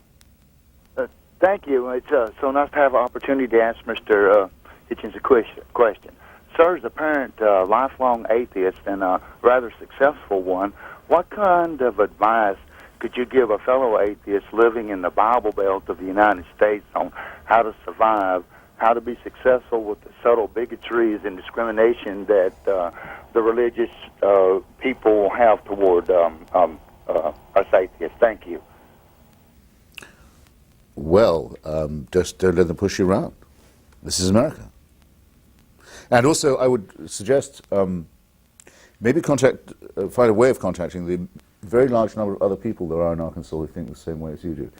Thank you. It's so nice to have an opportunity to ask Mr. Hitchens a question. Sir, as a parent, lifelong atheist and a rather successful one, what kind of advice could you give a fellow atheist living in the Bible Belt of the United States on how to survive, how to be successful with the subtle bigotries and discrimination that the religious people have toward us atheists? Thank you. Well, just don't let them push you around. This is America. And also, I would suggest maybe find a way of contacting the very large number of other people there are in Arkansas who think the same way as you do.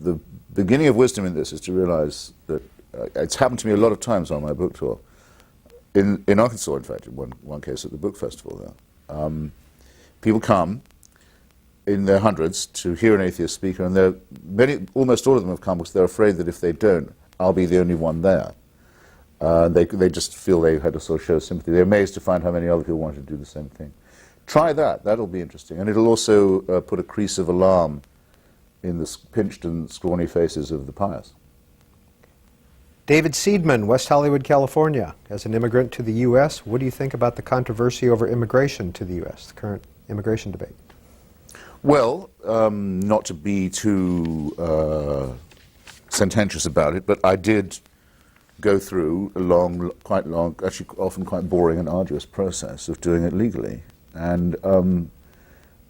The beginning of wisdom in this is to realize that it's happened to me a lot of times on my book tour. In Arkansas, in fact, in one case at the book festival there. People come in their hundreds to hear an atheist speaker, and almost all of them have come because they're afraid that if they don't, I'll be the only one there. They just feel they had to sort of show sympathy. They're amazed to find how many other people want to do the same thing. Try that. That'll be interesting. And it'll also put a crease of alarm in the pinched and scrawny faces of the pious. David Seidman, West Hollywood, California. As an immigrant to the U.S., what do you think about the controversy over immigration to the U.S., the current immigration debate? Well, not to be too sententious about it, but I did go through a quite long, actually often quite boring and arduous process of doing it legally. And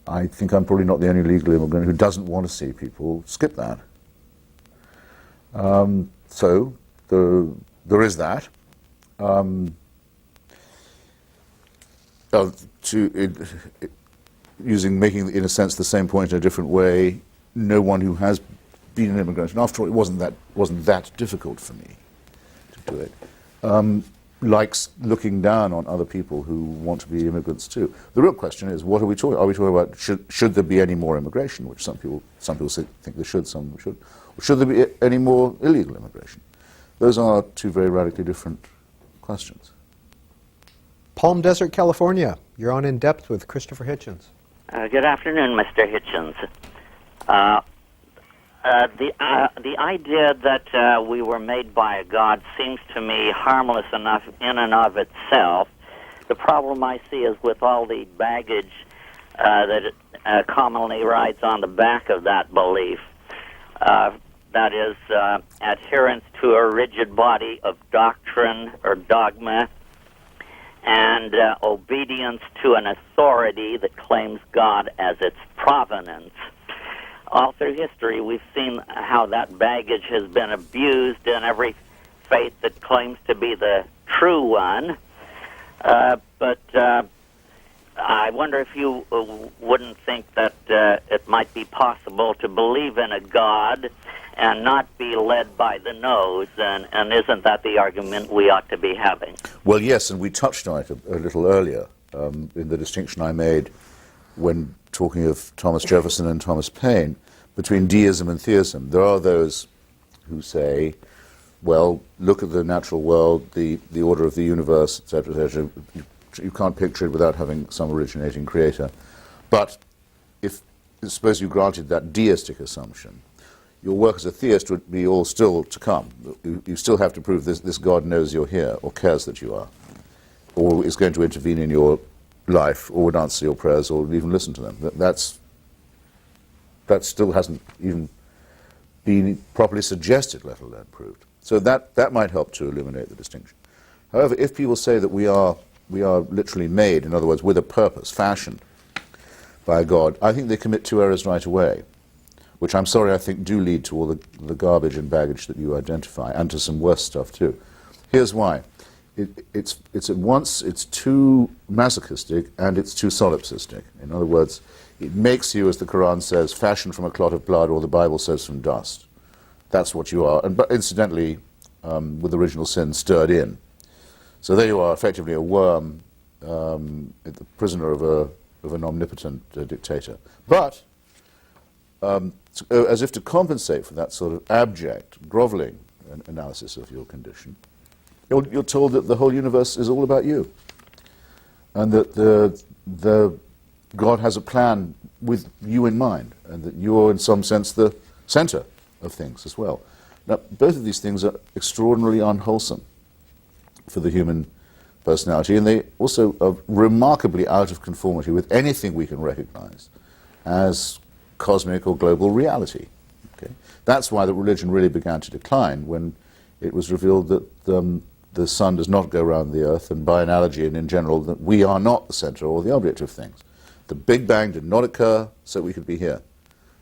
I think I'm probably not the only legal immigrant who doesn't want to see people skip that. So there is that. Making, in a sense, the same point in a different way, no one who has been an immigrant, and after all, it wasn't that difficult for me to do it, likes looking down on other people who want to be immigrants too. The real question is, what are we talking? Are we talking about should there be any more immigration, which some people think there should, some should, or should there be any more illegal immigration? Those are two very radically different questions. Palm Desert, California. You're on In Depth with Christopher Hitchens. Good afternoon, Mr. Hitchens. The idea that we were made by a God seems to me harmless enough in and of itself. The problem I see is with all the baggage that commonly rides on the back of that belief. That is adherence to a rigid body of doctrine or dogma, and obedience to an authority that claims God as its provenance. All through history, we've seen how that baggage has been abused in every faith that claims to be the true one. But I wonder if you wouldn't think that it might be possible to believe in a God and not be led by the nose, and isn't that the argument we ought to be having? Well, yes, and we touched on it a little earlier in the distinction I made when talking of Thomas Jefferson and Thomas Paine between deism and theism. There are those who say, well, look at the natural world, the order of the universe, etc., etc. You can't picture it without having some originating creator. But suppose you granted that deistic assumption, your work as a theist would be all still to come. You still have to prove this God knows you're here, or cares that you are, or is going to intervene in your life, or would answer your prayers, or even listen to them. That still hasn't even been properly suggested, let alone proved. So that might help to illuminate the distinction. However, if people say that we are literally made, in other words, with a purpose, fashioned by God, I think they commit two errors right away, which I'm sorry I think do lead to all the garbage and baggage that you identify, and to some worse stuff too. Here's why. It's at once, it's too masochistic and it's too solipsistic. In other words, it makes you, as the Quran says, fashioned from a clot of blood, or the Bible says from dust. That's what you are. And but incidentally, with original sin stirred in. So there you are, effectively a worm, the prisoner of an omnipotent dictator. But, as if to compensate for that sort of abject, groveling analysis of your condition, you're told that the whole universe is all about you, and that the God has a plan with you in mind, and that you're in some sense the center of things as well. Now, both of these things are extraordinarily unwholesome for the human personality, and they also are remarkably out of conformity with anything we can recognize as cosmic or global reality. Okay? That's why the religion really began to decline when it was revealed that the sun does not go around the earth, and by analogy and in general, that we are not the center or the object of things. The Big Bang did not occur so we could be here.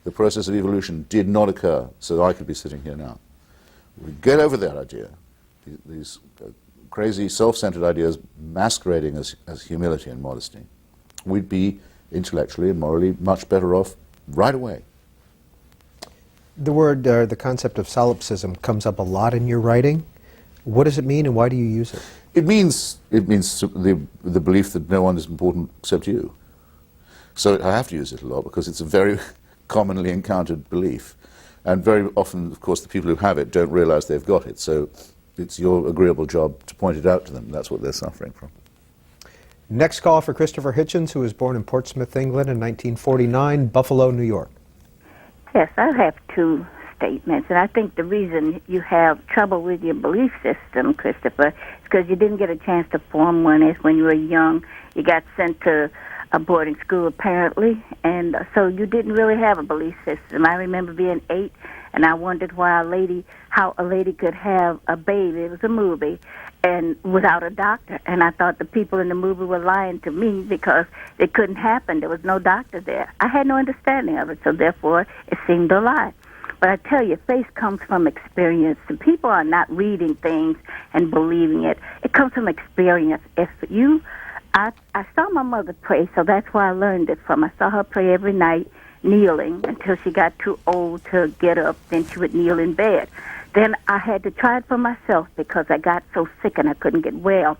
The process of evolution did not occur so that I could be sitting here now. We get over that idea, these crazy self-centered ideas masquerading as humility and modesty, we'd be intellectually and morally much better off right away. The word, the concept of solipsism comes up a lot in your writing. What does it mean, and why do you use it? It means the belief that no one is important except you. So I have to use it a lot because it's a very commonly encountered belief. And very often, of course, the people who have it don't realize they've got it. So it's your agreeable job to point it out to them. That's what they're suffering from. Next call for Christopher Hitchens, who was born in Portsmouth, England in 1949, Buffalo, New York. Yes, I have two statements, and I think the reason you have trouble with your belief system, Christopher, is because you didn't get a chance to form one as when you were young. You got sent to a boarding school, apparently, and so you didn't really have a belief system. I remember being 8, and I wondered how a lady could have a baby. It was a movie, and without a doctor. And I thought the people in the movie were lying to me because it couldn't happen. There was no doctor there. I had no understanding of it, so therefore it seemed a lie. But I tell you, faith comes from experience. The people are not reading things and believing it. It comes from experience. I saw my mother pray, so that's where I learned it from. I saw her pray every night, kneeling, until she got too old to get up. Then she would kneel in bed. Then I had to try it for myself because I got so sick and I couldn't get well.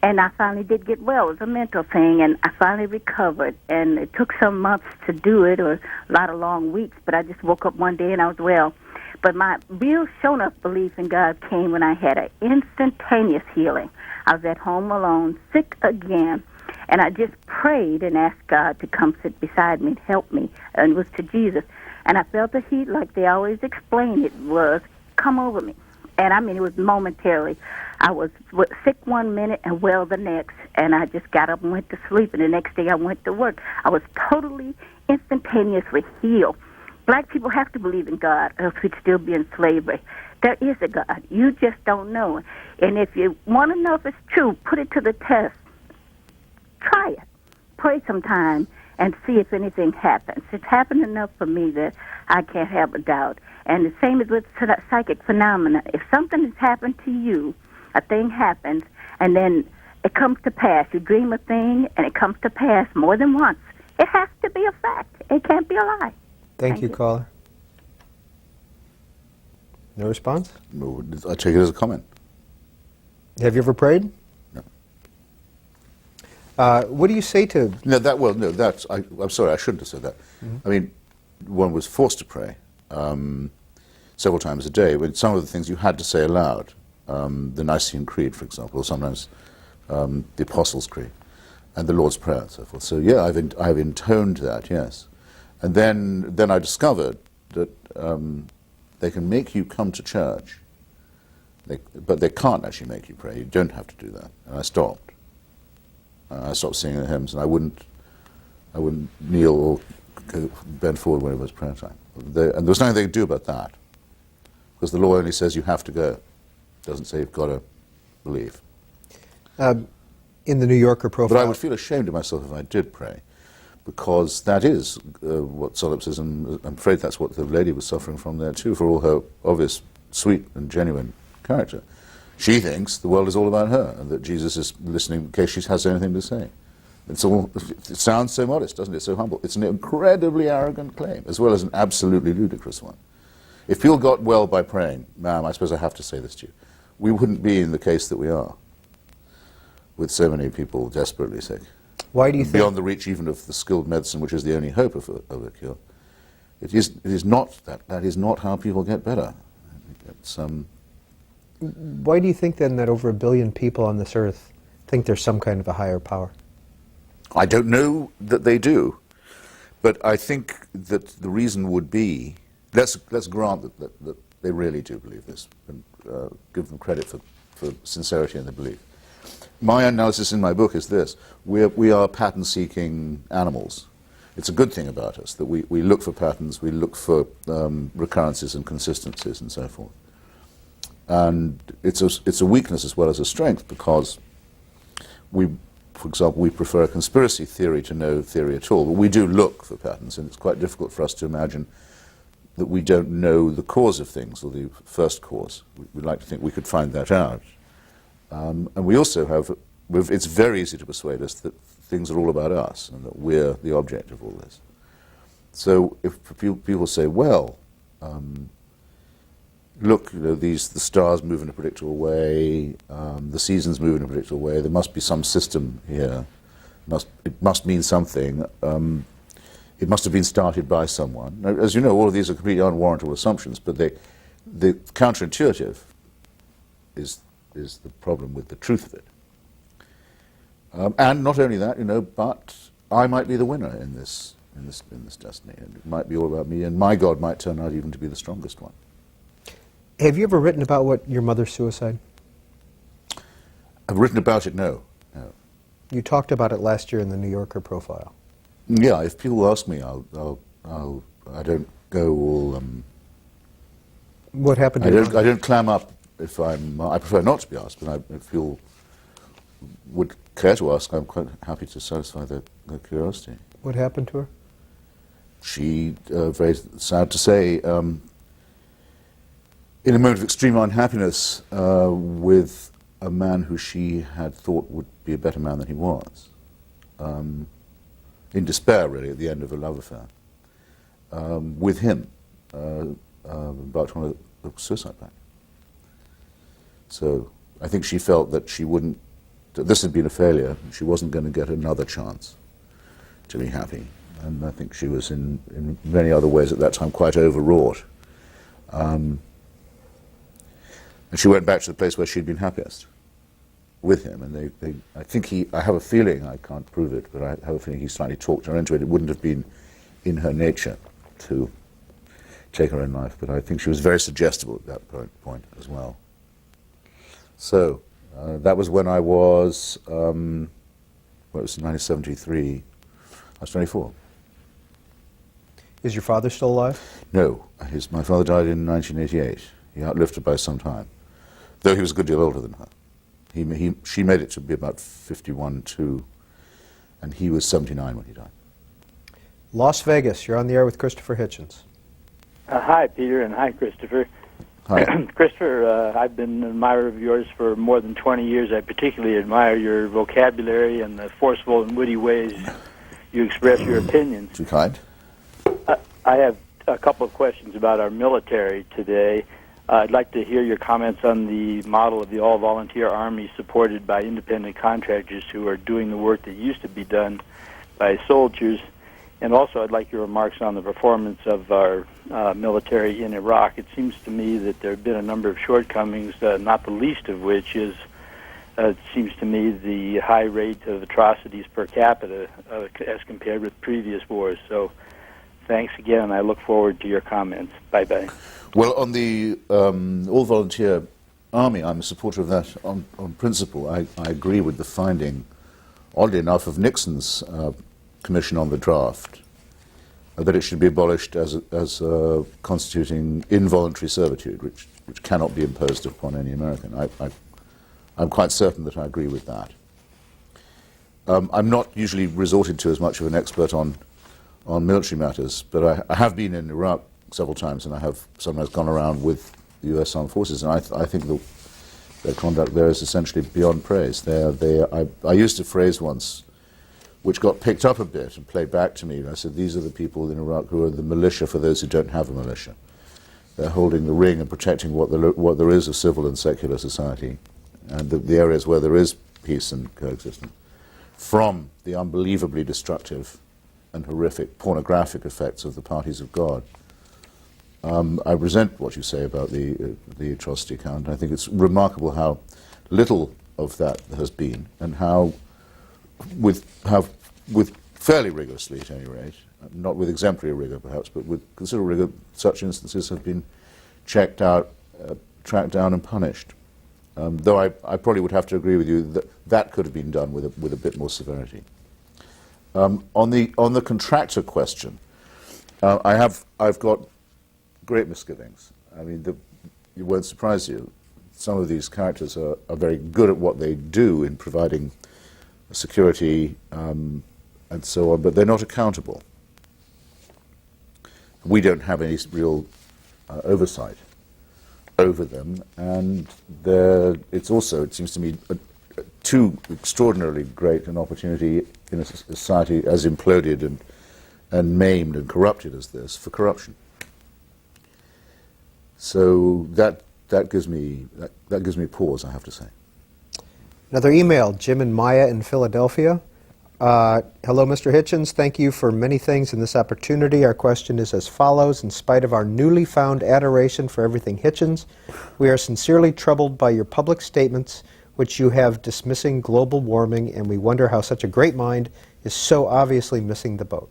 And I finally did get well. It was a mental thing, and I finally recovered. And it took some months to do it, or a lot of long weeks, but I just woke up one day and I was well. But my real shown-up belief in God came when I had an instantaneous healing. I was at home alone, sick again, and I just prayed and asked God to come sit beside me and help me, and it was to Jesus. And I felt the heat like they always explain it was, come over me. And I mean, it was momentarily. I was sick one minute and well the next, and I just got up and went to sleep, and the next day I went to work. I was totally, instantaneously healed. Black people have to believe in God, or else we'd still be in slavery. There is a God. You just don't know. And if you want to know if it's true, put it to the test. Try it. Pray sometime and see if anything happens. It's happened enough for me that I can't have a doubt. And the same is with psychic phenomena. If something has happened to you, a thing happens, and then it comes to pass. You dream a thing, and it comes to pass more than once. It has to be a fact. It can't be a lie. Thank you, caller. No response? No, I take it as a comment. Have you ever prayed? No. What do you say to... I'm sorry, I shouldn't have said that. Mm-hmm. I mean, one was forced to pray several times a day, but some of the things you had to say aloud. The Nicene Creed, for example, or sometimes the Apostles' Creed, and the Lord's Prayer, and so forth. So yeah, I've intoned that, yes. And then I discovered that they can make you come to church, but they can't actually make you pray. You don't have to do that. And I stopped. I stopped singing the hymns, and I wouldn't kneel or bend forward when it was prayer time. And there was nothing they could do about that. because the law only says you have to go. It doesn't say you've got to believe. In the New Yorker profile... But I would feel ashamed of myself if I did pray, because that is what solipsism, I'm afraid that's what the lady was suffering from there too, for all her obvious sweet and genuine character. She thinks the world is all about her, and that Jesus is listening in case she has anything to say. It sounds so modest, doesn't it? So humble. It's an incredibly arrogant claim, as well as an absolutely ludicrous one. If people got well by praying, ma'am, I suppose I have to say this to you, we wouldn't be in the case that we are, with so many people desperately sick. Why do you think... Beyond the reach even of the skilled medicine, which is the only hope of a cure. It is not that. That is not how people get better. Why do you think then that over 1 billion people on this earth think there's some kind of a higher power? I don't know that they do, but I think that the reason would be, let's grant that they really do believe this, and give them credit for sincerity in the belief. My analysis in my book is this: we are pattern-seeking animals. It's a good thing about us that we look for patterns, we look for recurrences and consistencies and so forth. And it's a weakness as well as a strength, because for example, we prefer a conspiracy theory to no theory at all, but we do look for patterns, and it's quite difficult for us to imagine that we don't know the cause of things, or the first cause. We'd like to think we could find that out. And we also have, it's very easy to persuade us that things are all about us, and that we're the object of all this. So if people say, well, look, the stars move in a predictable way, the seasons move in a predictable way, there must be some system here, it must mean something, it must have been started by someone. Now, as you know, all of these are completely unwarrantable assumptions, but the counterintuitive is the problem with the truth of it. And not only that, but I might be the winner in this destiny, and it might be all about me, and my God might turn out even to be the strongest one. Have you ever written about your mother's suicide? I've written about it, no. You talked about it last year in the New Yorker profile. Yeah, if people ask me, I don't go all... what happened to I don't clam up if I prefer not to be asked, but if people would care to ask, I'm quite happy to satisfy their curiosity. What happened to her? She, very sad to say, in a moment of extreme unhappiness with a man who she had thought would be a better man than he was. In despair, really, at the end of a love affair. With him, about to want a suicide pact. So I think she felt that that this had been a failure, she wasn't going to get another chance to be happy. And I think she was in many other ways at that time quite overwrought. And she went back to the place where she'd been happiest, with him. And I have a feeling, I can't prove it, but I have a feeling he slightly talked her into it. It wouldn't have been in her nature to take her own life, but I think she was very suggestible at that point as well. So, that was when I was, it was 1973, I was 24. Is your father still alive? No, my father died in 1988. He outlived her by some time, though he was a good deal older than her. She made it to be about 51, too, and he was 79 when he died. Las Vegas, you're on the air with Christopher Hitchens. Hi, Peter, and hi, Christopher. Hi. Christopher, I've been an admirer of yours for more than 20 years. I particularly admire your vocabulary and the forceful and witty ways you express your opinions. Too kind. I have a couple of questions about our military today. I'd like to hear your comments on the model of the all-volunteer Army supported by independent contractors who are doing the work that used to be done by soldiers. And also I'd like your remarks on the performance of our military in Iraq. It seems to me that there have been a number of shortcomings, not the least of which is, it seems to me, the high rate of atrocities per capita as compared with previous wars. So thanks again, and I look forward to your comments. Bye-bye. Well, on the all-volunteer Army, I'm a supporter of that on principle. I agree with the finding, oddly enough, of Nixon's commission on the draft, that it should be abolished as constituting involuntary servitude, which cannot be imposed upon any American. I'm quite certain that I agree with that. I'm not usually resorted to as much of an expert on military matters, but I have been in Iraq several times, and I have sometimes gone around with the U.S. Armed Forces, and I think their conduct there is essentially beyond praise. I used a phrase once which got picked up a bit and played back to me. I said, these are the people in Iraq who are the militia for those who don't have a militia. They're holding the ring and protecting what there is of civil and secular society, and the areas where there is peace and coexistence, from the unbelievably destructive and horrific pornographic effects of the parties of God. I resent what you say about the atrocity count. I think it's remarkable how little of that has been, and how with fairly rigorously, at any rate, not with exemplary rigor perhaps, but with considerable rigor, such instances have been checked out, tracked down and punished. Though I probably would have to agree with you that that could have been done with a bit more severity. On the contractor question, I've got great misgivings. I mean, it won't surprise you. Some of these characters are very good at what they do in providing security and so on, but they're not accountable. We don't have any real oversight over them, and it's also, it seems to me, too extraordinarily great an opportunity in a society as imploded and maimed and corrupted as this for corruption. So that gives me pause, I have to say. Another email, Jim and Maya in Philadelphia. Hello, Mr. Hitchens. Thank you for many things in this opportunity. Our question is as follows. In spite of our newly found adoration for everything Hitchens, we are sincerely troubled by your public statements which you have dismissing global warming, and we wonder how such a great mind is so obviously missing the boat.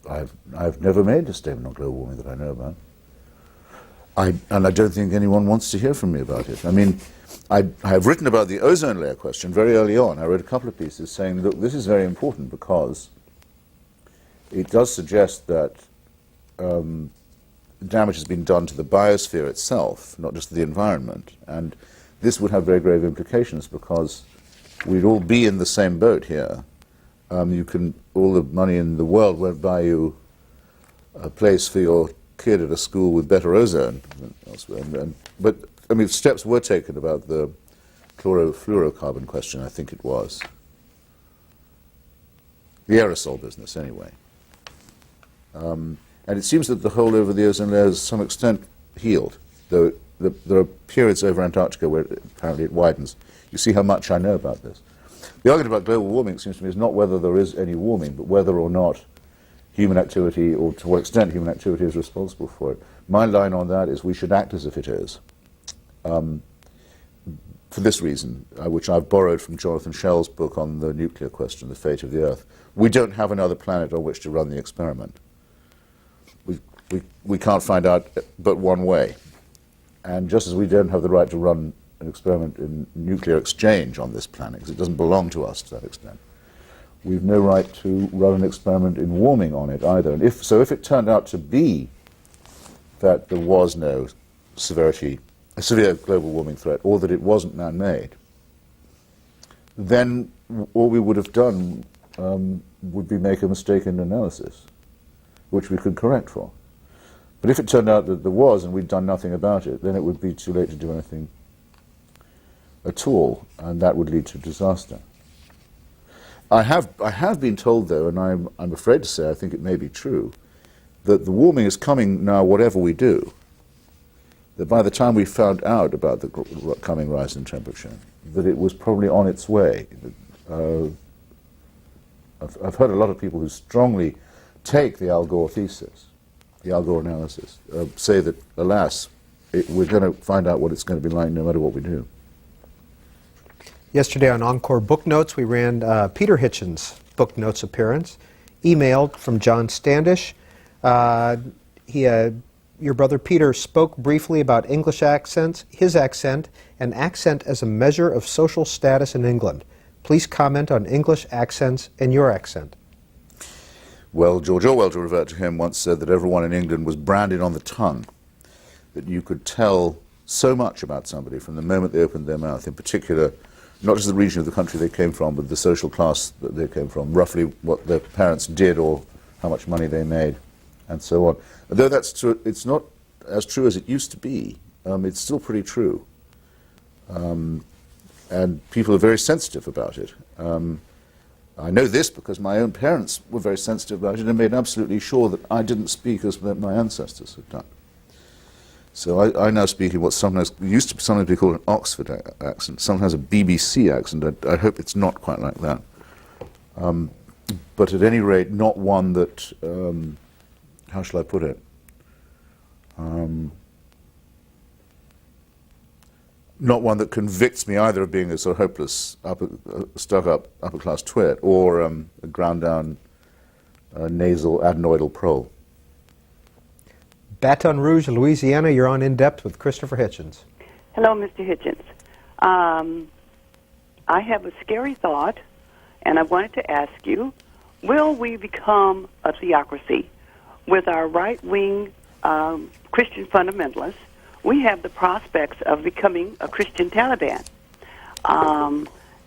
I've never made a statement on global warming that I know about. And I don't think anyone wants to hear from me about it. I mean, I have written about the ozone layer question very early on. I wrote a couple of pieces saying, look, this is very important because it does suggest that damage has been done to the biosphere itself, not just to the environment. And this would have very grave implications because we'd all be in the same boat here. All the money in the world won't buy you a place for your kid at a school with better ozone than elsewhere. But I mean, steps were taken about the chlorofluorocarbon question, I think it was. The aerosol business, anyway. And it seems that the hole over the ozone layer is to some extent healed, though there are periods over Antarctica where apparently it widens. You see how much I know about this. The argument about global warming, it seems to me, is not whether there is any warming, but whether or not human activity, or to what extent human activity is responsible for it. My line on that is we should act as if it is. For this reason, which I've borrowed from Jonathan Schell's book on the nuclear question, The Fate of the Earth. We don't have another planet on which to run the experiment. We can't find out but one way. And just as we don't have the right to run an experiment in nuclear exchange on this planet, because it doesn't belong to us to that extent, we've no right to run an experiment in warming on it either. And if it turned out to be that there was no severe global warming threat, or that it wasn't man-made, then all we would have done would be make a mistaken analysis, which we could correct for. But if it turned out that there was and we'd done nothing about it, then it would be too late to do anything at all, and that would lead to disaster. I have been told, though, and I'm afraid to say I think it may be true, that the warming is coming now whatever we do. That by the time we found out about the coming rise in temperature, that it was probably on its way. I've heard a lot of people who strongly take the Al Gore thesis, the Al Gore analysis, say that, alas, we're going to find out what it's going to be like no matter what we do. Yesterday on Encore Book Notes, we ran Peter Hitchens' Book Notes appearance, emailed from John Standish. Your brother Peter spoke briefly about English accents, his accent, and accent as a measure of social status in England. Please comment on English accents and your accent. Well, George Orwell, to revert to him, once said that everyone in England was branded on the tongue, that you could tell so much about somebody from the moment they opened their mouth, in particular, not just the region of the country they came from, but the social class that they came from, roughly what their parents did or how much money they made, and so on. Though that's true, it's not as true as it used to be. It's still pretty true. And people are very sensitive about it. I know this because my own parents were very sensitive about it and made absolutely sure that I didn't speak as my ancestors had done. So I now speak in what used to sometimes be called an Oxford accent, sometimes a BBC accent. I hope it's not quite like that. But at any rate, not one that, how shall I put it? Not one that convicts me either of being a sort of hopeless, stuck-up, upper-class twit or a ground-down, nasal, adenoidal prole. Baton Rouge, Louisiana, you're on In Depth with Christopher Hitchens. Hello, Mr. Hitchens. I have a scary thought, and I wanted to ask you, will we become a theocracy? With our right-wing Christian fundamentalists, we have the prospects of becoming a Christian Taliban.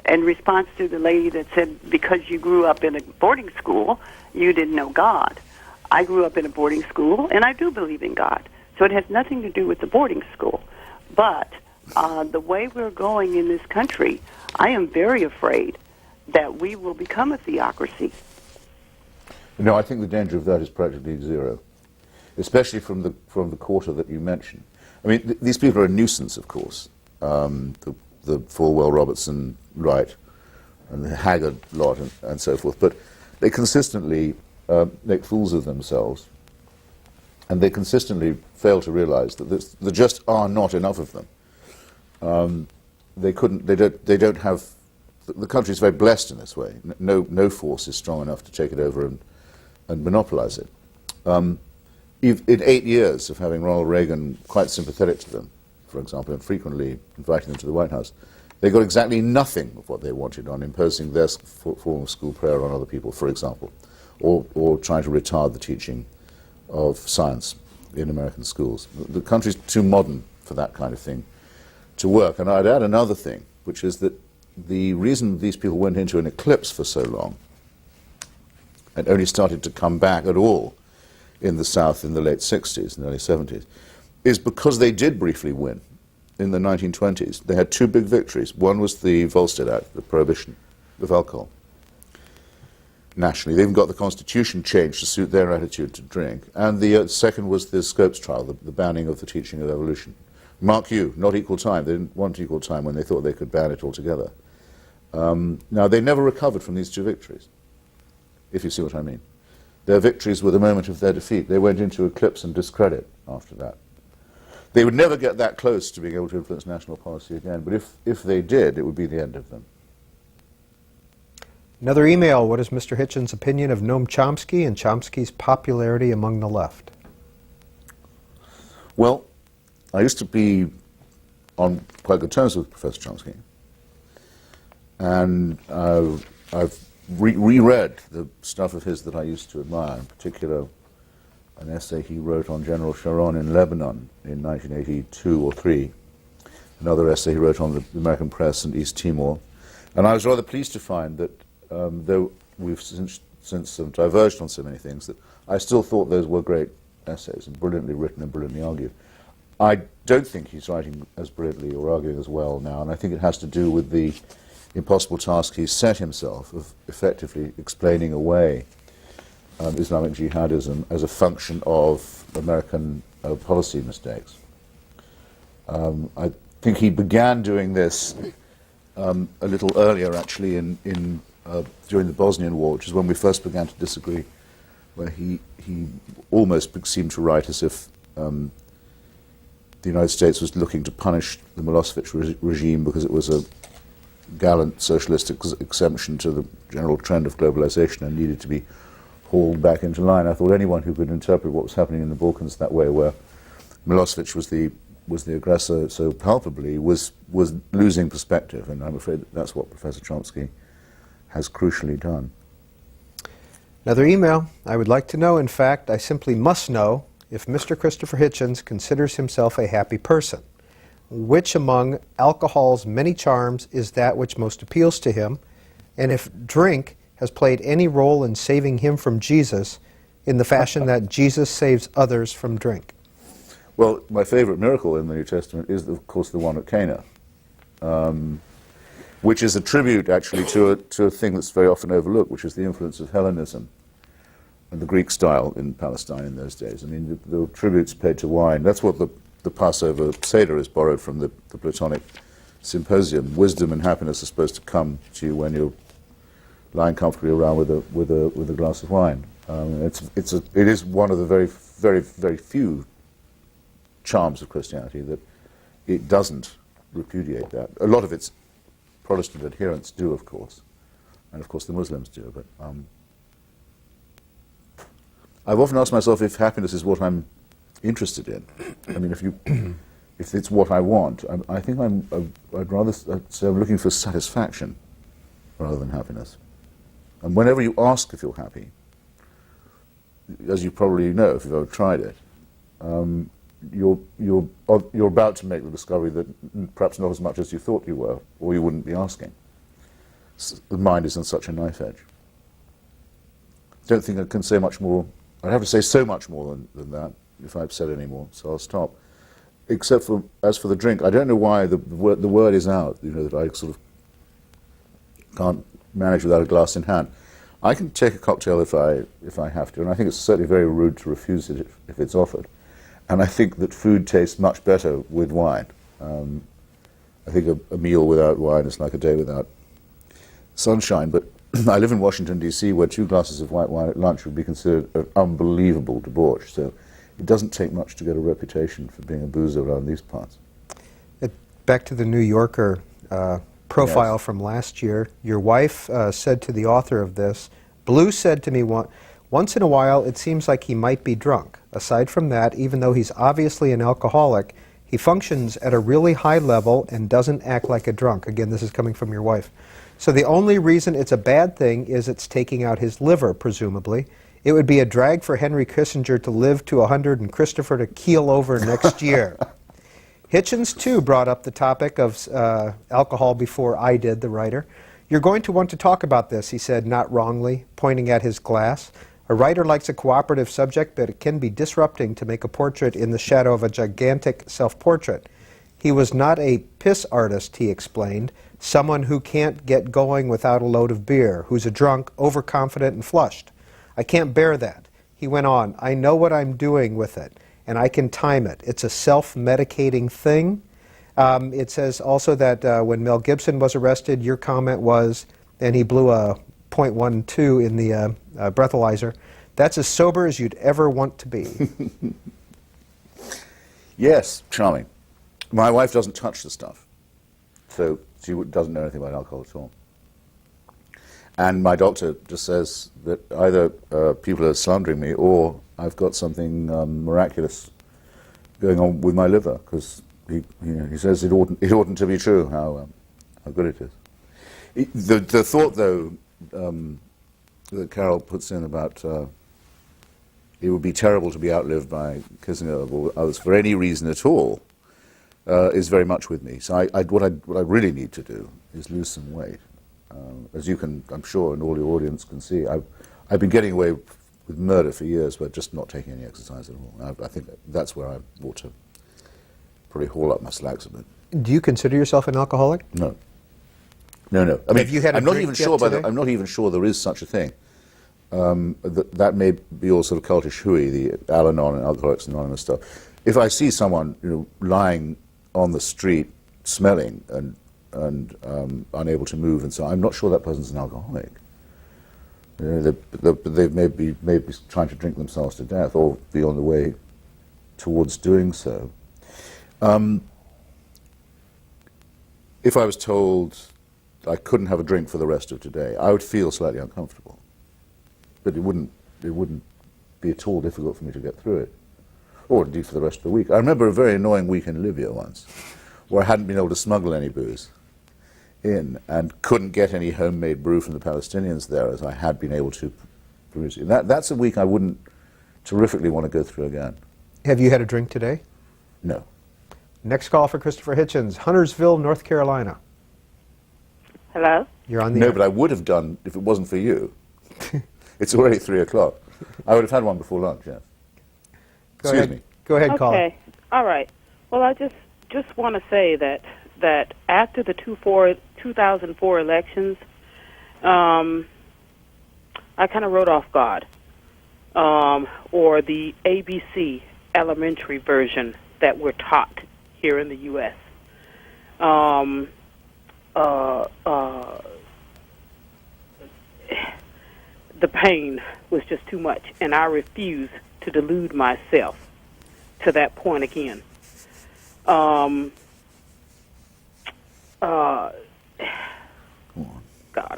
In response to the lady that said, because you grew up in a boarding school, you didn't know God. I grew up in a boarding school, and I do believe in God. So it has nothing to do with the boarding school. But the way we're going in this country, I am very afraid that we will become a theocracy. No, I think the danger of that is practically zero, especially from the quarter that you mentioned. I mean, these people are a nuisance, of course. The Falwell, Robertson, Wright, and the Haggard lot, and so forth. But they consistently make fools of themselves, and they consistently fail to realize that there just are not enough of them. They don't have. The country is very blessed in this way. No force is strong enough to take it over and monopolize it. In 8 years of having Ronald Reagan quite sympathetic to them, for example, and frequently inviting them to the White House, they got exactly nothing of what they wanted on imposing their form of school prayer on other people, for example, or trying to retard the teaching of science in American schools. The country's too modern for that kind of thing to work. And I'd add another thing, which is that the reason these people went into an eclipse for so long and only started to come back at all in the South in the late 60s and early 70s, is because they did briefly win in the 1920s. They had two big victories. One was the Volstead Act, the prohibition of alcohol nationally. They even got the Constitution changed to suit their attitude to drink. And the second was the Scopes trial, the banning of the teaching of evolution. Mark you, not equal time. They didn't want equal time when they thought they could ban it altogether. Now, they never recovered from these two victories, if you see what I mean. Their victories were the moment of their defeat. They went into eclipse and discredit after that. They would never get that close to being able to influence national policy again, but if they did, it would be the end of them. Another email, what is Mr. Hitchens' opinion of Noam Chomsky and Chomsky's popularity among the left? Well, I used to be on quite good terms with Professor Chomsky, and I've reread the stuff of his that I used to admire, in particular an essay he wrote on General Sharon in Lebanon in 1982 or 3, another essay he wrote on the American press and East Timor. And I was rather pleased to find that, though we've since diverged on so many things, that I still thought those were great essays and brilliantly written and brilliantly argued. I don't think he's writing as brilliantly or arguing as well now, and I think it has to do with the impossible task he's set himself of effectively explaining away Islamic jihadism as a function of American policy mistakes. I think he began doing this a little earlier, actually, during the Bosnian War, which is when we first began to disagree, where he almost seemed to write as if the United States was looking to punish the Milosevic regime because it was a gallant socialist exemption to the general trend of globalization and needed to be hauled back into line. I thought anyone who could interpret what was happening in the Balkans that way, where Milosevic was the aggressor so palpably, was losing perspective, and I'm afraid that's what Professor Chomsky has crucially done. Another email. I would like to know, in fact, I simply must know, if Mr. Christopher Hitchens considers himself a happy person. Which among alcohol's many charms is that which most appeals to him? And if drink has played any role in saving him from Jesus in the fashion that Jesus saves others from drink? Well, my favorite miracle in the New Testament is, of course, the one at Cana, which is a tribute, actually, to a thing that's very often overlooked, which is the influence of Hellenism and the Greek style in Palestine in those days. I mean, the tributes paid to wine. That's what the Passover Seder is borrowed from the Platonic Symposium. Wisdom and happiness are supposed to come to you when you're lying comfortably around with a glass of wine. It is one of the very, very, very few charms of Christianity that it doesn't repudiate that. A lot of its Protestant adherents do, of course, and of course the Muslims do. But I've often asked myself if happiness is what I'm interested in. I mean, if it's what I want, I think I'd rather say I'm looking for satisfaction rather than happiness. And whenever you ask if you're happy, as you probably know if you've ever tried it, you're about to make the discovery that perhaps not as much as you thought you were, or you wouldn't be asking. The mind is on such a knife edge. I don't think I can say much more. I'd have to say so much more than that if I've said any more, so I'll stop. Except for, as for the drink, I don't know why the word is out, you know, that I sort of can't manage without a glass in hand. I can take a cocktail if I have to, and I think it's certainly very rude to refuse it if it's offered. And I think that food tastes much better with wine. I think a meal without wine is like a day without sunshine, but I live in Washington, D.C., where 2 glasses of white wine at lunch would be considered an unbelievable debauch. So it doesn't take much to get a reputation for being a boozer around these parts. Back to the New Yorker profile Yes. from last year. Your wife said to the author of this, Blue said to me once in a while it seems like he might be drunk. Aside from that, even though he's obviously an alcoholic, he functions at a really high level and doesn't act like a drunk. Again, this is coming from your wife. So the only reason it's a bad thing is it's taking out his liver, presumably. It would be a drag for Henry Kissinger to live to 100 and Christopher to keel over next year. Hitchens, too, brought up the topic of alcohol before I did, the writer. You're going to want to talk about this, he said, not wrongly, pointing at his glass. A writer likes a cooperative subject, but it can be disrupting to make a portrait in the shadow of a gigantic self-portrait. He was not a piss artist, he explained, someone who can't get going without a load of beer, who's a drunk, overconfident, and flushed. I can't bear that. He went on, I know what I'm doing with it, and I can time it. It's a self-medicating thing. It says also that when Mel Gibson was arrested, your comment was, and he blew a .12 in the breathalyzer, that's as sober as you'd ever want to be. Yes, charming. My wife doesn't touch the stuff, so she doesn't know anything about alcohol at all. And my doctor just says that either people are slandering me or I've got something miraculous going on with my liver, because he says it oughtn't to be true how good it is. The thought, though, that Carol puts in about it would be terrible to be outlived by Kissinger or others for any reason at all is very much with me. So what I really need to do is lose some weight. As you can, I'm sure, and all your audience can see, I've been getting away with murder for years, but just not taking any exercise at all. I think that's where I ought to probably haul up my slacks a bit. Do you consider yourself an alcoholic? No. I mean, have you had a I'm not drink even yet sure. today? I'm not even sure there is such a thing. That may be all sort of cultish hooey, the Al-Anon and Alcoholics Anonymous stuff. If I see someone, lying on the street, smelling and unable to move, and so I'm not sure that person's an alcoholic. They may be trying to drink themselves to death, or be on the way towards doing so. If I was told I couldn't have a drink for the rest of today, I would feel slightly uncomfortable. But it wouldn't be at all difficult for me to get through it, or indeed for the rest of the week. I remember a very annoying week in Libya once, where I hadn't been able to smuggle any booze in, and couldn't get any homemade brew from the Palestinians there, as I had been able to That's a week I wouldn't terrifically want to go through again. Have you had a drink today? No. Next call for Christopher Hitchens, Huntersville, North Carolina. Hello? You're on the No, air. but I would have done if it wasn't for you. It's already 3 o'clock. I would have had one before lunch, yes. Excuse me. Go ahead, caller. Okay. All right. Well, I just want to say that after the 2004 elections, I kind of wrote off God, or the ABC elementary version that we're taught here in the U.S. The pain was just too much, and I refuse to delude myself to that point again. God,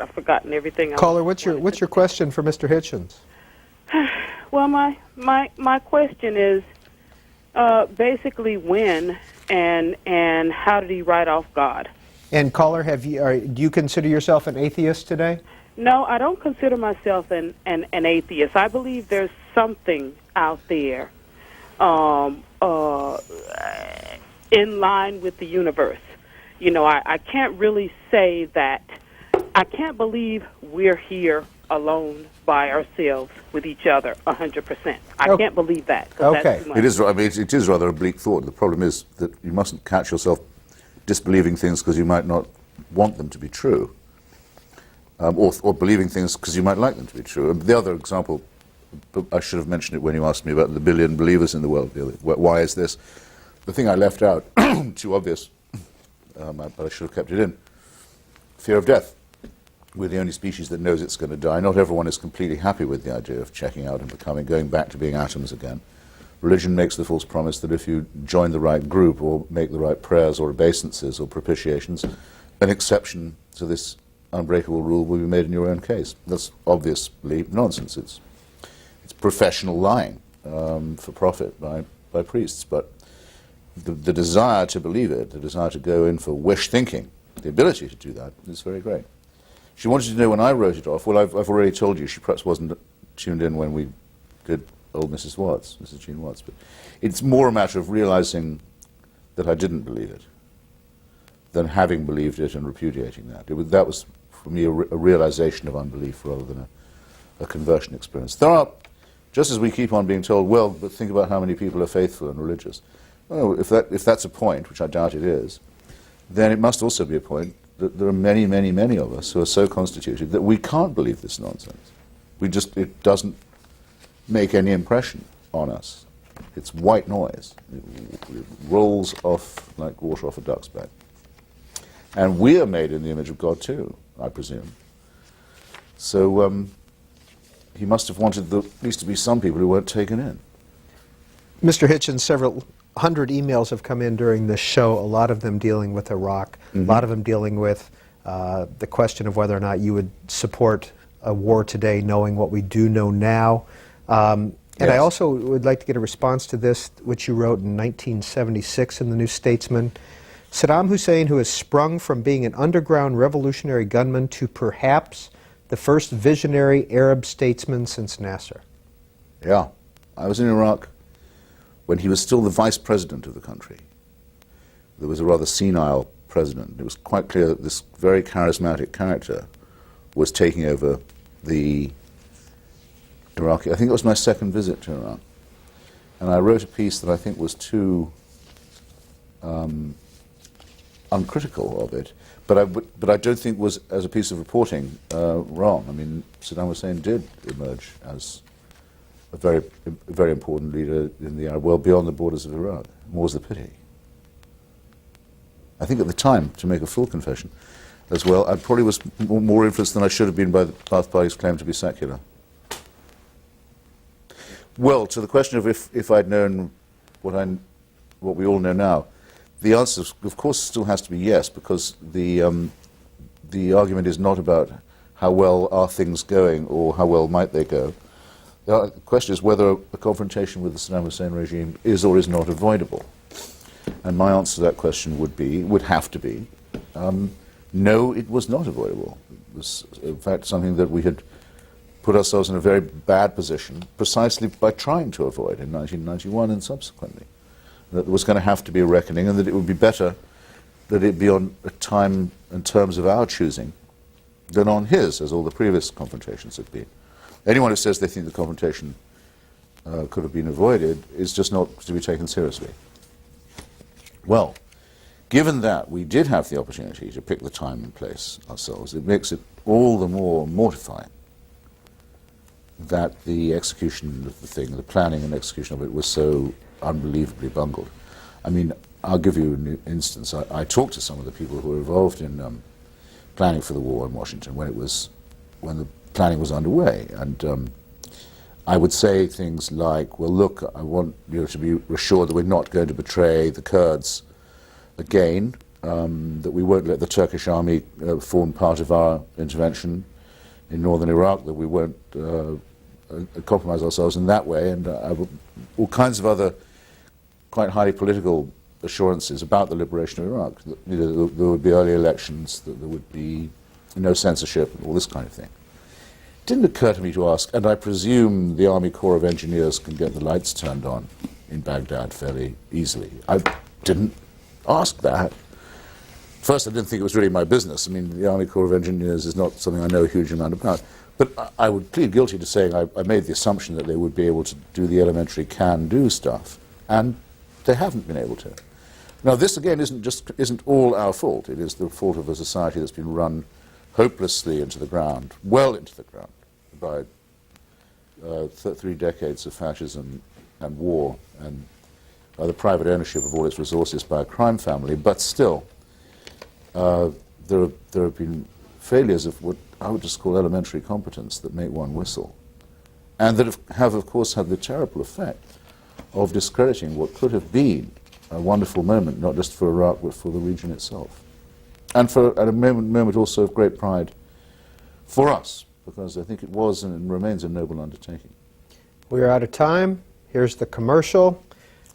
I've forgotten everything. Caller, what's your question for Mr. Hitchens? Well, my question is basically when and how did he write off God? And caller, do you consider yourself an atheist today? No, I don't consider myself an atheist. I believe there's something out there in line with the universe. You know, I can't really say that. I can't believe we're here alone by ourselves with each other 100%. I can't believe that. That's too much. It is. I mean, it is rather a bleak thought. The problem is that you mustn't catch yourself disbelieving things because you might not want them to be true, or believing things because you might like them to be true. And the other example, I should have mentioned it when you asked me about the billion believers in the world. Why is this? The thing I left out, too obvious, but I should have kept it in. Fear of death. We're the only species that knows it's going to die. Not everyone is completely happy with the idea of checking out and going back to being atoms again. Religion makes the false promise that if you join the right group or make the right prayers or obeisances or propitiations, an exception to this unbreakable rule will be made in your own case. That's obviously nonsense. It's professional lying for profit by priests. But the desire to believe it, the desire to go in for wish thinking, the ability to do that is very great. She wanted to know when I wrote it off. Well, I've already told you. She perhaps wasn't tuned in when we did old Mrs. Watts, Mrs. Jean Watts. But it's more a matter of realizing that I didn't believe it than having believed it and repudiating that. That was, for me, a realization of unbelief rather than a conversion experience. There are, just as we keep on being told, well, but think about how many people are faithful and religious. Well, if that's a point, which I doubt it is, then it must also be a point that there are many, many, many of us who are so constituted that we can't believe this nonsense. It doesn't make any impression on us. It's white noise. It rolls off like water off a duck's back. And we are made in the image of God too, I presume. So he must have wanted at least to be some people who weren't taken in. Mr. Hitchens, several hundred emails have come in during this show, a lot of them dealing with Iraq, a lot of them dealing with the question of whether or not you would support a war today, knowing what we do know now. And I also would like to get a response to this, which you wrote in 1976 in the New Statesman. Saddam Hussein, who has sprung from being an underground revolutionary gunman to perhaps the first visionary Arab statesman since Nasser. Yeah. I was in Iraq when he was still the vice president of the country. There was a rather senile president. It was quite clear that this very charismatic character was taking over the Iraqi. I think it was my second visit to Iraq. And I wrote a piece that I think was too uncritical of it, but I don't think was, as a piece of reporting, wrong. I mean, Saddam Hussein did emerge as a very important leader in the Arab world beyond the borders of Iraq. More's the pity. I think at the time, to make a full confession as well, I probably was more influenced than I should have been by the Ba'ath Party's claim to be secular. Well, to the question of if I'd known what we all know now, the answer, of course, still has to be yes, because the argument is not about how well are things going or how well might they go. The question is whether a confrontation with the Saddam Hussein regime is or is not avoidable. And my answer to that question would have to be, no, it was not avoidable. It was, in fact, something that we had put ourselves in a very bad position precisely by trying to avoid in 1991 and subsequently. That there was going to have to be a reckoning, and that it would be better that it be on a time and terms of our choosing than on his, as all the previous confrontations have been. Anyone who says they think the confrontation could have been avoided is just not to be taken seriously. Well, given that we did have the opportunity to pick the time and place ourselves, it makes it all the more mortifying that the execution of the thing, the planning and execution of it, was so unbelievably bungled. I mean, I'll give you an instance. I talked to some of the people who were involved in planning for the war in Washington when the planning was underway, and I would say things like, well, look, I want you to be assured that we're not going to betray the Kurds again, that we won't let the Turkish army form part of our intervention in northern Iraq, that we won't compromise ourselves in that way, and all kinds of other quite highly political assurances about the liberation of Iraq. That, you know, there would be early elections, that there would be no censorship, and all this kind of thing. It didn't occur to me to ask, and I presume the Army Corps of Engineers can get the lights turned on in Baghdad fairly easily. I didn't ask that. First, I didn't think it was really my business. I mean, the Army Corps of Engineers is not something I know a huge amount about. But I would plead guilty to saying I made the assumption that they would be able to do the elementary can-do stuff, and they haven't been able to. Now, this again isn't all our fault. It is the fault of a society that's been run hopelessly into the ground, well into the ground, by 3 decades of fascism and war, and by the private ownership of all its resources by a crime family. But still, there have been failures of what I would just call elementary competence that make one whistle, and that have of course, had the terrible effect of discrediting what could have been a wonderful moment, not just for Iraq, but for the region itself. And at a moment also of great pride for us, because I think it was and remains a noble undertaking. We're out of time. Here's the commercial,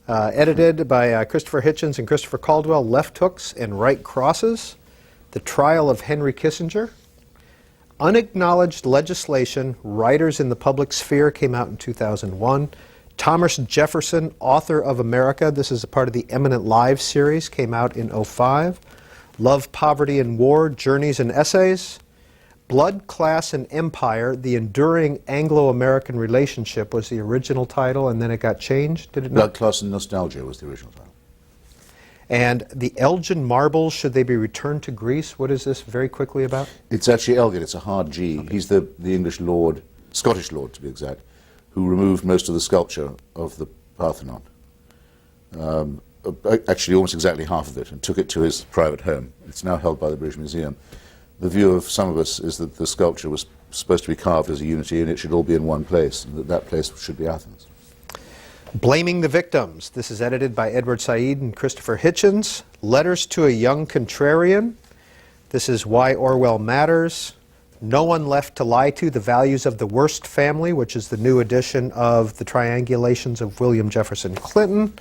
edited by Christopher Hitchens and Christopher Caldwell, Left Hooks and Right Crosses, The Trial of Henry Kissinger. Unacknowledged Legislation, Writers in the Public Sphere, came out in 2001. Thomas Jefferson, Author of America, this is a part of the Eminent Lives series, came out in 2005. Love, Poverty, and War, Journeys and Essays. Blood, Class, and Empire, The Enduring Anglo-American Relationship was the original title, and then it got changed, did it not? Blood, Class, and Nostalgia was the original title. And the Elgin Marbles, Should They Be Returned to Greece? What is this very quickly about? It's actually Elgin, it's a hard G. Okay. He's the English lord, Scottish lord to be exact, who removed most of the sculpture of the Parthenon. Actually almost exactly half of it, and took it to his private home. It's now held by the British Museum. The view of some of us is that the sculpture was supposed to be carved as a unity, and it should all be in one place, and that place should be Athens. Blaming the Victims. This is edited by Edward Said and Christopher Hitchens. Letters to a Young Contrarian. This is Why Orwell Matters. No One Left to Lie To, The Values of the Worst Family, which is the new edition of the Triangulations of William Jefferson Clinton.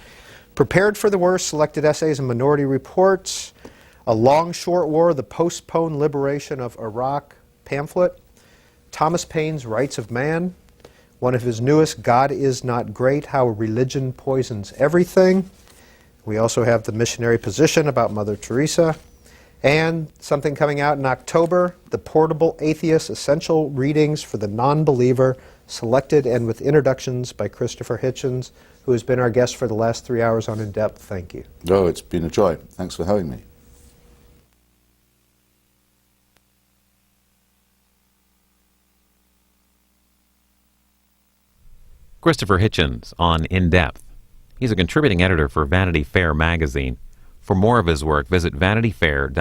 Prepared for the Worst, Selected Essays and Minority Reports. A Long Short War, The Postponed Liberation of Iraq pamphlet. Thomas Paine's Rights of Man. One of his newest, God Is Not Great, How Religion Poisons Everything. We also have The Missionary Position about Mother Teresa. And something coming out in October, The Portable Atheist, Essential Readings for the Non-Believer, selected and with introductions by Christopher Hitchens, who has been our guest for the last 3 hours on In Depth. Thank you. Oh, it's been a joy. Thanks for having me. Christopher Hitchens on In Depth. He's a contributing editor for Vanity Fair magazine. For more of his work, visit vanityfair.com.